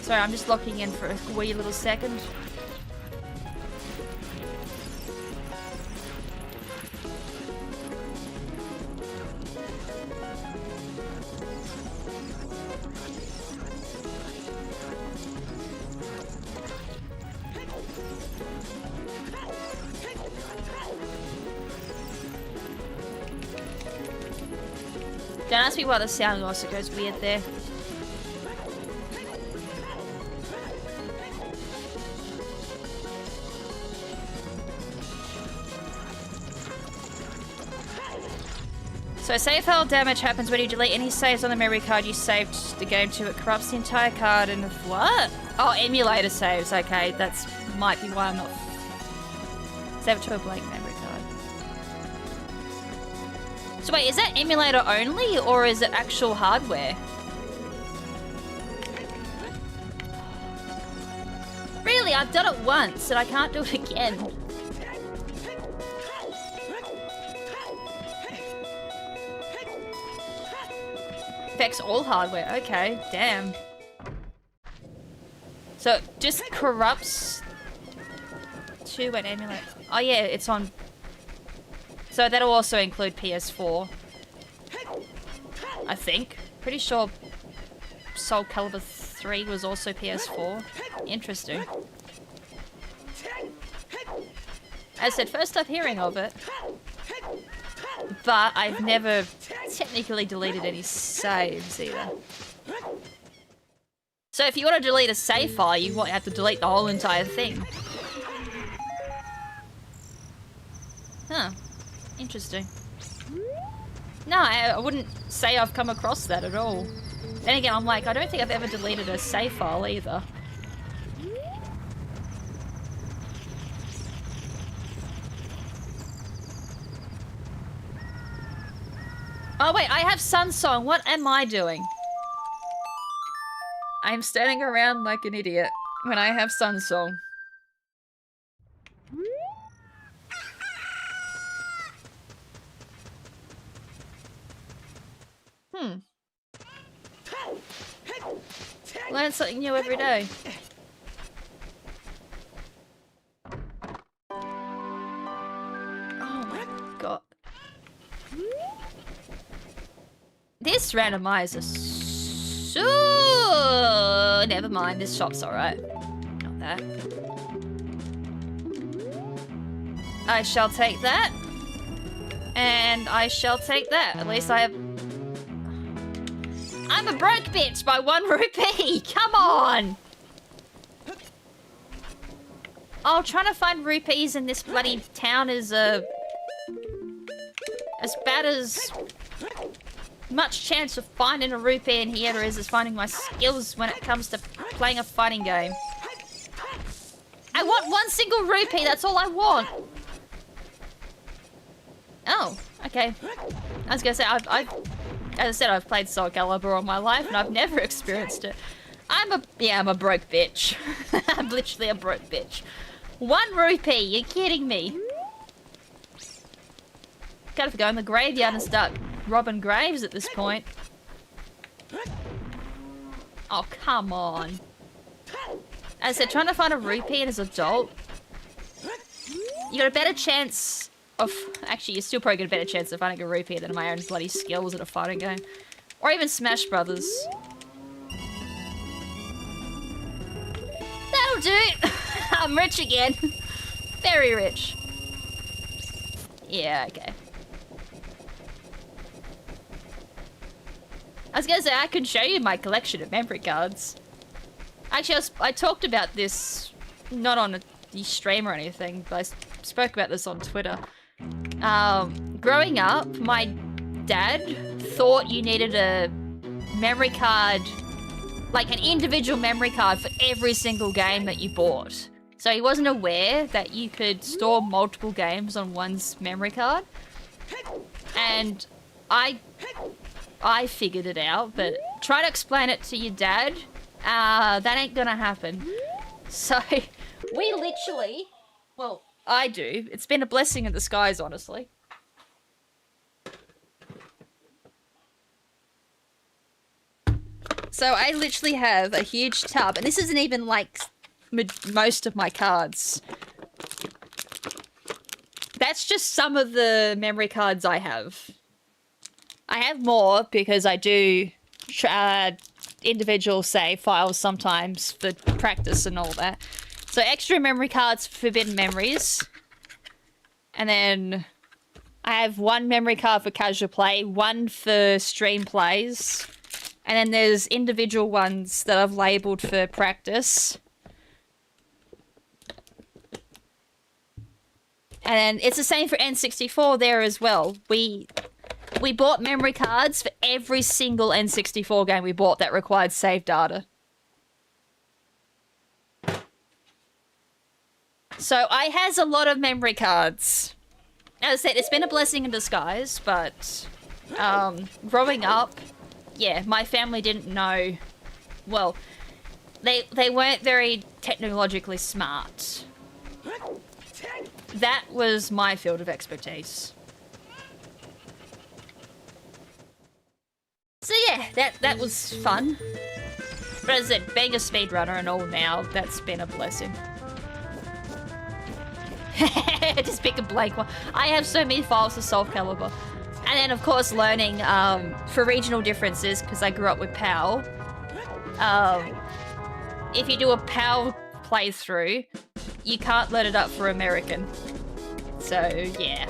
Sorry, I'm just locking in for a wee little second. Don't ask me why the sound also goes weird there. So save file damage happens when you delete any saves on the memory card you saved the game to. It corrupts the entire card and what? Oh, emulator saves. Okay, that's might be why I'm not. Save it to a blank memory card. So wait, is that emulator only or is it actual hardware? Really, I've done it once and I can't do it again. Affects all hardware. Okay, damn. So it just corrupts to an emulator. Oh yeah, it's on. So that'll also include PS4. I think. Pretty sure Soul Calibur 3 was also PS4. Interesting. As I said, first time hearing of it. But I've never technically deleted any saves either. So if you want to delete a save file, you won't have to delete the whole entire thing. Huh. Interesting. No, I wouldn't say I've come across that at all. Then again, I'm like, I don't think I've ever deleted a save file either. Oh wait, I have Sunsong. What am I doing? I'm standing around like an idiot when I have Sunsong. Learn something new every day. Oh my god. This randomizer. So never mind, this shop's alright. Not that. I shall take that. And I shall take that. At least I have... I'm a broke bitch by 1 rupee! Come on! Oh, trying to find rupees in this bloody town is, as bad as... much chance of finding a rupee in here as finding my skills when it comes to playing a fighting game. I want 1 single rupee, that's all I want! Oh, okay. I was gonna say, as I said, I've played Soul Calibur all my life and I've never experienced it. I'm a broke bitch. I'm literally a broke bitch. 1 rupee, you're kidding me. Gotta go in the graveyard and start robbing graves at this point. Oh, come on. As I said, trying to find a rupee as an adult, you got a better chance of... Actually, you still probably got a better chance of finding a rupee than my own bloody skills at a fighting game. Or even Smash Brothers. That'll do! I'm rich again. Very rich. Yeah, okay. I was gonna say, I can show you my collection of memory cards. Actually, I talked about this, not on the stream or anything, but spoke about this on Twitter. Growing up, my dad thought you needed a memory card, like an individual memory card for every single game that you bought. So he wasn't aware that you could store multiple games on one's memory card. And I figured it out, but try to explain it to your dad. That ain't gonna happen. So we literally, well, I do. It's been a blessing in disguise, honestly. So I literally have a huge tub, and this isn't even like most of my cards. That's just some of the memory cards I have. I have more because I do individual save files sometimes for practice and all that. So extra memory cards for forbidden memories. And then I have one memory card for casual play, one for stream plays. And then there's individual ones that I've labelled for practice. And it's the same for N64 there as well. We bought memory cards for every single N64 game we bought that required save data. So I has a lot of memory cards. As I said, it's been a blessing in disguise, but growing up, yeah, my family didn't know. Well, they weren't very technologically smart. That was my field of expertise. So yeah, that was fun. But as I said, being a speedrunner and all now, that's been a blessing. Just pick a blank one. I have so many files to Soul Calibur. And then, of course, learning for regional differences, because I grew up with PAL. If you do a PAL playthrough, you can't let it up for American. So, yeah.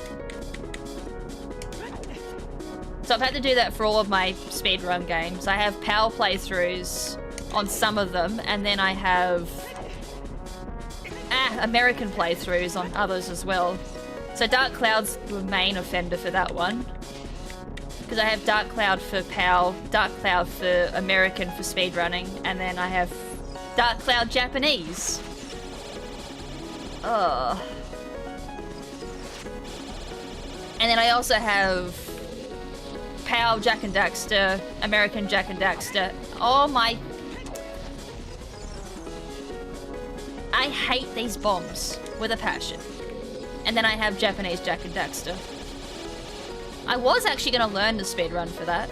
So I've had to do that for all of my speedrun games. I have PAL playthroughs on some of them, and then I have American playthroughs on others as well. So Dark Cloud's the main offender for that one. Because I have Dark Cloud for PAL, Dark Cloud for American for speedrunning, and then I have Dark Cloud Japanese. Ugh. And then I also have PAL Jak and Daxter, American Jak and Daxter. Oh my... I hate these bombs with a passion. And then I have Japanese Jak and Daxter. I was actually going to learn the speedrun for that.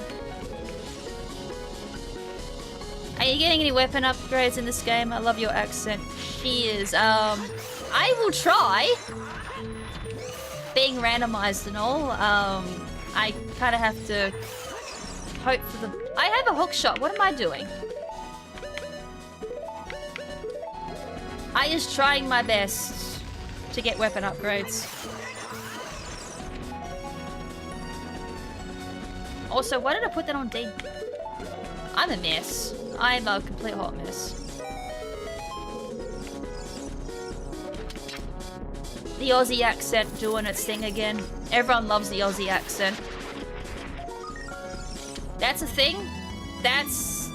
Are you getting any weapon upgrades in this game? I love your accent. Cheers. I will try. Being randomized and all, I kind of have to hope for the... I have a hook shot. What am I doing? I is trying my best to get weapon upgrades. Also, why did I put that on D? I'm a mess. I'm a complete hot mess. The Aussie accent doing its thing again. Everyone loves the Aussie accent. That's a thing? That's...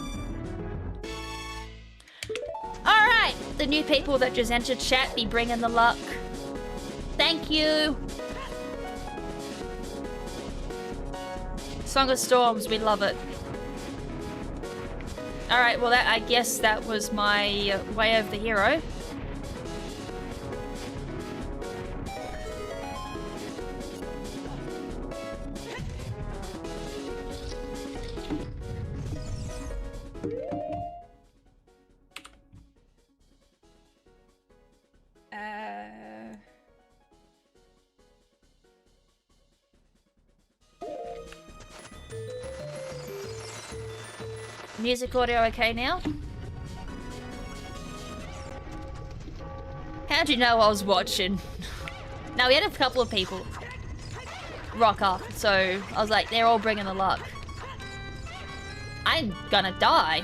Alright, the new people that just entered chat be bringing the luck. Thank you. Song of Storms, we love it. Alright, well I guess that was my way of the hero. Music audio okay now? How'd you know I was watching? Now we had a couple of people rock up, so I was like, they're all bringing the luck. I'm gonna die.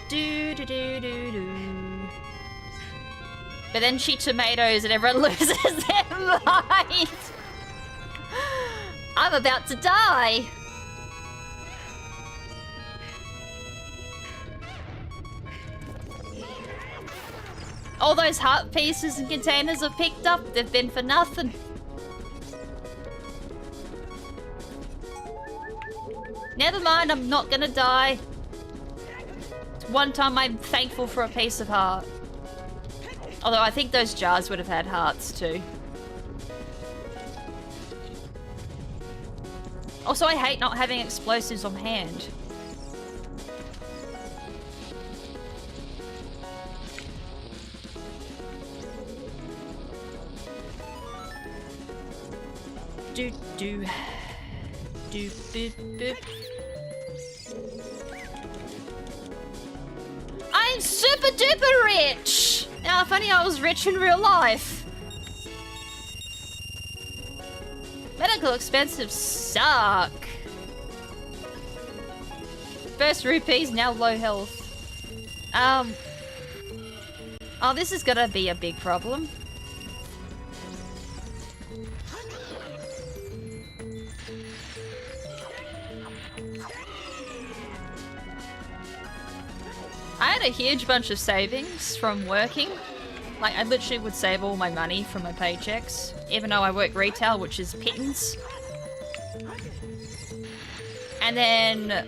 Do do do do do. But then she tomatoes and everyone loses their mind. I'm about to die. All those heart pieces and containers I've picked up, they've been for nothing. Never mind, I'm not gonna die. It's one time I'm thankful for a piece of heart. Although I think those jars would have had hearts too. Also, I hate not having explosives on hand. Do do do boop boop. I'm super duper rich! Now, if only I was rich in real life. Medical expenses suck. First rupees, now low health. Oh, this is gonna be a big problem. I had a huge bunch of savings from working. Like, I literally would save all my money from my paychecks, even though I work retail, which is pittance. And then...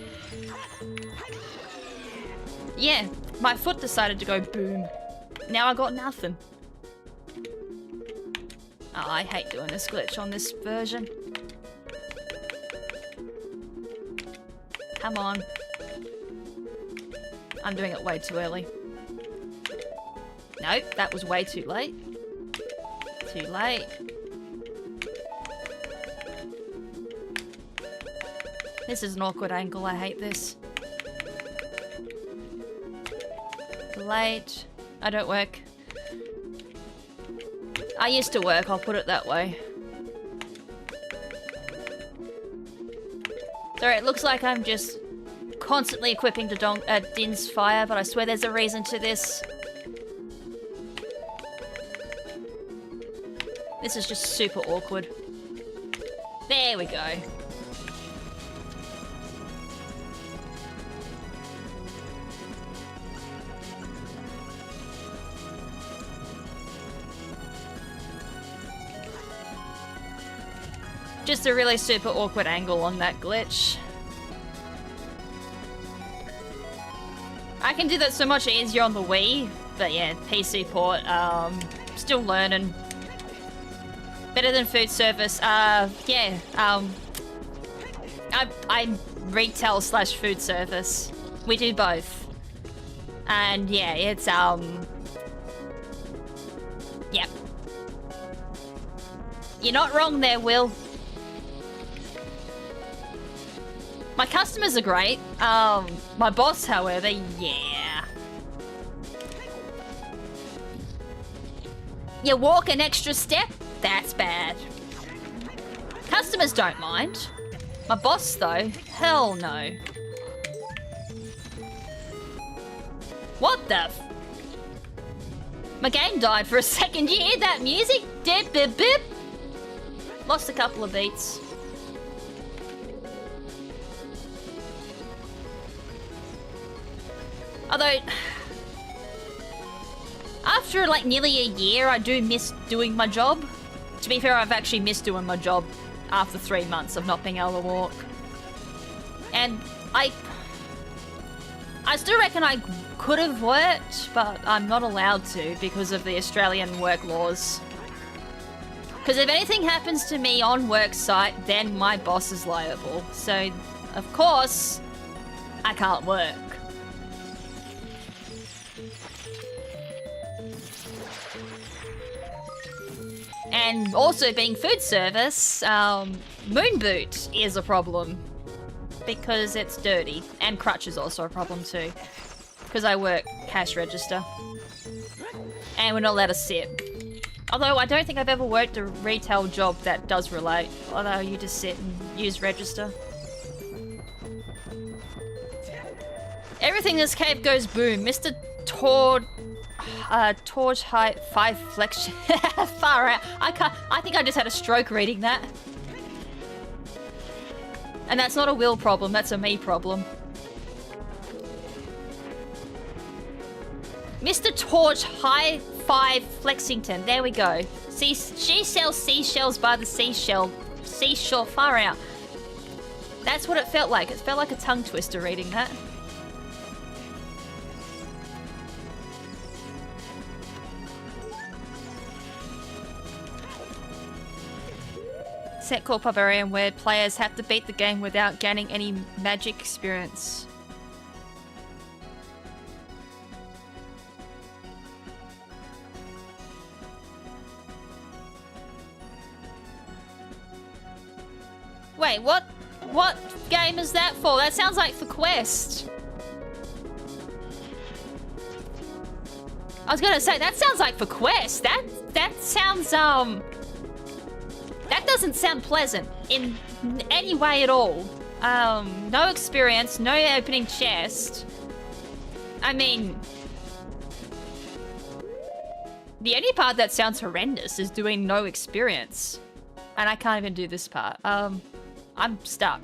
yeah, my foot decided to go boom. Now I got nothing. Oh, I hate doing this glitch on this version. Come on. I'm doing it way too early. Nope, that was way too late. Too late. This is an awkward angle, I hate this. Late. I don't work. I used to work, I'll put it that way. Sorry, it looks like I'm just constantly equipping to Din's fire, but I swear there's a reason to this. This is just super awkward. There we go. Just a really super awkward angle on that glitch. I can do that so much easier on the Wii, but yeah, PC port, still learning. Better than food service. Yeah, I'm retail slash food service. We do both. And yeah, it's, yep. You're not wrong there, Will. My customers are great. My boss, however, yeah. You walk an extra step? That's bad. Customers don't mind. My boss, though, hell no. What the f... My game died for a second. You hear that music? Dip, bip, bip. Lost a couple of beats. Although, after like nearly a year, I do miss doing my job. To be fair, I've actually missed doing my job after 3 months of not being able to walk. And I still reckon I could have worked, but I'm not allowed to because of the Australian work laws. Because if anything happens to me on work site, then my boss is liable. So, of course, I can't work. And also being food service, moon boot is a problem. Because it's dirty. And crutch is also a problem too. Because I work cash register. And we're not allowed to sit. Although I don't think I've ever worked a retail job that does relate. Although you just sit and use register. Everything in this cave goes boom. Mr. Torch height 5 flexion. Far out. I think I just had a stroke reading that. And that's not a Will problem, that's a me problem. Mr. Torch High 5 Flexington. There we go. She sells seashells by the seashell. Seashore, far out. That's what it felt like. It felt like a tongue twister reading that. Set called Barbarian, where players have to beat the game without gaining any magic experience. Wait, what game is that for? That sounds like for Quest. I was gonna say, that sounds like for Quest. That sounds, that doesn't sound pleasant in any way at all. No experience, no opening chest. I mean, the only part that sounds horrendous is doing no experience. And I can't even do this part. I'm stuck.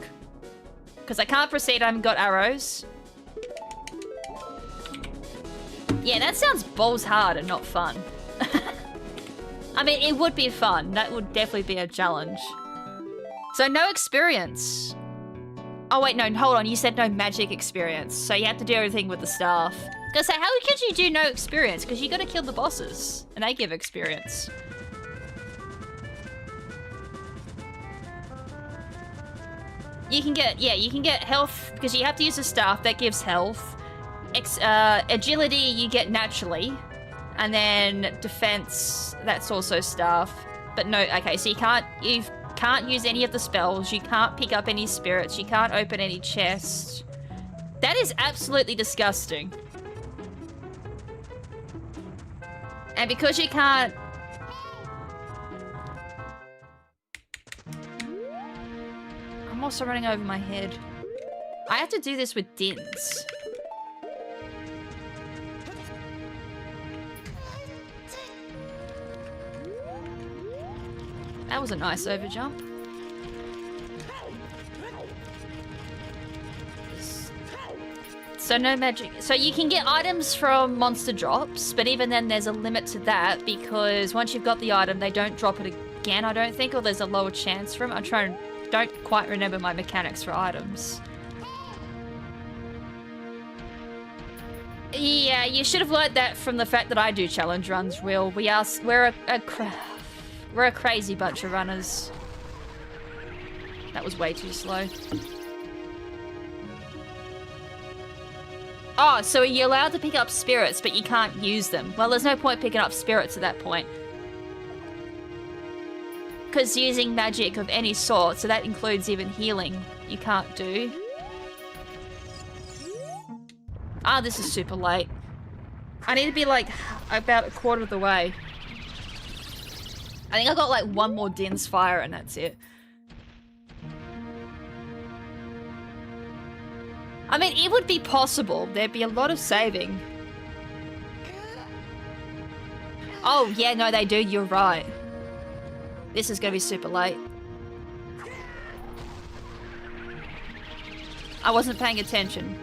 Because I can't proceed, I haven't got arrows. Yeah, that sounds balls hard and not fun. I mean, it would be fun. That would definitely be a challenge. So no experience. Oh wait, no, hold on. You said no magic experience. So you have to do everything with the staff. I was gonna say, how could you do no experience? Because you gotta kill the bosses. And they give experience. You can get, yeah, you can get health, because you have to use a staff that gives health. Agility you get naturally. And then defense, that's also staff. But no, okay, so you can't use any of the spells, you can't pick up any spirits, you can't open any chests. That is absolutely disgusting. And because you can't... I'm also running over my head. I have to do this with Dins. That was a nice overjump. So no magic. So you can get items from monster drops, but even then there's a limit to that because once you've got the item, they don't drop it again, I don't think, or there's a lower chance for them. Don't quite remember my mechanics for items. Yeah, you should have learned that from the fact that I do challenge runs, Will. We're a crazy bunch of runners. That was way too slow. Oh, so you're allowed to pick up spirits, but you can't use them. Well, there's no point picking up spirits at that point. Because using magic of any sort, so that includes even healing, you can't do. Ah, this is super late. I need to be like about a quarter of the way. I think I got like one more Din's Fire and that's it. I mean, it would be possible. There'd be a lot of saving. Oh, yeah, no, they do. You're right. This is gonna be super late. I wasn't paying attention.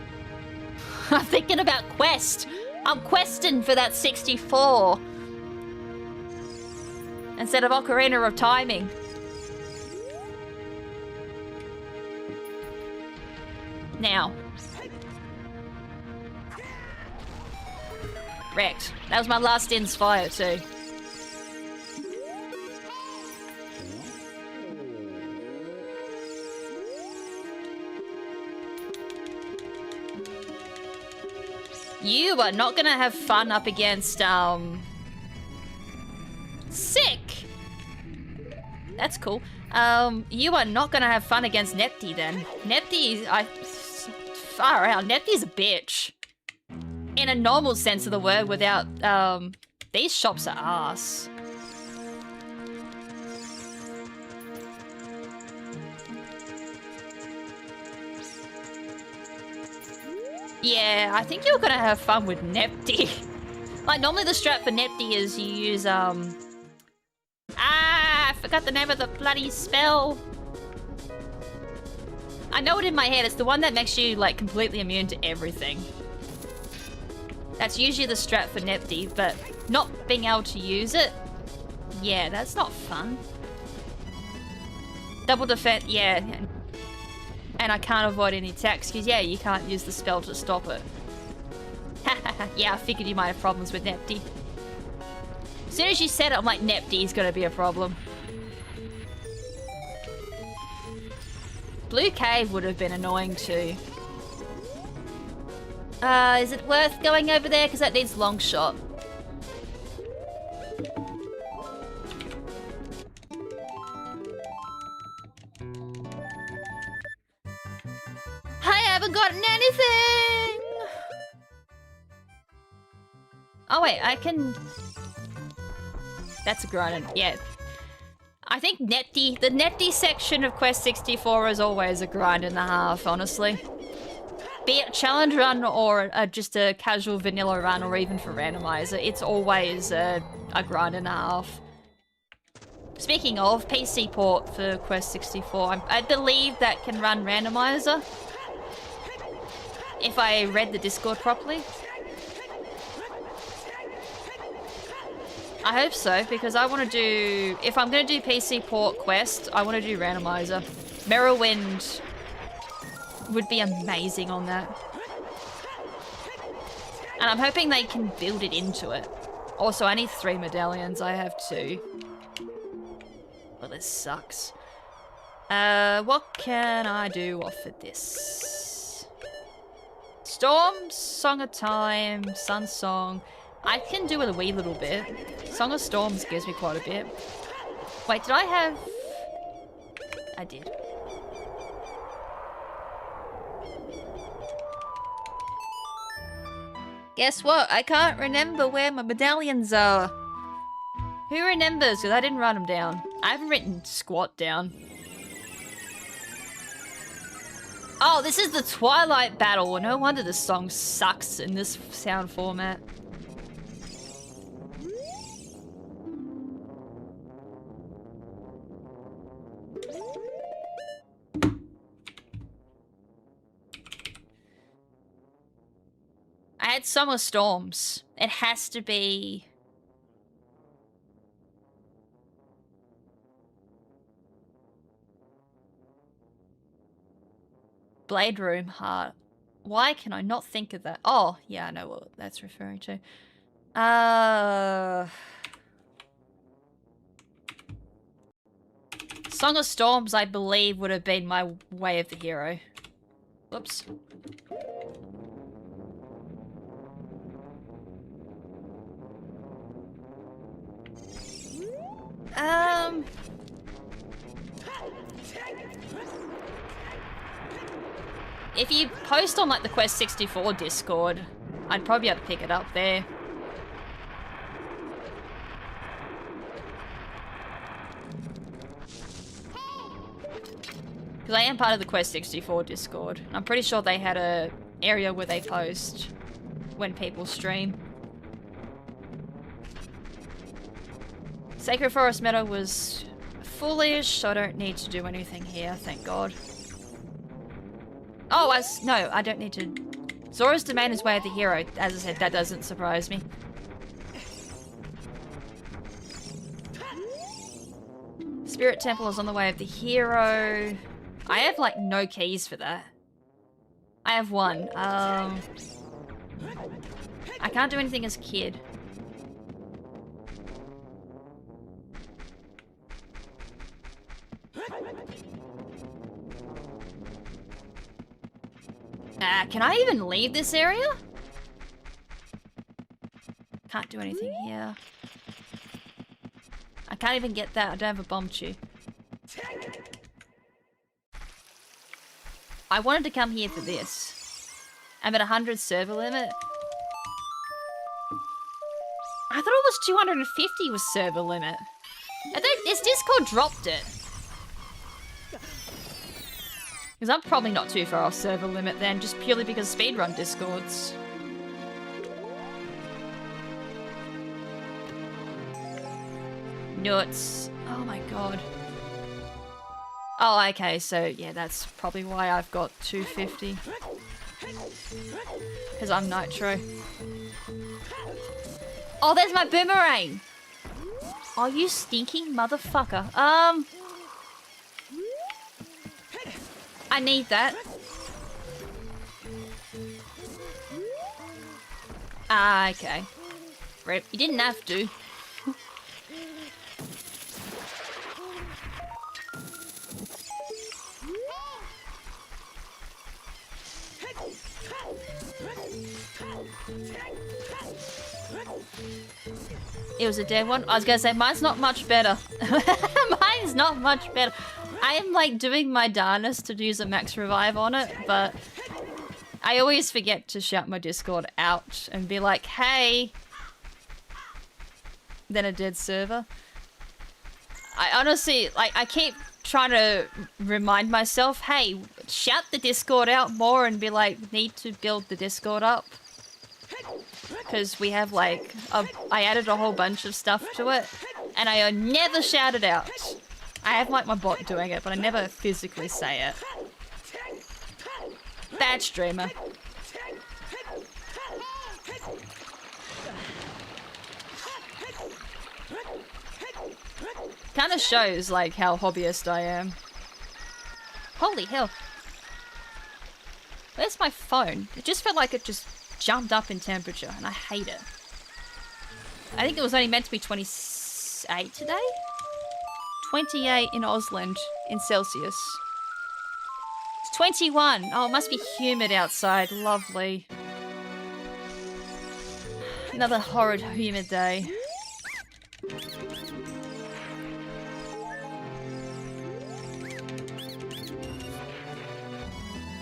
I'm thinking about Quest. I'm questing for that 64. Instead of Ocarina of Timing. Now. Wrecked. That was my last Din's Fire too. You are not gonna have fun up against, Sick! That's cool. You are not gonna have fun against Nepti then. Nepti, far out. Nepti's a bitch. In a normal sense of the word without, these shops are arse. Yeah, I think you're gonna have fun with Nepty. Like, normally the strat for Nepty is you use, I forgot the name of the bloody spell. I know it in my head. It's the one that makes you, like, completely immune to everything. That's usually the strat for Nepty, but not being able to use it, yeah, that's not fun. Double defense, yeah. And I can't avoid any attacks, because, yeah, you can't use the spell to stop it. Yeah, I figured you might have problems with Nepty. As soon as you said it, I'm like, Nepty's gonna be a problem. Blue Cave would have been annoying too. Is it worth going over there? Because that needs long shot. I haven't gotten anything! Oh wait, I can... That's a grind, yeah. I think Nepty, the Nepty section of Quest 64 is always a grind and a half, honestly. Be it challenge run or just a casual vanilla run or even for randomizer, it's always a grind and a half. Speaking of, PC port for Quest 64, I believe that can run randomizer. If I read the Discord properly. I hope so, because I want to do... If I'm going to do PC port quest, I want to do randomizer. Merrowwind would be amazing on that. And I'm hoping they can build it into it. Also, I need 3 medallions. I have 2. Well, this sucks. What can I do off of this? Storm, Song of Time, Sun Song... I can do it a wee little bit. Song of Storms gives me quite a bit. Wait, did I have... I did. Guess what? I can't remember where my medallions are. Who remembers? Because I didn't write them down. I haven't written squat down. Oh, this is the Twilight Battle. No wonder this song sucks in this sound format. I had Summer Storms. It has to be... Blade Room Heart. Why can I not think of that? Oh, yeah, I know what that's referring to. Song of Storms, I believe, would have been my Way of the Hero. Whoops. If you post on like the Quest 64 Discord, I'd probably be able to pick it up there. Because I am part of the Quest 64 Discord. I'm pretty sure they had a area where they post when people stream. Sacred Forest Meadow was foolish, so I don't need to do anything here, thank God. Oh, no, I don't need to... Zora's Domain is Way of the Hero. As I said, that doesn't surprise me. Spirit Temple is on the Way of the Hero. I have, like, no keys for that. I have 1. I can't do anything as Kid. Can I even leave this area? Can't do anything here. I can't even get that. I don't have a bomb chew. I wanted to come here for this. I'm at 100 server limit. I thought it was 250 was server limit. Is Discord dropped it? Because I'm probably not too far off server limit then, just purely because speedrun discords. Nuts. Oh my god. Oh, okay, so yeah, that's probably why I've got 250. Because I'm Nitro. Oh, there's my boomerang! Oh, you stinking motherfucker. I need that. Ah, okay. Rip. You didn't have to. It was a dead one. I was gonna say, mine's not much better. Mine's not much better. I am like doing my darnest to use a max revive on it, but I always forget to shout my Discord out and be like, hey. Then a dead server. I honestly, like, I keep trying to remind myself, hey, shout the Discord out more and be like, need to build the Discord up. Because we have like, I added a whole bunch of stuff to it, and I never shout it out. I have like my bot doing it, but I never physically say it. Bad streamer. Kind of shows like how hobbyist I am. Holy hell. Where's my phone? It just felt like it just jumped up in temperature, and I hate it. I think it was only meant to be 28 today? 28 in Ausland, in Celsius. It's 21! Oh, it must be humid outside. Lovely. Another horrid humid day.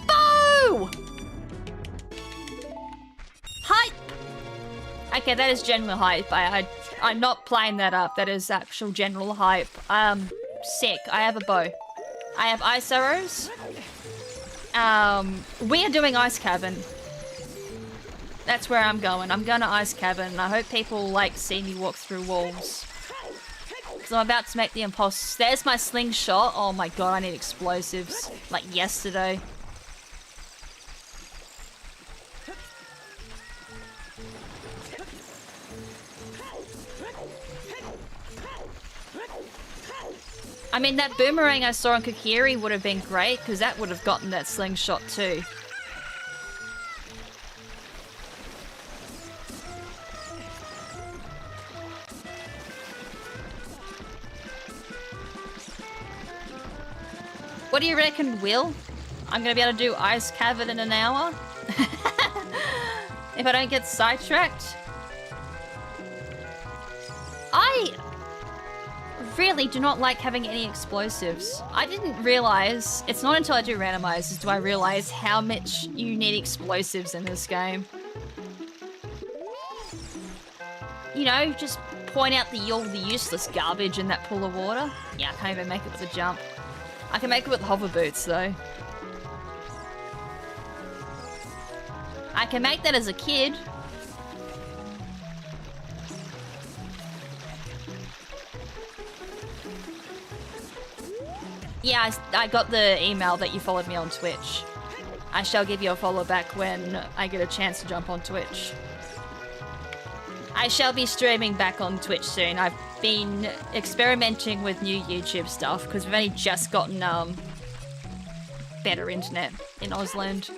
Boo! Hype! Okay, that is general hype. I'm not playing that up. That is actual general hype. Sick. I have a bow. I have ice arrows. We are doing Ice Cavern. That's where I'm going. I'm going to Ice Cavern. I hope people, like, see me walk through walls. Because I'm about to make the imposter. There's my slingshot. Oh my god, I need explosives. Like yesterday. I mean, that boomerang I saw on Kokiri would have been great, because that would have gotten that slingshot too. What do you reckon, Will? I'm gonna be able to do Ice Cavern in an hour? If I don't get sidetracked? I really do not like having any explosives. I didn't realize, it's not until I do randomizers do I realize how much you need explosives in this game. You know, just point out all the useless garbage in that pool of water. Yeah, I can't even make it with a jump. I can make it with hover boots though. I can make that as a kid. Yeah, I got the email that you followed me on Twitch. I shall give you a follow back when I get a chance to jump on Twitch. I shall be streaming back on Twitch soon. I've been experimenting with new YouTube stuff because we've only just gotten better internet in Ausland.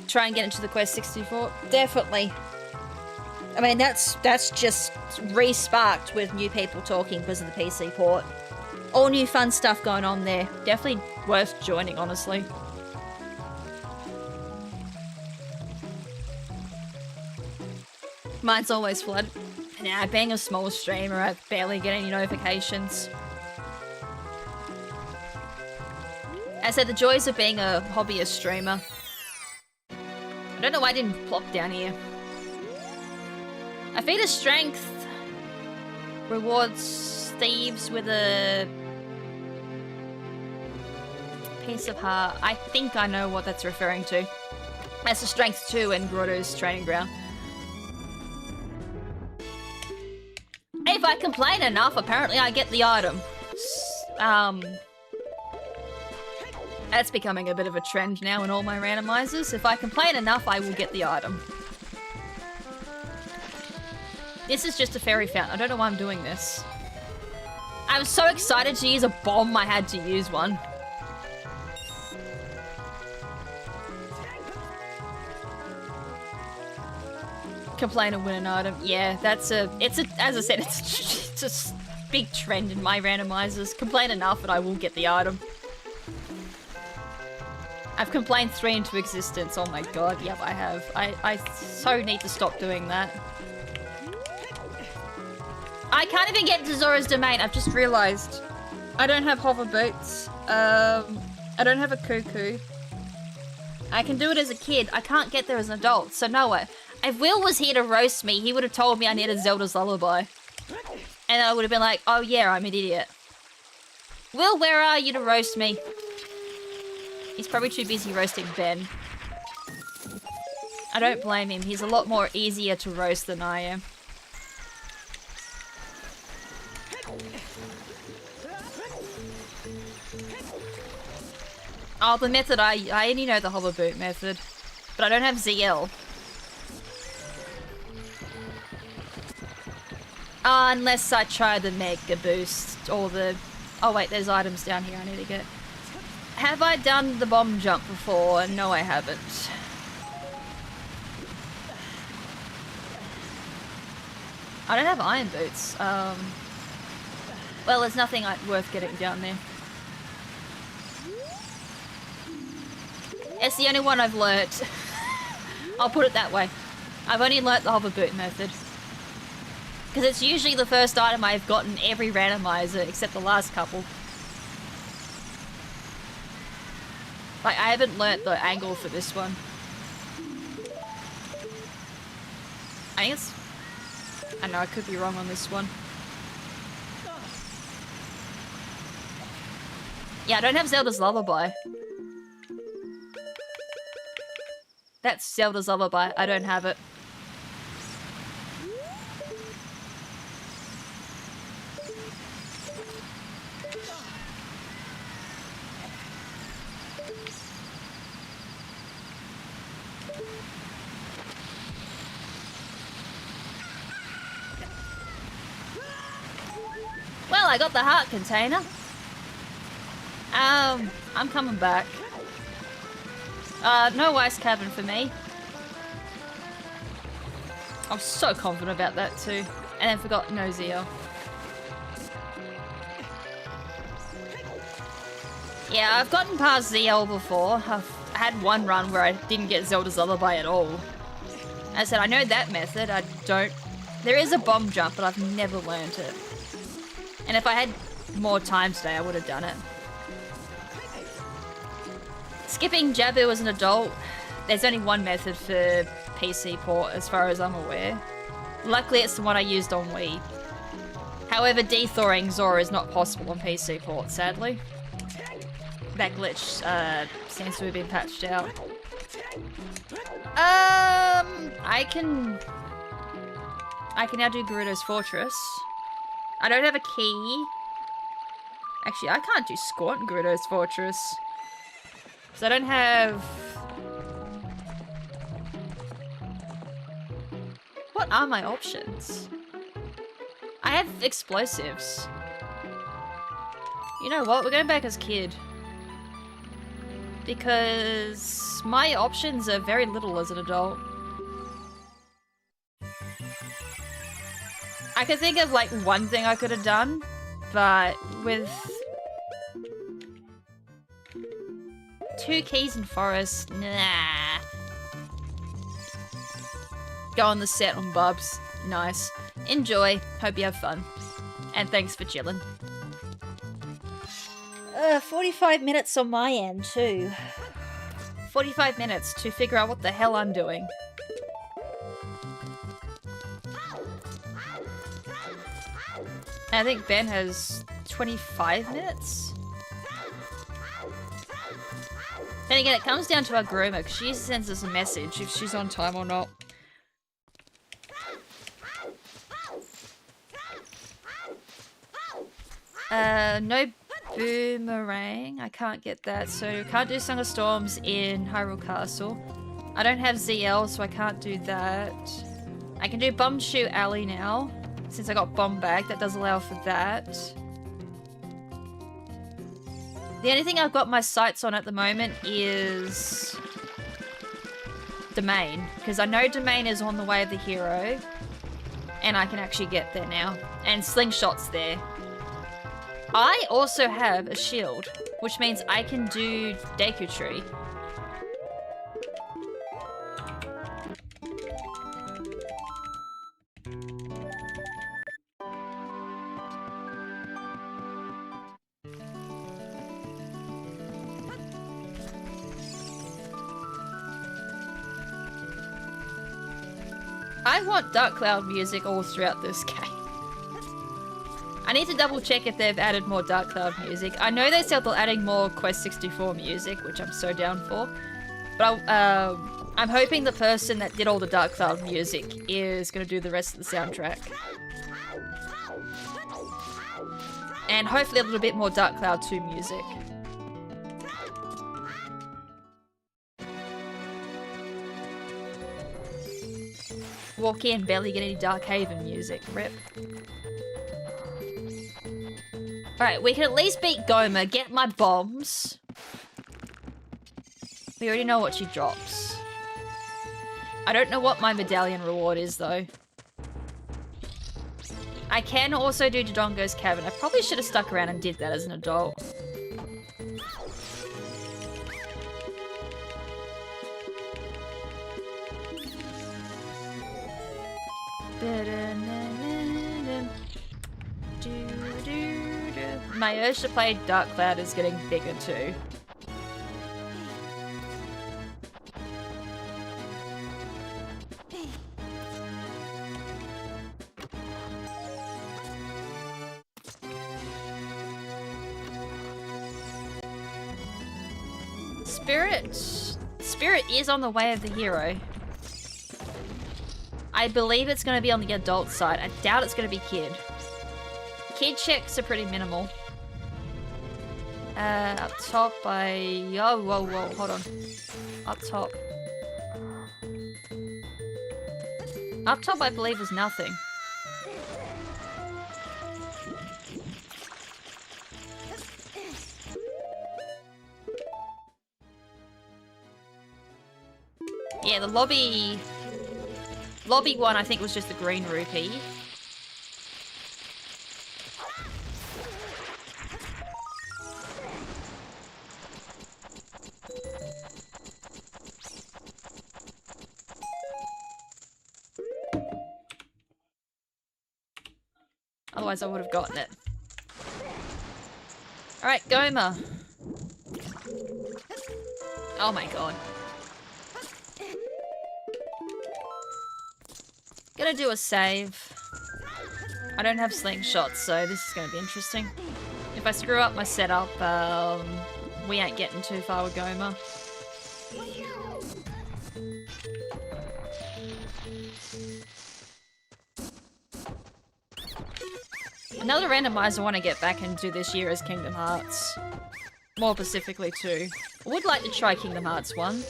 Try and get into the Quest 64. Definitely. I mean, that's just re-sparked with new people talking because of the PC port. All new fun stuff going on there. Definitely worth joining, honestly. Mine's always flooded. Nah, being a small streamer, I barely get any notifications. I said the joys of being a hobbyist streamer. I don't know why I didn't plop down here. A feat of strength rewards thieves with a piece of heart. I think I know what that's referring to. That's the strength 2 in Grotto's training ground. If I complain enough, apparently I get the item. That's becoming a bit of a trend now in all my randomizers. If I complain enough, I will get the item. This is just a fairy fountain. I don't know why I'm doing this. I was so excited to use a bomb, I had to use one. Complain and win an item. Yeah, that's as I said, it's a big trend in my randomizers. Complain enough and I will get the item. I've complained 3 into existence. Oh my god, yep, I have. I so need to stop doing that. I can't even get to Zora's Domain. I've just realized. I don't have hover boots. I don't have a cuckoo. I can do it as a kid. I can't get there as an adult. So no way. If Will was here to roast me, he would have told me I needed Zelda's Lullaby. And I would have been like, oh yeah, I'm an idiot. Will, where are you to roast me? He's probably too busy roasting Ben. I don't blame him. He's a lot more easier to roast than I am. Oh, the method, I only know the hover boot method. But I don't have ZL. Unless I try the Mega Boost or the... Oh wait, there's items down here I need to get. Have I done the bomb jump before? No, I haven't. I don't have iron boots. Well, there's nothing worth getting down there. It's the only one I've learnt. I'll put it that way. I've only learnt the hover boot method. Because it's usually the first item I've gotten every randomizer except the last couple. Like, I haven't learnt the angle for this one. I think it's... I know, I could be wrong on this one. Yeah, I don't have Zelda's Lullaby. That's Zelda's Lullaby. I don't have it. Well, I got the heart container. I'm coming back. No ice cavern for me. I'm so confident about that too. And then forgot no ZL. Yeah, I've gotten past ZL before. I've had one run where I didn't get Zelda's Lullaby at all. I said, I know that method, I don't... There is a bomb jump, but I've never learned it. And if I had more time today, I would have done it. Skipping Jabu as an adult, there's only one method for PC port as far as I'm aware. Luckily it's the one I used on Wii. However, dethawing Zora is not possible on PC port, sadly. That glitch seems to have been patched out. I can now do Gerudo's Fortress. I don't have a key. Actually, I can't do Squat in Gerudo's Fortress. So I don't have... What are my options? I have explosives. You know what? We're going back as kid. Because my options are very little as an adult. I could think of like one thing I could have done, but with 2 keys in forest, nah. Go on the set on Bubs. Nice. Enjoy. Hope you have fun. And thanks for chilling. 45 minutes on my end too. 45 minutes to figure out what the hell I'm doing. I think Ben has 25 minutes. Then again, it comes down to our groomer, because she sends us a message if she's on time or not. No boomerang. I can't get that, so can't do Song of Storms in Hyrule Castle. I don't have ZL, so I can't do that. I can do Bumshoe Alley now, since I got Bomb Bag. That does allow for that. The only thing I've got my sights on at the moment is Domain, because I know Domain is on the way of the hero, and I can actually get there now. And Slingshot's there. I also have a shield, which means I can do Deku Tree. I want Dark Cloud music all throughout this game. I need to double check if they've added more Dark Cloud music. I know they said they're adding more Quest 64 music, which I'm so down for. But I'm hoping the person that did all the Dark Cloud music is going to do the rest of the soundtrack. And hopefully a little bit more Dark Cloud 2 music. Walk in, barely get any Dark Haven music. Rip. Alright, we can at least beat Goma, get my bombs. We already know what she drops. I don't know what my medallion reward is, though. I can also do Dodongo's Cavern. I probably should have stuck around and did that as an adult. My urge to play Dark Cloud is getting bigger too. Spirit is on the way of the hero. I believe it's going to be on the adult side. I doubt it's going to be kid. Kid checks are pretty minimal. Up top oh, whoa, hold on. Up top. Up top I believe was nothing. Yeah, the lobby one I think was just the green rupee. Otherwise I would have gotten it. Alright, Goma. Oh my god. Gonna do a save. I don't have slingshots, so this is gonna be interesting. If I screw up my setup, we ain't getting too far with Goma. Another randomizer I want to get back into this year is Kingdom Hearts. More specifically, too. I would like to try Kingdom Hearts 1.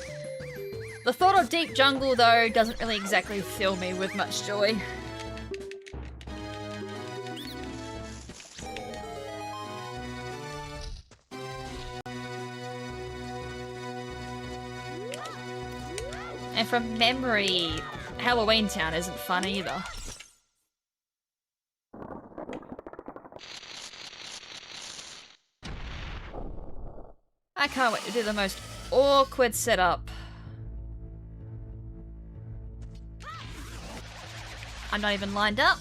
The thought of Deep Jungle, though, doesn't really exactly fill me with much joy. And from memory, Halloween Town isn't fun either. I can't wait to do the most awkward setup. I'm not even lined up.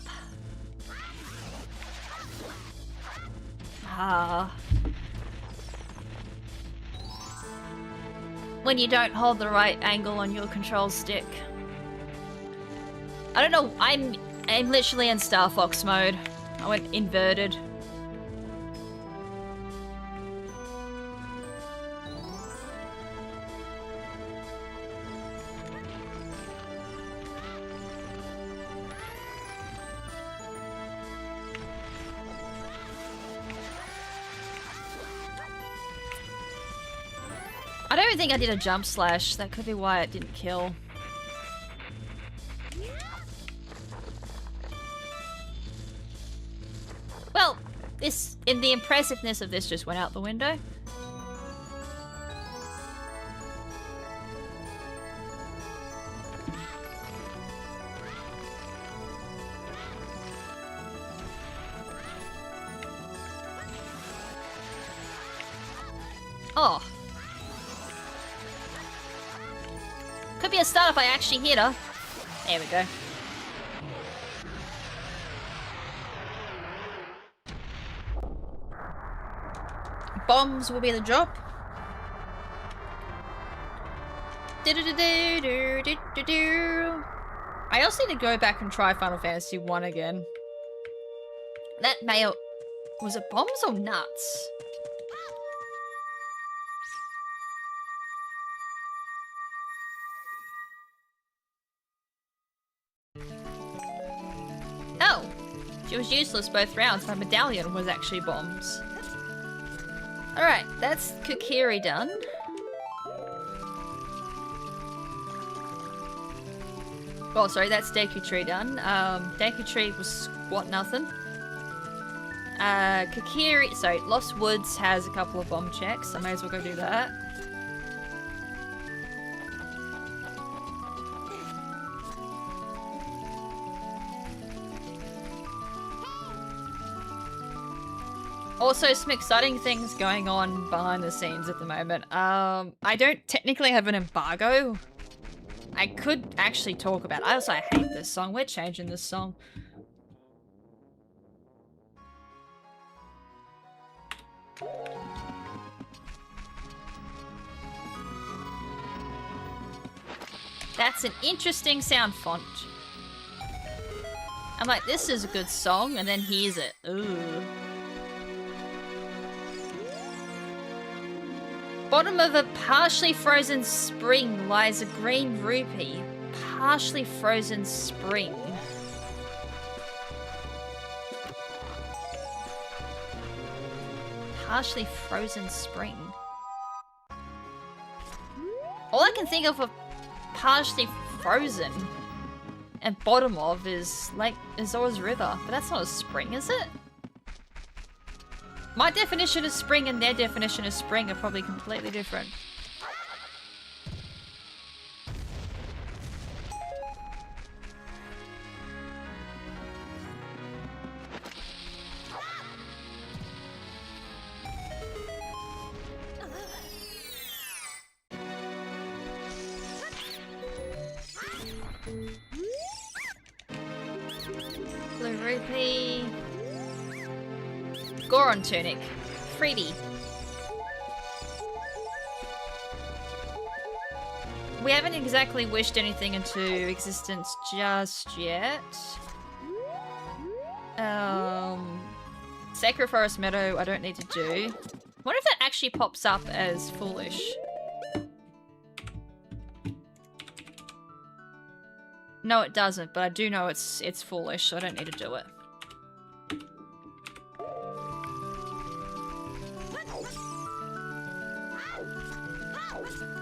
When you don't hold the right angle on your control stick. I don't know, I'm literally in Star Fox mode. I went inverted. I don't think I did a jump slash. That could be why it didn't kill. Well, this, in the impressiveness of this, just went out the window. Oh. Could be a start if I actually hit her. There we go. Bombs will be the drop. I also need to go back and try Final Fantasy 1 again. That may... Was it bombs or nuts? Oh! She was useless both rounds. My medallion was actually bombs. Alright, that's Kokiri done. Oh, sorry, that's Deku Tree done. Deku Tree was squat nothing. Kokiri, sorry, Lost Woods has a couple of bomb checks. I may as well go do that. Also, some exciting things going on behind the scenes at the moment. I don't technically have an embargo. I could actually talk about it. I hate this song. We're changing this song. That's an interesting sound font. I'm like, this is a good song, and then here's it. Ooh. Bottom of a partially frozen spring lies a green rupee. Partially frozen spring. Partially frozen spring. All I can think of partially frozen and bottom of is Lake Azora's River, but that's not a spring, is it? My definition of spring and their definition of spring are probably completely different. Blue rupee. Goron tunic. Freebie. We haven't exactly wished anything into existence just yet. Sacred Forest Meadow I don't need to do. What if that actually pops up as foolish? No, it doesn't, but I do know it's foolish, so I don't need to do it.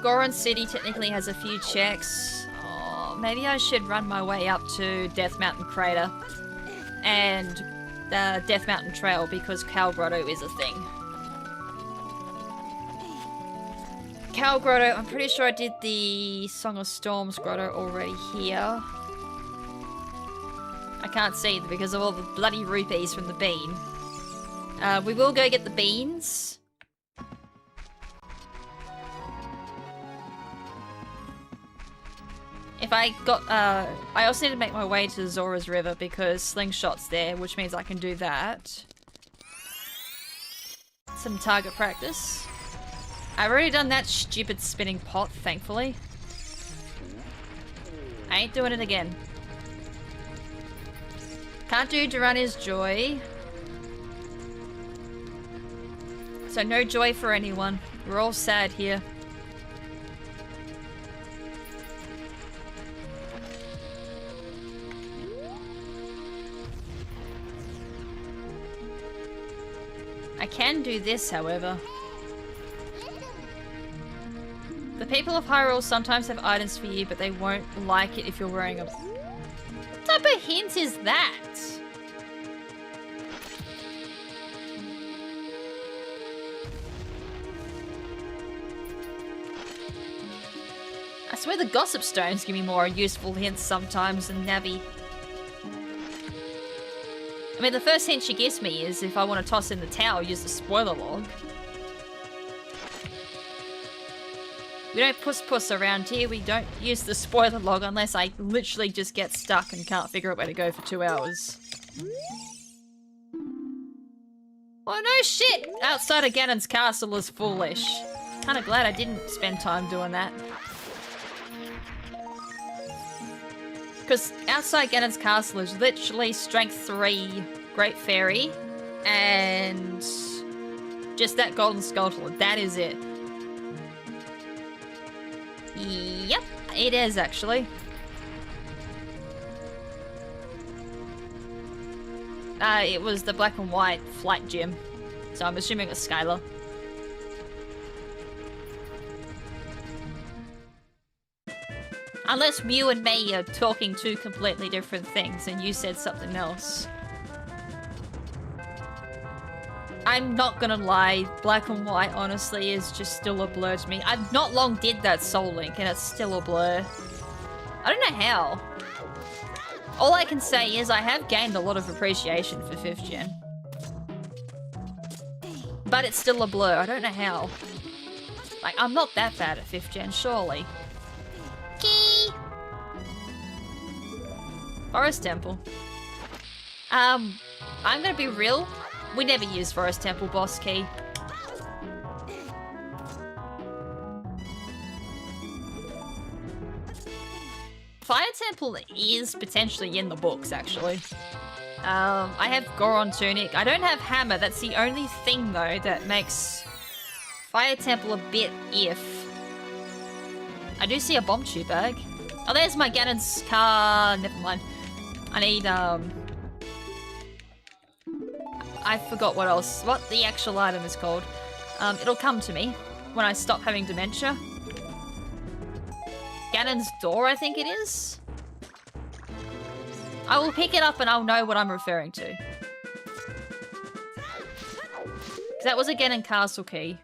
Goron City technically has a few checks. Oh, maybe I should run my way up to Death Mountain Crater and the Death Mountain Trail because Cal Grotto is a thing. Cal Grotto, I'm pretty sure I did the Song of Storms Grotto already here. I can't see because of all the bloody rupees from the bean. We will go get the beans. If I got, I also need to make my way to Zora's River because Slingshot's there, which means I can do that. Some target practice. I've already done that stupid spinning pot, thankfully. I ain't doing it again. Can't do Durani's Joy. So no joy for anyone. We're all sad here. I can do this, however. people of Hyrule sometimes have items for you, but they won't like it if you're wearing a... What type of hint is that? I swear the gossip stones give me more useful hints sometimes than Navi. I mean, the first hint she gives me is if I want to toss in the towel, use the spoiler log. We don't puss around here. We don't use the spoiler log unless I literally just get stuck and can't figure out where to go for 2 hours. Oh no shit! Outside of Ganon's castle is foolish. Kinda glad I didn't spend time doing that. Because outside Ganon's castle is literally strength 3 Great Fairy and just that golden skulltula. That is it. Yep, it is actually. It was the black and white flight gym. So I'm assuming it's Skylar. Unless you and me are talking two completely different things and you said something else. I'm not gonna lie, black and white honestly is just still a blur to me. I've not long did that Soul Link and it's still a blur. I don't know how. All I can say is I have gained a lot of appreciation for 5th gen. But it's still a blur, I don't know how. Like, I'm not that bad at 5th gen, surely. Key! Forest Temple. I'm gonna be real. We never use Forest Temple boss key. Fire Temple is potentially in the books, actually. I have Goron Tunic. I don't have Hammer. That's the only thing, though, that makes Fire Temple a bit if. I do see a bomb tube bag. Oh, there's my Ganon's car. Never mind. I need, I forgot what else. What the actual item is called. It'll come to me when I stop having dementia. Ganon's door, I think it is. I will pick it up and I'll know what I'm referring to. That was a Ganon Castle key.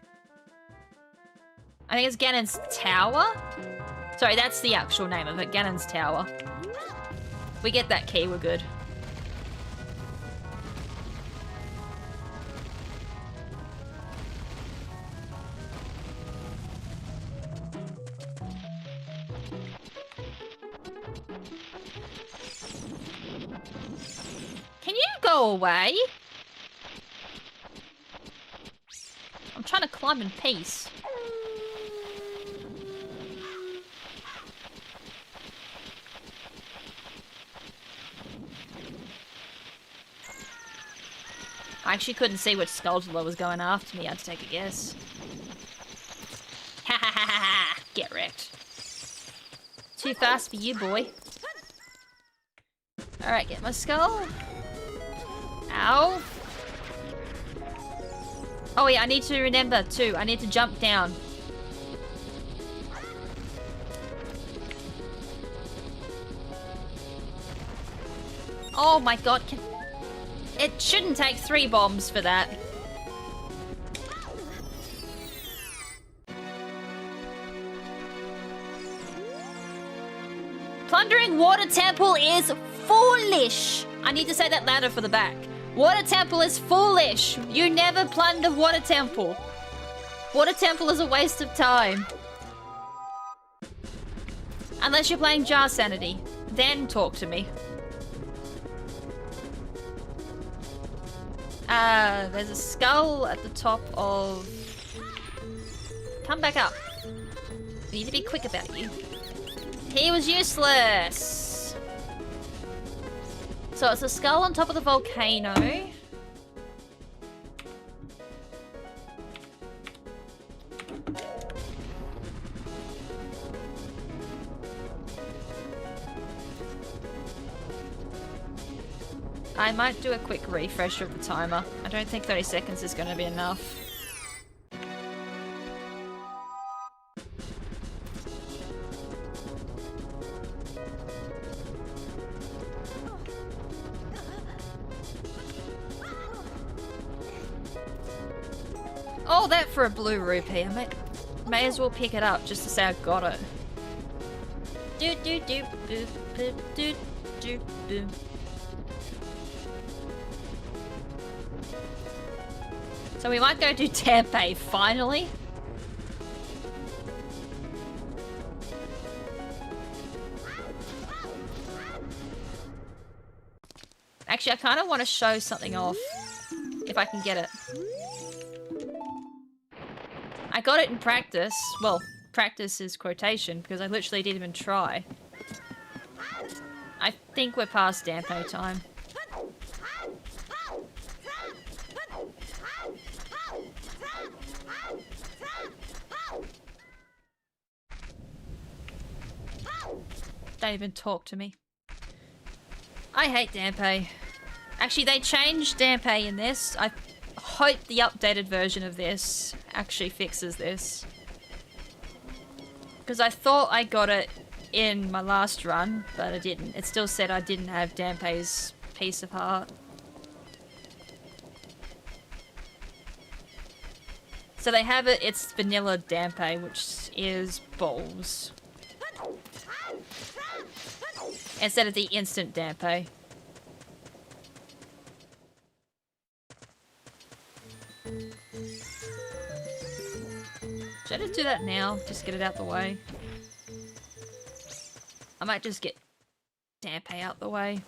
I think it's Ganon's Tower? Sorry, that's the actual name of it. Ganon's Tower. If we get that key, we're good. Can you go away? I'm trying to climb in peace. I actually couldn't see which Skulltula was going after me. I had to take a guess. Ha ha ha ha ha! Get wrecked. Too fast for you, boy. Alright, get my skull. Ow. Oh yeah, I need to remember too. I need to jump down. Oh my god, it shouldn't take 3 bombs for that. Plundering Water Temple is foolish. I need to say that louder for the back. Water Temple is foolish. You never plunder Water Temple. Water Temple is a waste of time. Unless you're playing Jar Sanity. Then talk to me. There's a skull at the top of... Come back up. We need to be quick about you. He was useless. So it's a skull on top of the volcano. I might do a quick refresh of the timer. I don't think 30 seconds is going to be enough. Oh, that for a blue rupee. I may as well pick it up just to say I got it. Do do do boo boo do do boo. So we might go do Tempe finally. Actually, I kind of want to show something off if I can get it. I got it in practice. Well, practice is quotation because I literally didn't even try. I think we're past Dampe time. Don't even talk to me. I hate Dampe. Actually, they changed Dampe in this. I hope the updated version of this actually fixes this. Because I thought I got it in my last run, but I didn't. It still said I didn't have Dampe's piece of heart. So they have it, it's vanilla Dampe, which is balls. Instead of the instant Dampe. Should I just do that now? Just get it out the way. I might just get Dampe out the way.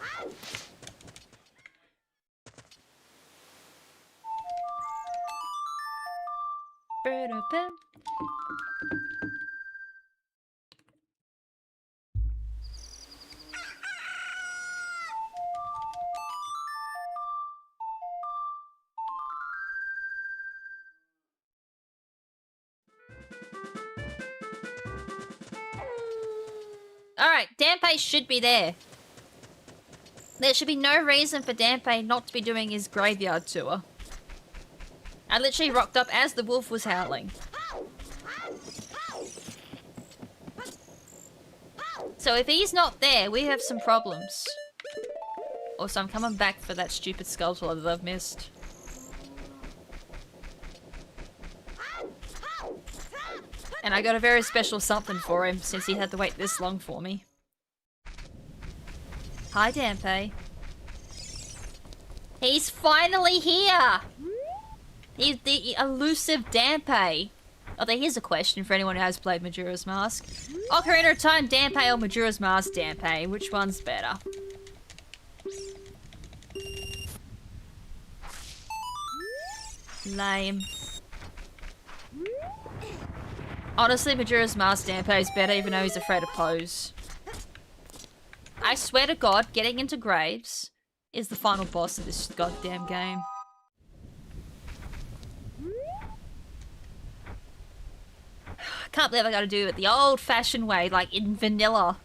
Alright, Dampe should be there. There should be no reason for Dampe not to be doing his graveyard tour. I literally rocked up as the wolf was howling. So if he's not there, we have some problems. Also, I'm coming back for that stupid Skulltula that I've missed. And I got a very special something for him since he had to wait this long for me. Hi, Dampe. He's finally here! He's the elusive Dampe. Although here's a question for anyone who has played Majora's Mask. Ocarina of Time Dampe or Majora's Mask Dampe? Which one's better? Lame. Honestly, Majora's Mask Dampe is better even though he's afraid of pose. I swear to God, getting into graves is the final boss of this goddamn game. I can't believe I gotta do it the old-fashioned way, like in vanilla.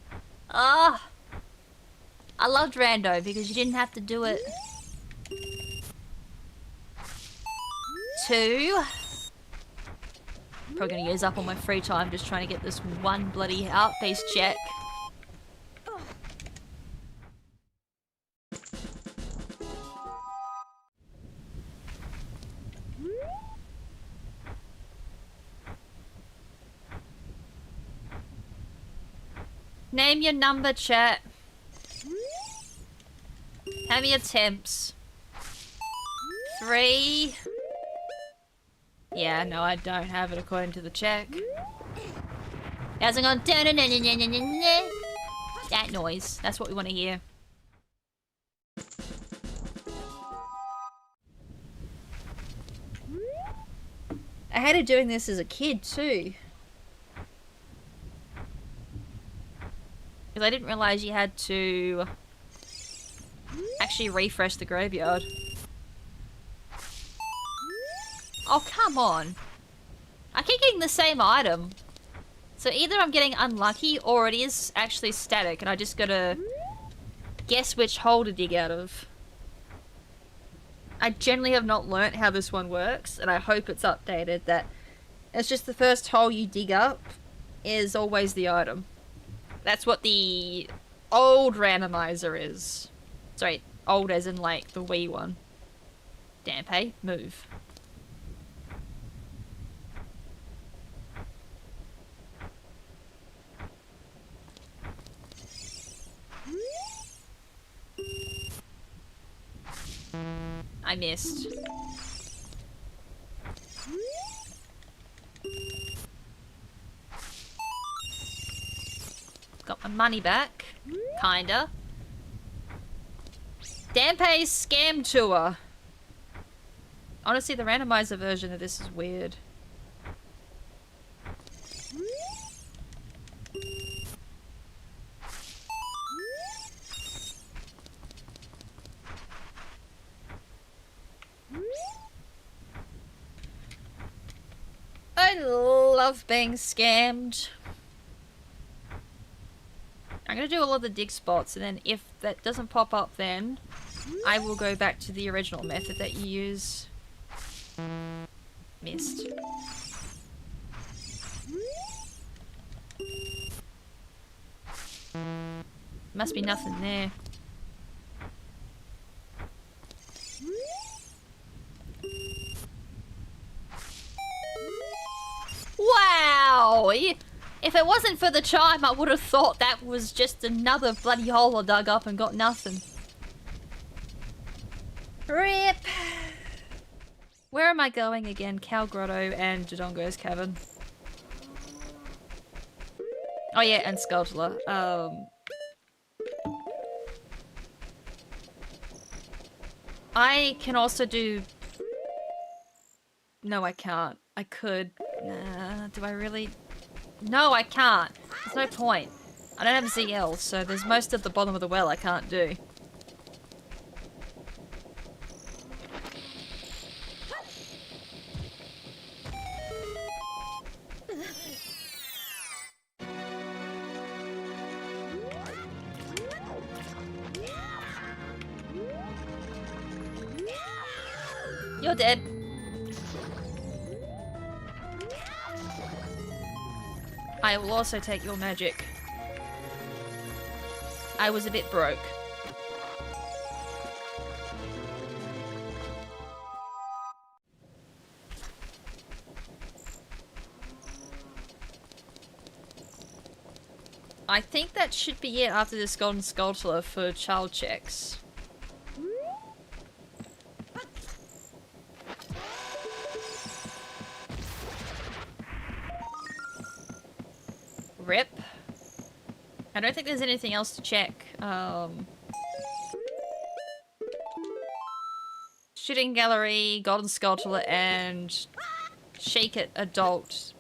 Ah! I loved Rando because you didn't have to do it. 2. Probably gonna use up all my free time just trying to get this one bloody outpiece check. Name your number, chat. How many attempts? 3. Yeah, no, I don't have it according to the check. How's it going? That noise. That's what we want to hear. I hated doing this as a kid too. Because I didn't realize you had to actually refresh the graveyard. Oh, come on. I keep getting the same item. So either I'm getting unlucky or it is actually static and I just gotta guess which hole to dig out of. I generally have not learnt how this one works and I hope it's updated that it's just the first hole you dig up is always the item. That's what the old randomizer is. Sorry, old as in like the Wii one. Dampe, move. I missed. Got my money back. Kinda. Dampe's Scam Tour. Honestly, the randomizer version of this is weird. I love being scammed. I'm gonna do all of the dig spots, and then if that doesn't pop up, then I will go back to the original method that you use. Missed. Must be nothing there. Wow! If it wasn't for the chime, I would have thought that was just another bloody hole I dug up and got nothing. RIP! Where am I going again? Cow Grotto and Dodongo's Cavern. Oh yeah, and Skulltula. I can also do... No, I can't. I could. Nah, do I really? No, I can't. There's no point. I don't have ZL, so there's most of the bottom of the well I can't do. You're dead. I will also take your magic. I was a bit broke. I think that should be it after this Golden Skulltula for child checks. RIP. I don't think there's anything else to check. Shooting Gallery, Golden Skulltula, and Sheik at Adult.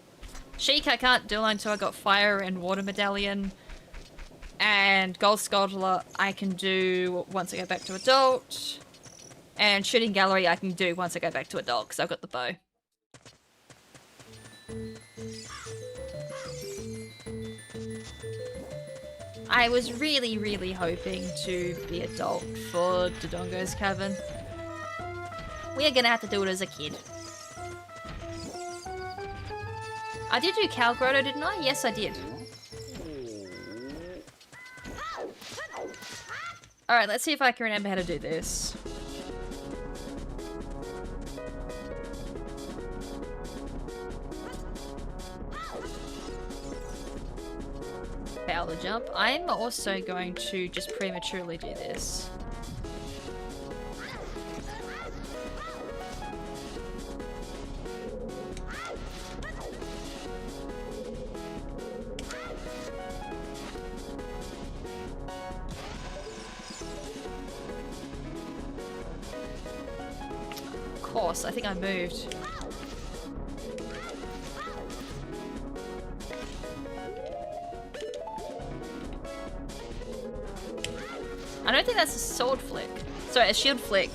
Sheik I can't do until I got Fire and Water Medallion. And Gold Skulltula I can do once I go back to Adult. And Shooting Gallery I can do once I go back to Adult, because I've got the bow. I was really, really hoping to be Adult for Dodongo's Cavern. We are gonna have to do it as a kid. I did do Cow Grotto, didn't I? Yes, I did. Alright, let's see if I can remember how to do this. Power jump. I'm also going to just prematurely do this. Of course, I think I moved. I don't think that's a sword flick. Sorry, a shield flick.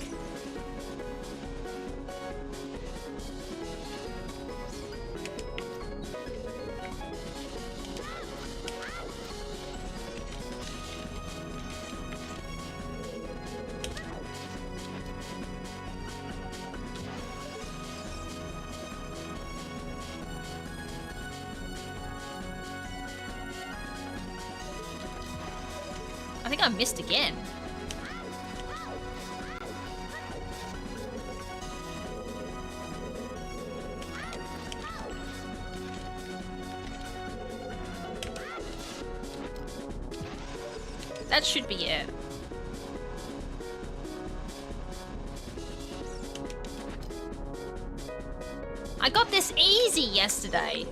I think I missed again. That should be it. I got this easy yesterday.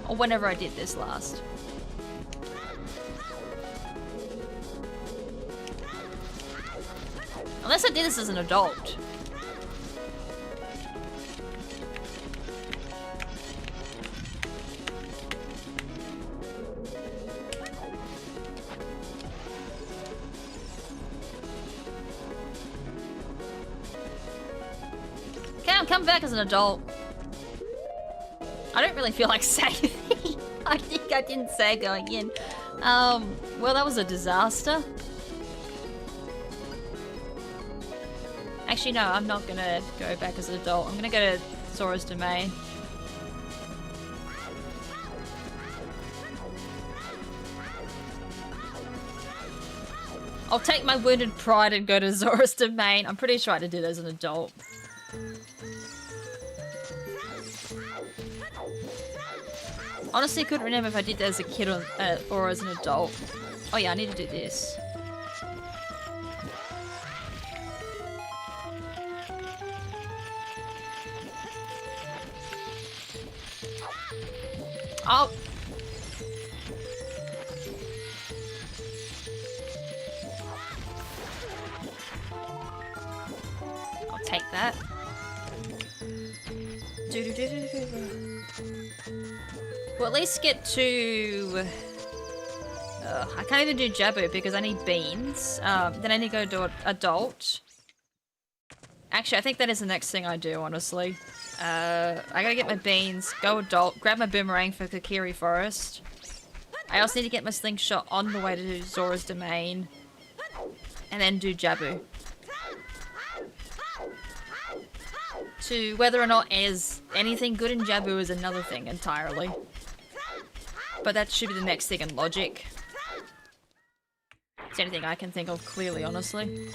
Or whenever I did this last. Unless I did this as an adult. Okay, I'm coming back as an adult. I don't really feel like saying I think I didn't say going in. Well, that was a disaster. Actually, no, I'm not gonna go back as an adult. I'm gonna go to Zora's Domain. I'll take my wounded pride and go to Zora's Domain. I'm pretty sure I did it as an adult. Honestly, I couldn't remember if I did that as a kid or as an adult. Oh yeah, I need to do this. Oh! I'll take that. We'll at least get to... I can't even do Jabu because I need beans. Then I need to go to adult. Actually, I think that is the next thing I do, honestly. I gotta get my beans, go adult, grab my boomerang for Kokiri Forest. I also need to get my slingshot on the way to Zora's Domain. And then do Jabu. To whether or not is anything good in Jabu is another thing entirely. But that should be the next thing in logic. It's anything I can think of clearly, honestly.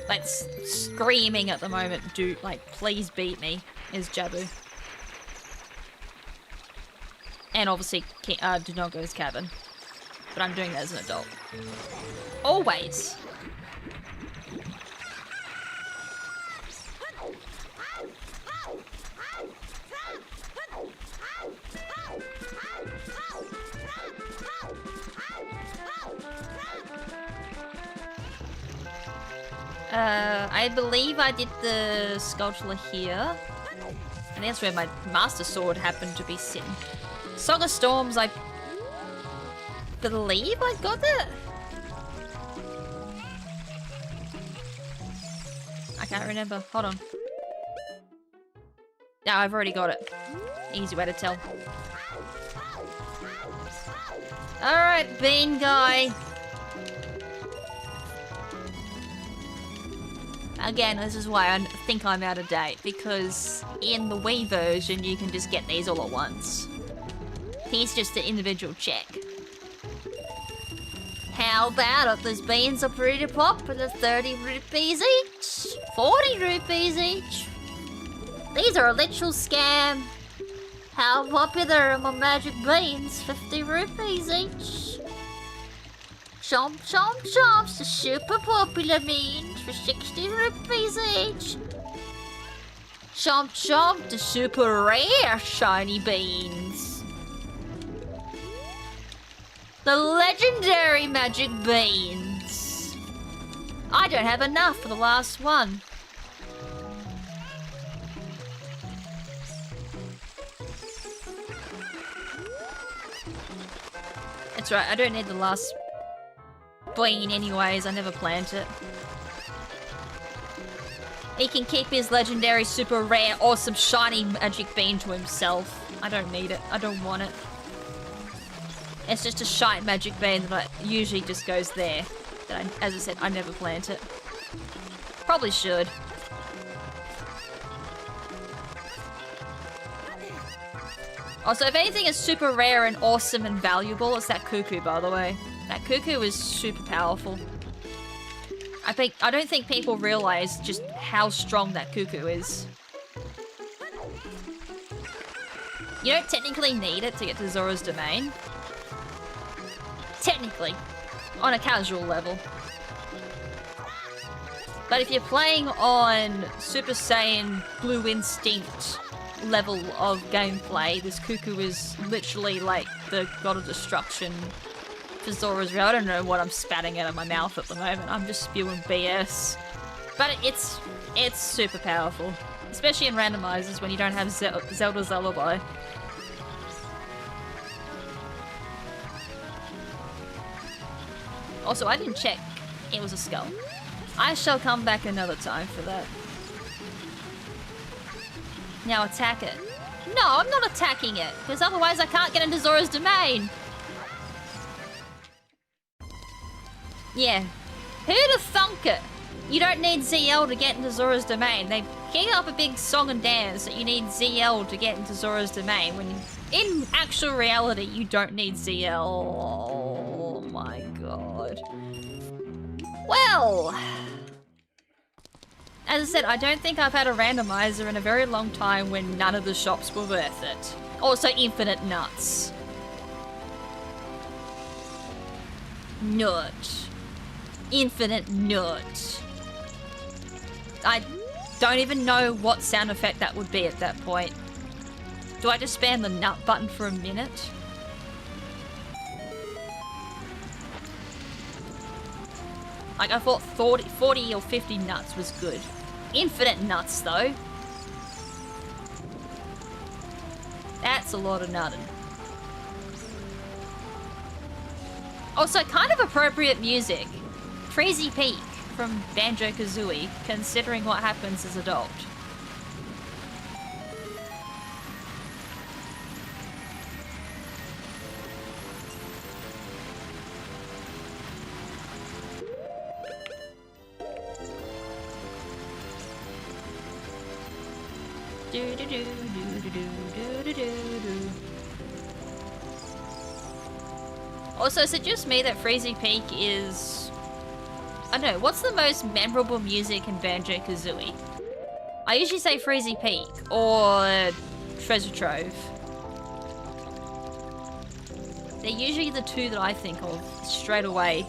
Like, screaming at the moment, dude, like, please beat me, is Jabu. And obviously, Dinogo's Cabin. But I'm doing that as an adult. Always! I believe I did the Skulltula here. And that's where my Master Sword happened to be sitting. Song of Storms, I believe I got it? I can't remember. Hold on. No, I've already got it. Easy way to tell. Alright, Bean Guy. Again, this is why I think I'm out of date, because in the Wii version you can just get these all at once. Here's just an individual check. How about it? Those beans are pretty popular, 30 rupees each, 40 rupees each. These are a literal scam. How popular are my magic beans? 50 rupees each. Chomp, chomp, chomps, the super popular beans for 60 rupees each. Chomp, chomp, the super rare shiny beans. The legendary magic beans. I don't have enough for the last one. That's right, I don't need the last bean anyways, I never planned it. He can keep his legendary, super rare, awesome, shiny magic bean to himself. I don't need it. I don't want it. It's just a shite magic bean that usually just goes there. That as I said, I never plant it. Probably should. Also, if anything is super rare and awesome and valuable, it's that cuckoo, by the way. That cuckoo is super powerful. I don't think people realize just how strong that cuckoo is. You don't technically need it to get to Zora's Domain. Technically. On a casual level. But if you're playing on Super Saiyan Blue Instinct level of gameplay, this cuckoo is literally like the god of destruction for Zora's realm. I don't know what I'm spatting out of my mouth at the moment. I'm just spewing BS. But it's super powerful. Especially in randomizers when you don't have Zelda's Lullaby. Also, I didn't check. It was a skull. I shall come back another time for that. Now attack it. No, I'm not attacking it, because otherwise I can't get into Zora's Domain. Yeah. Who'd have thunk it? You don't need ZL to get into Zora's Domain. They kick up a big song and dance that you need ZL to get into Zora's Domain, when in actual reality you don't need ZL. Oh my god. Well, as I said, I don't think I've had a randomizer in a very long time when none of the shops were worth it. Also, infinite nuts. Nut. Infinite nut. I don't even know what sound effect that would be at that point. Do I just spam the nut button for a minute? Like, I thought 40 or 50 nuts was good. Infinite nuts, though. That's a lot of nutting. Also, kind of appropriate music. Crazy Peak from Banjo-Kazooie, considering what happens as adult. Also, is it just me that Freezy Peak is... I don't know, what's the most memorable music in Banjo-Kazooie? I usually say Freezy Peak or Treasure Trove. They're usually the two that I think of straight away.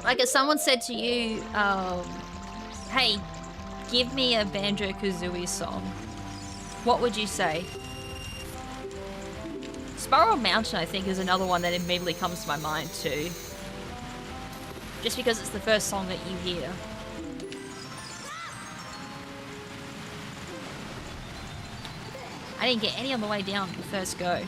Like if someone said to you, hey, give me a Banjo-Kazooie song, what would you say? Spiral Mountain, I think, is another one that immediately comes to my mind too. Just because it's the first song that you hear. I didn't get any on the way down the first go.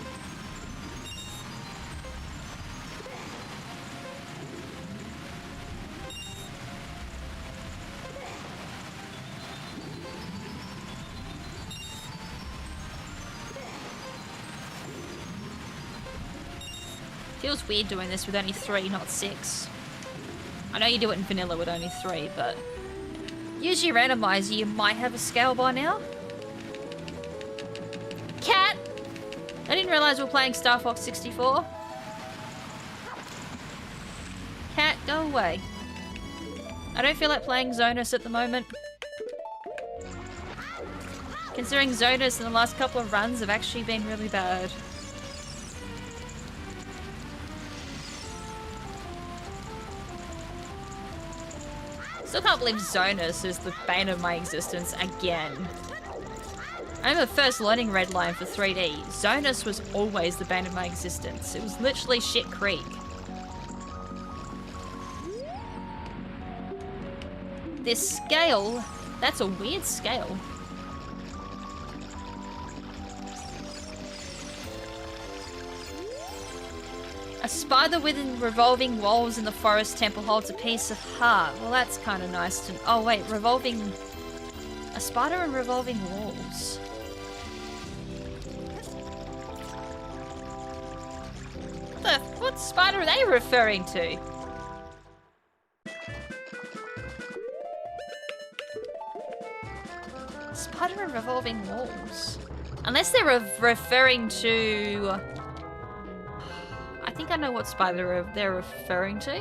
Feels weird doing this with only 3, not 6. I know you do it in vanilla with only 3, but use your randomizer, you might have a scale by now. Cat! I didn't realize we were playing Star Fox 64. Cat, go away. I don't feel like playing Zonas at the moment. Considering Zonas in the last couple of runs have actually been really bad. Still can't believe Zonas is the bane of my existence again. I remember first learning Redline for 3D. Zonas was always the bane of my existence. It was literally shit creek. This scale, that's a weird scale. A spider within revolving walls in the forest temple holds a piece of heart. Well, that's kind of nice to... Oh, wait, revolving... A spider in revolving walls. What spider are they referring to? Spider and revolving walls. Unless they're referring to... I think I know what spider they're referring to.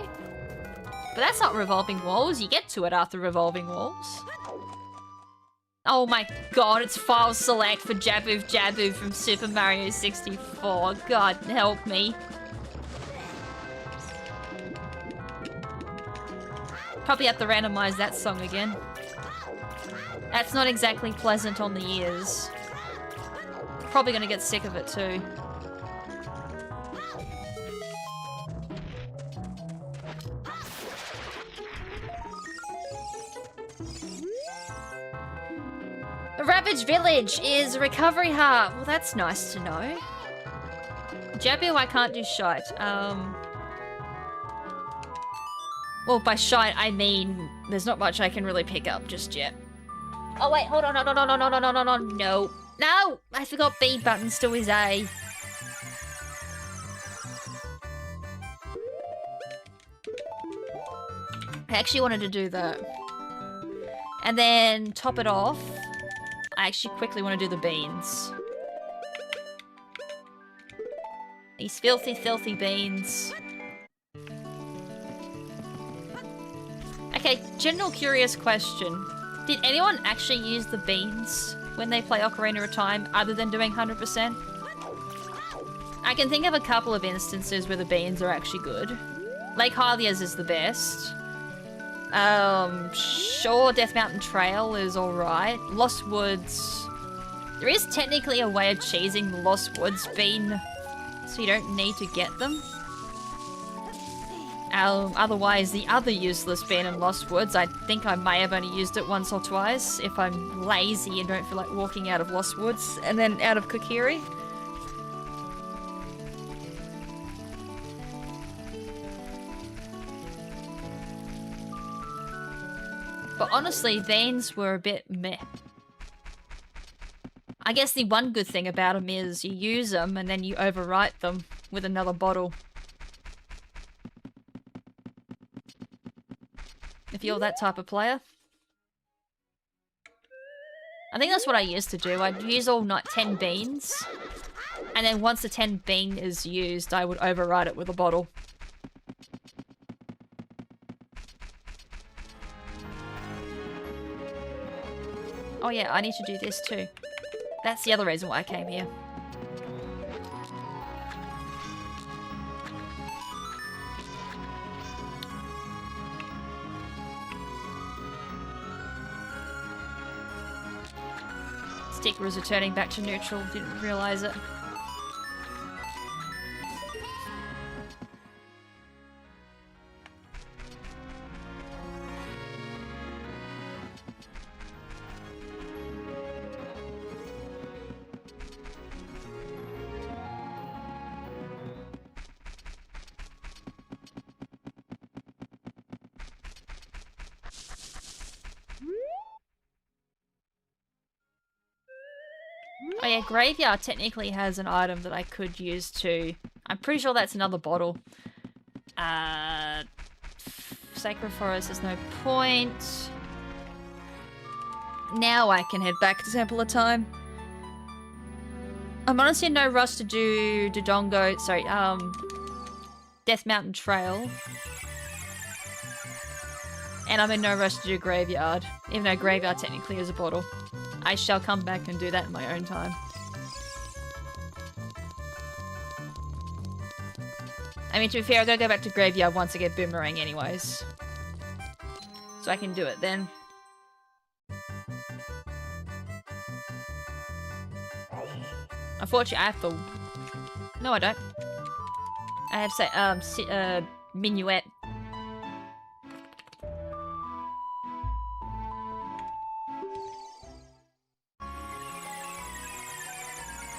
But that's not revolving walls. You get to it after revolving walls. Oh my god, it's file select for Jabu Jabu from Super Mario 64. God help me. Probably have to randomize that song again. That's not exactly pleasant on the ears. Probably gonna get sick of it too. The Ravaged Village is recovery heart. Well, that's nice to know. Jabu, I can't do shite. Well, by shite, I mean there's not much I can really pick up just yet. Oh wait, hold on, no. No! I forgot B button still is A. I actually wanted to do that. And then top it off. I actually quickly want to do the beans. These filthy, filthy beans. Okay, general curious question. Did anyone actually use the beans when they play Ocarina of Time other than doing 100%? I can think of a couple of instances where the beans are actually good. Lake Hylia's is the best. Sure, Death Mountain Trail is alright. Lost Woods. There is technically a way of cheesing the Lost Woods bean, so you don't need to get them. Otherwise, the other useless bean in Lost Woods, I think I may have only used it once or twice if I'm lazy and don't feel like walking out of Lost Woods and then out of Kokiri. But honestly, beans were a bit meh. I guess the one good thing about them is you use them and then you overwrite them with another bottle. If you're that type of player. I think that's what I used to do. I'd use all 10 beans. And then once the 10 bean is used, I would overwrite it with a bottle. Oh yeah, I need to do this too. That's the other reason why I came here. Sticker is returning back to neutral, didn't realise it. Oh yeah, Graveyard technically has an item that I could use too. I'm pretty sure that's another bottle. Sacred Forest, there's no point. Now I can head back to Temple of Time. I'm honestly in no rush to do Dodongo, sorry, Death Mountain Trail. And I'm in no rush to do Graveyard, even though Graveyard technically is a bottle. I shall come back and do that in my own time. I mean, to be fair, I gotta go back to Graveyard once I get Boomerang anyways. So I can do it then. Unfortunately, I have to... No, I don't. I have to say, Minuet.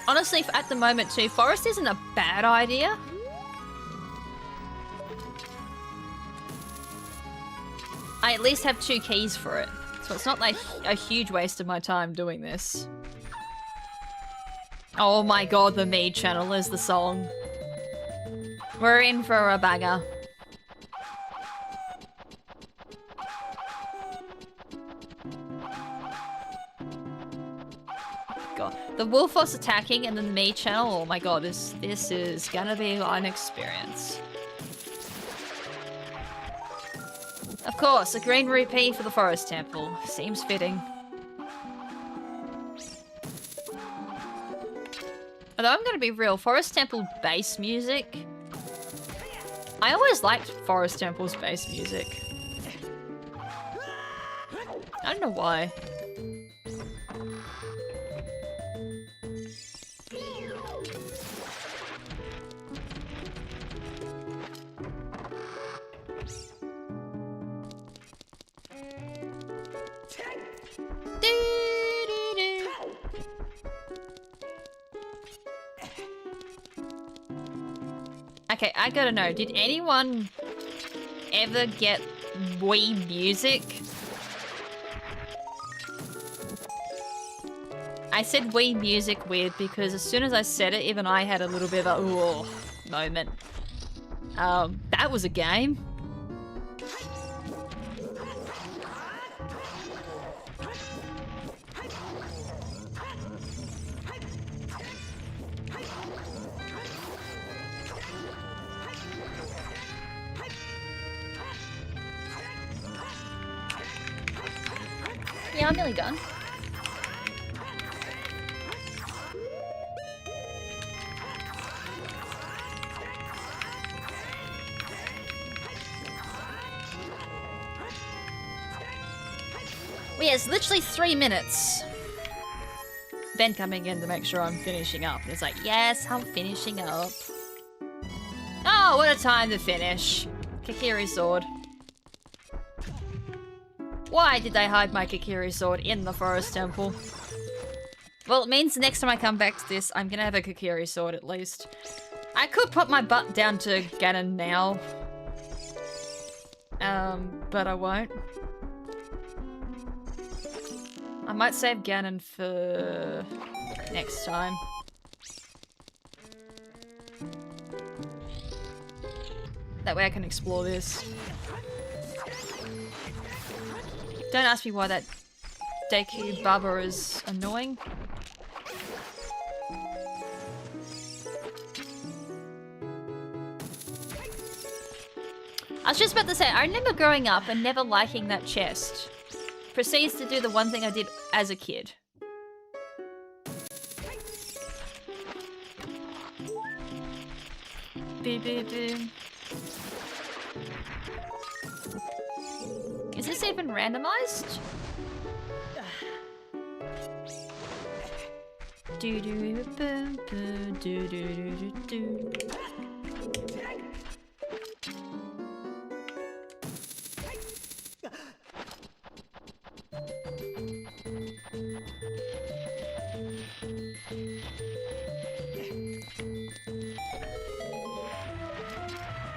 Honestly, at the moment too, Forest isn't a bad idea. I at least have 2 keys for it. So it's not like a huge waste of my time doing this. Oh my god, the Mead channel is the song. We're in for a banger. god. The Wolfos attacking and then the me channel. Oh my god, this is gonna be an experience. Of course, a green rupee for the Forest Temple. Seems fitting. Although I'm gonna be real, Forest Temple bass music. I always liked Forest Temple's bass music. I don't know why. Okay, I gotta know, did anyone ever get Wii Music? I said Wii Music weird because as soon as I said it, even I had a little bit of a ooh moment. That was a game. Yeah, I'm nearly done. Well, yeah, it's literally 3 minutes. Ben coming in to make sure I'm finishing up. It's like, yes, I'm finishing up. Oh, what a time to finish. Kikiri sword. Why did they hide my Kikiri sword in the Forest Temple? Well, it means the next time I come back to this, I'm gonna have a Kikiri sword at least. I could put my butt down to Ganon now. But I won't. I might save Ganon for next time. That way I can explore this. Don't ask me why that Deku Baba is annoying. I was just about to say, I remember growing up and never liking that chest. Proceeds to do the one thing I did as a kid. Boom, boom, boom. Is this even randomized? Do do boom boom do do do do.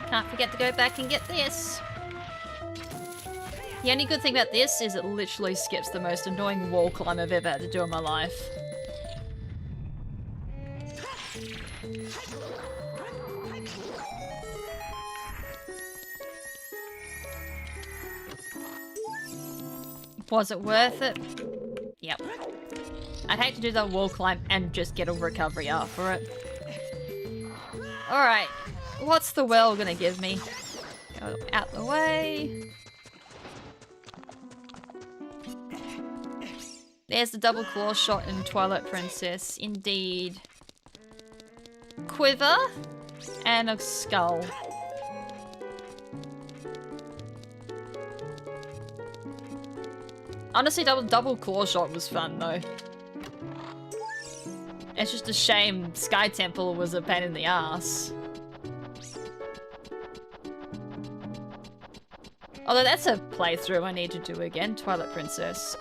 Can't forget to go back and get this. The only good thing about this is it literally skips the most annoying wall climb I've ever had to do in my life. Was it worth it? Yep. I'd hate to do that wall climb and just get a recovery art for it. Alright. What's the well gonna give me? Go out the way. There's the double claw shot in Twilight Princess. Indeed. Quiver and a skull. Honestly, double claw shot was fun though. It's just a shame Sky Temple was a pain in the ass. Although that's a playthrough I need to do again, Twilight Princess.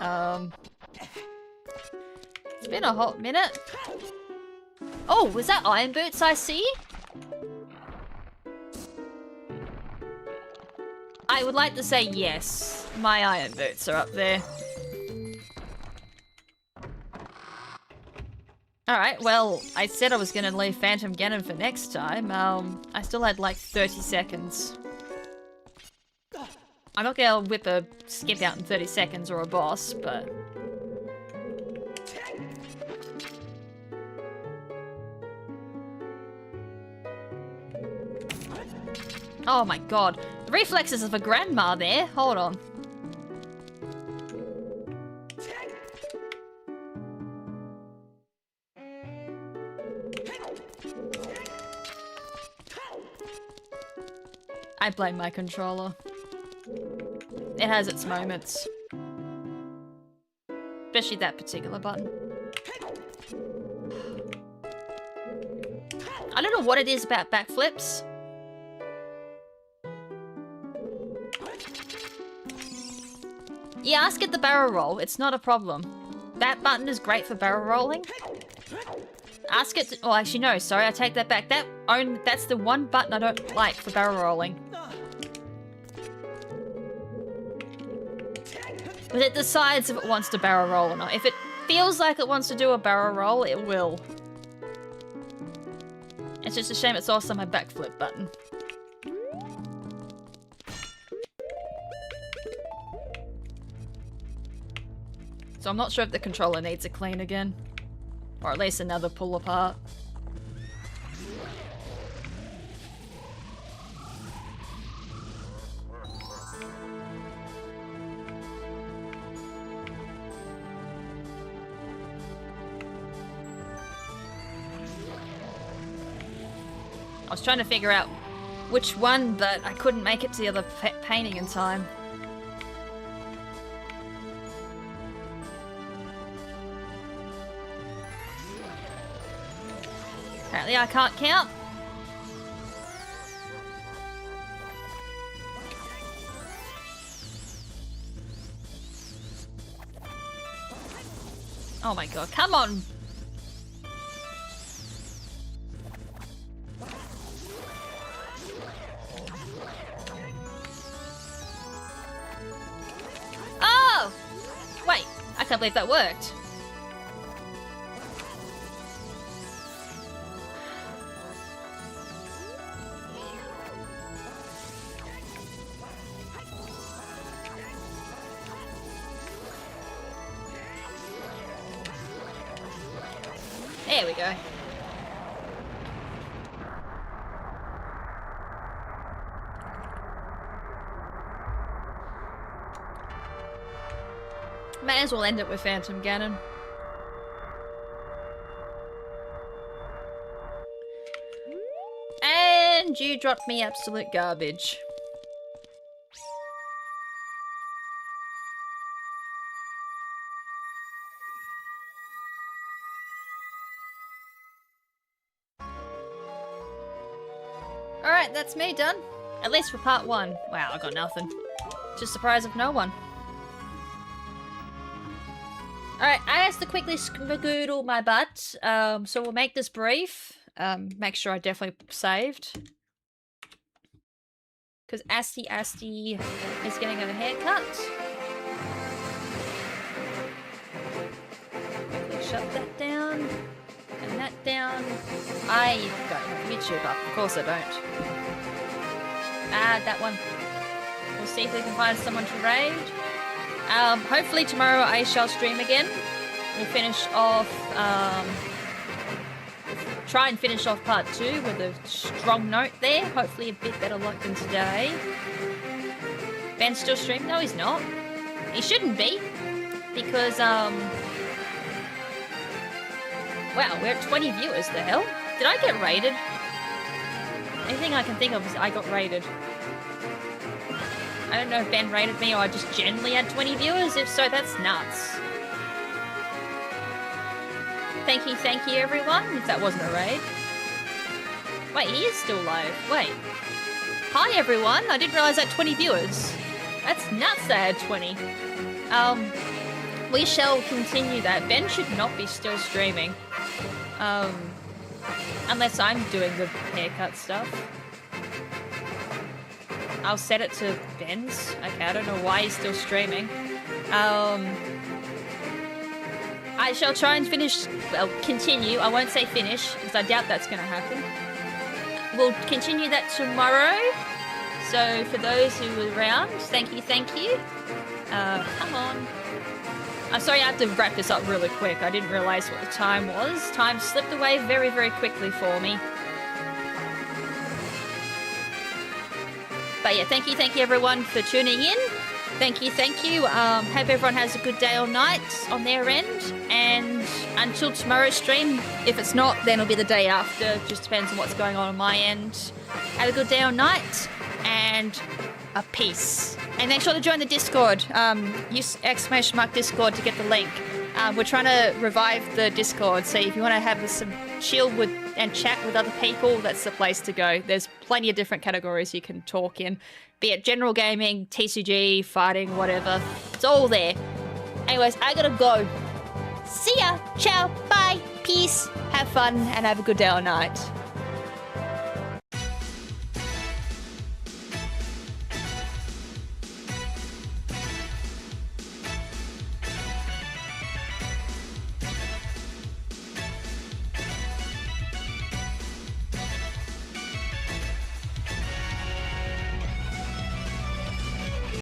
It's been a hot minute. Oh, was that Iron Boots I see? I would like to say yes. My Iron Boots are up there. Alright, well, I said I was gonna leave Phantom Ganon for next time. I still had like 30 seconds. I'm not gonna whip a skip out in 30 seconds or a boss, but... Oh my god. The reflexes of a grandma there. Hold on. I blame my controller. It has its moments. Especially that particular button. I don't know what it is about backflips. Yeah, ask at the barrel roll. It's not a problem. That button is great for barrel rolling. Ask it to, oh, actually no, sorry, I take that back. That's the one button I don't like for barrel rolling. But it decides if it wants to barrel roll or not. If it feels like it wants to do a barrel roll, it will. It's just a shame it's also my backflip button. So I'm not sure if the controller needs a clean again. Or at least another pull apart. I was trying to figure out which one, but I couldn't make it to the other painting in time. Apparently I can't count. Oh my god, come on! Oh! Wait, I can't believe that worked. There we go. May as well end it with Phantom Ganon. And you dropped me absolute garbage. Alright, that's me done. At least for part one. Wow, I got nothing. Just surprised of no one. Alright, I have to quickly skedaddle my butt, so we'll make this brief. Make sure I definitely saved. Because Asti is getting a haircut. Quickly shut that down. And that down. I got YouTube up. Of course I don't. That one. We'll see if we can find someone to raid. Hopefully tomorrow I shall stream again. We'll finish off, try and finish off part 2 with a strong note there. Hopefully a bit better luck than today. Ben's still streaming? No, he's not. He shouldn't be. Because, wow, we're at 20 viewers, the hell? Did I get raided? Anything I can think of is I got raided. I don't know if Ben raided me or I just generally had 20 viewers. If so, that's nuts. Thank you everyone, if that wasn't a raid. Wait, he is still live. Wait. Hi everyone, I didn't realise I had 20 viewers. That's nuts that I had 20. We shall continue that. Ben should not be still streaming. Unless I'm doing the haircut stuff. I'll set it to Ben's. Okay, I don't know why he's still streaming. I shall try and finish, well, continue. I won't say finish, because I doubt that's going to happen. We'll continue that tomorrow. So, for those who are around, thank you. Come on. I'm sorry I have to wrap this up really quick. I didn't realise what the time was. Time slipped away very, very quickly for me. But yeah, thank you everyone for tuning in. Thank you. Hope everyone has a good day or night on their end. And until tomorrow's stream, if it's not, then it'll be the day after. Just depends on what's going on my end. Have a good day or night, and a peace. And make sure to join the Discord. Use !Discord to get the link. We're trying to revive the Discord, so if you want to have some chill with and chat with other people, that's the place to go. There's plenty of different categories you can talk in, be it general gaming, TCG, fighting, whatever. It's all there. Anyways, I gotta go. See ya. Ciao. Bye. Peace. Have fun and have a good day or night.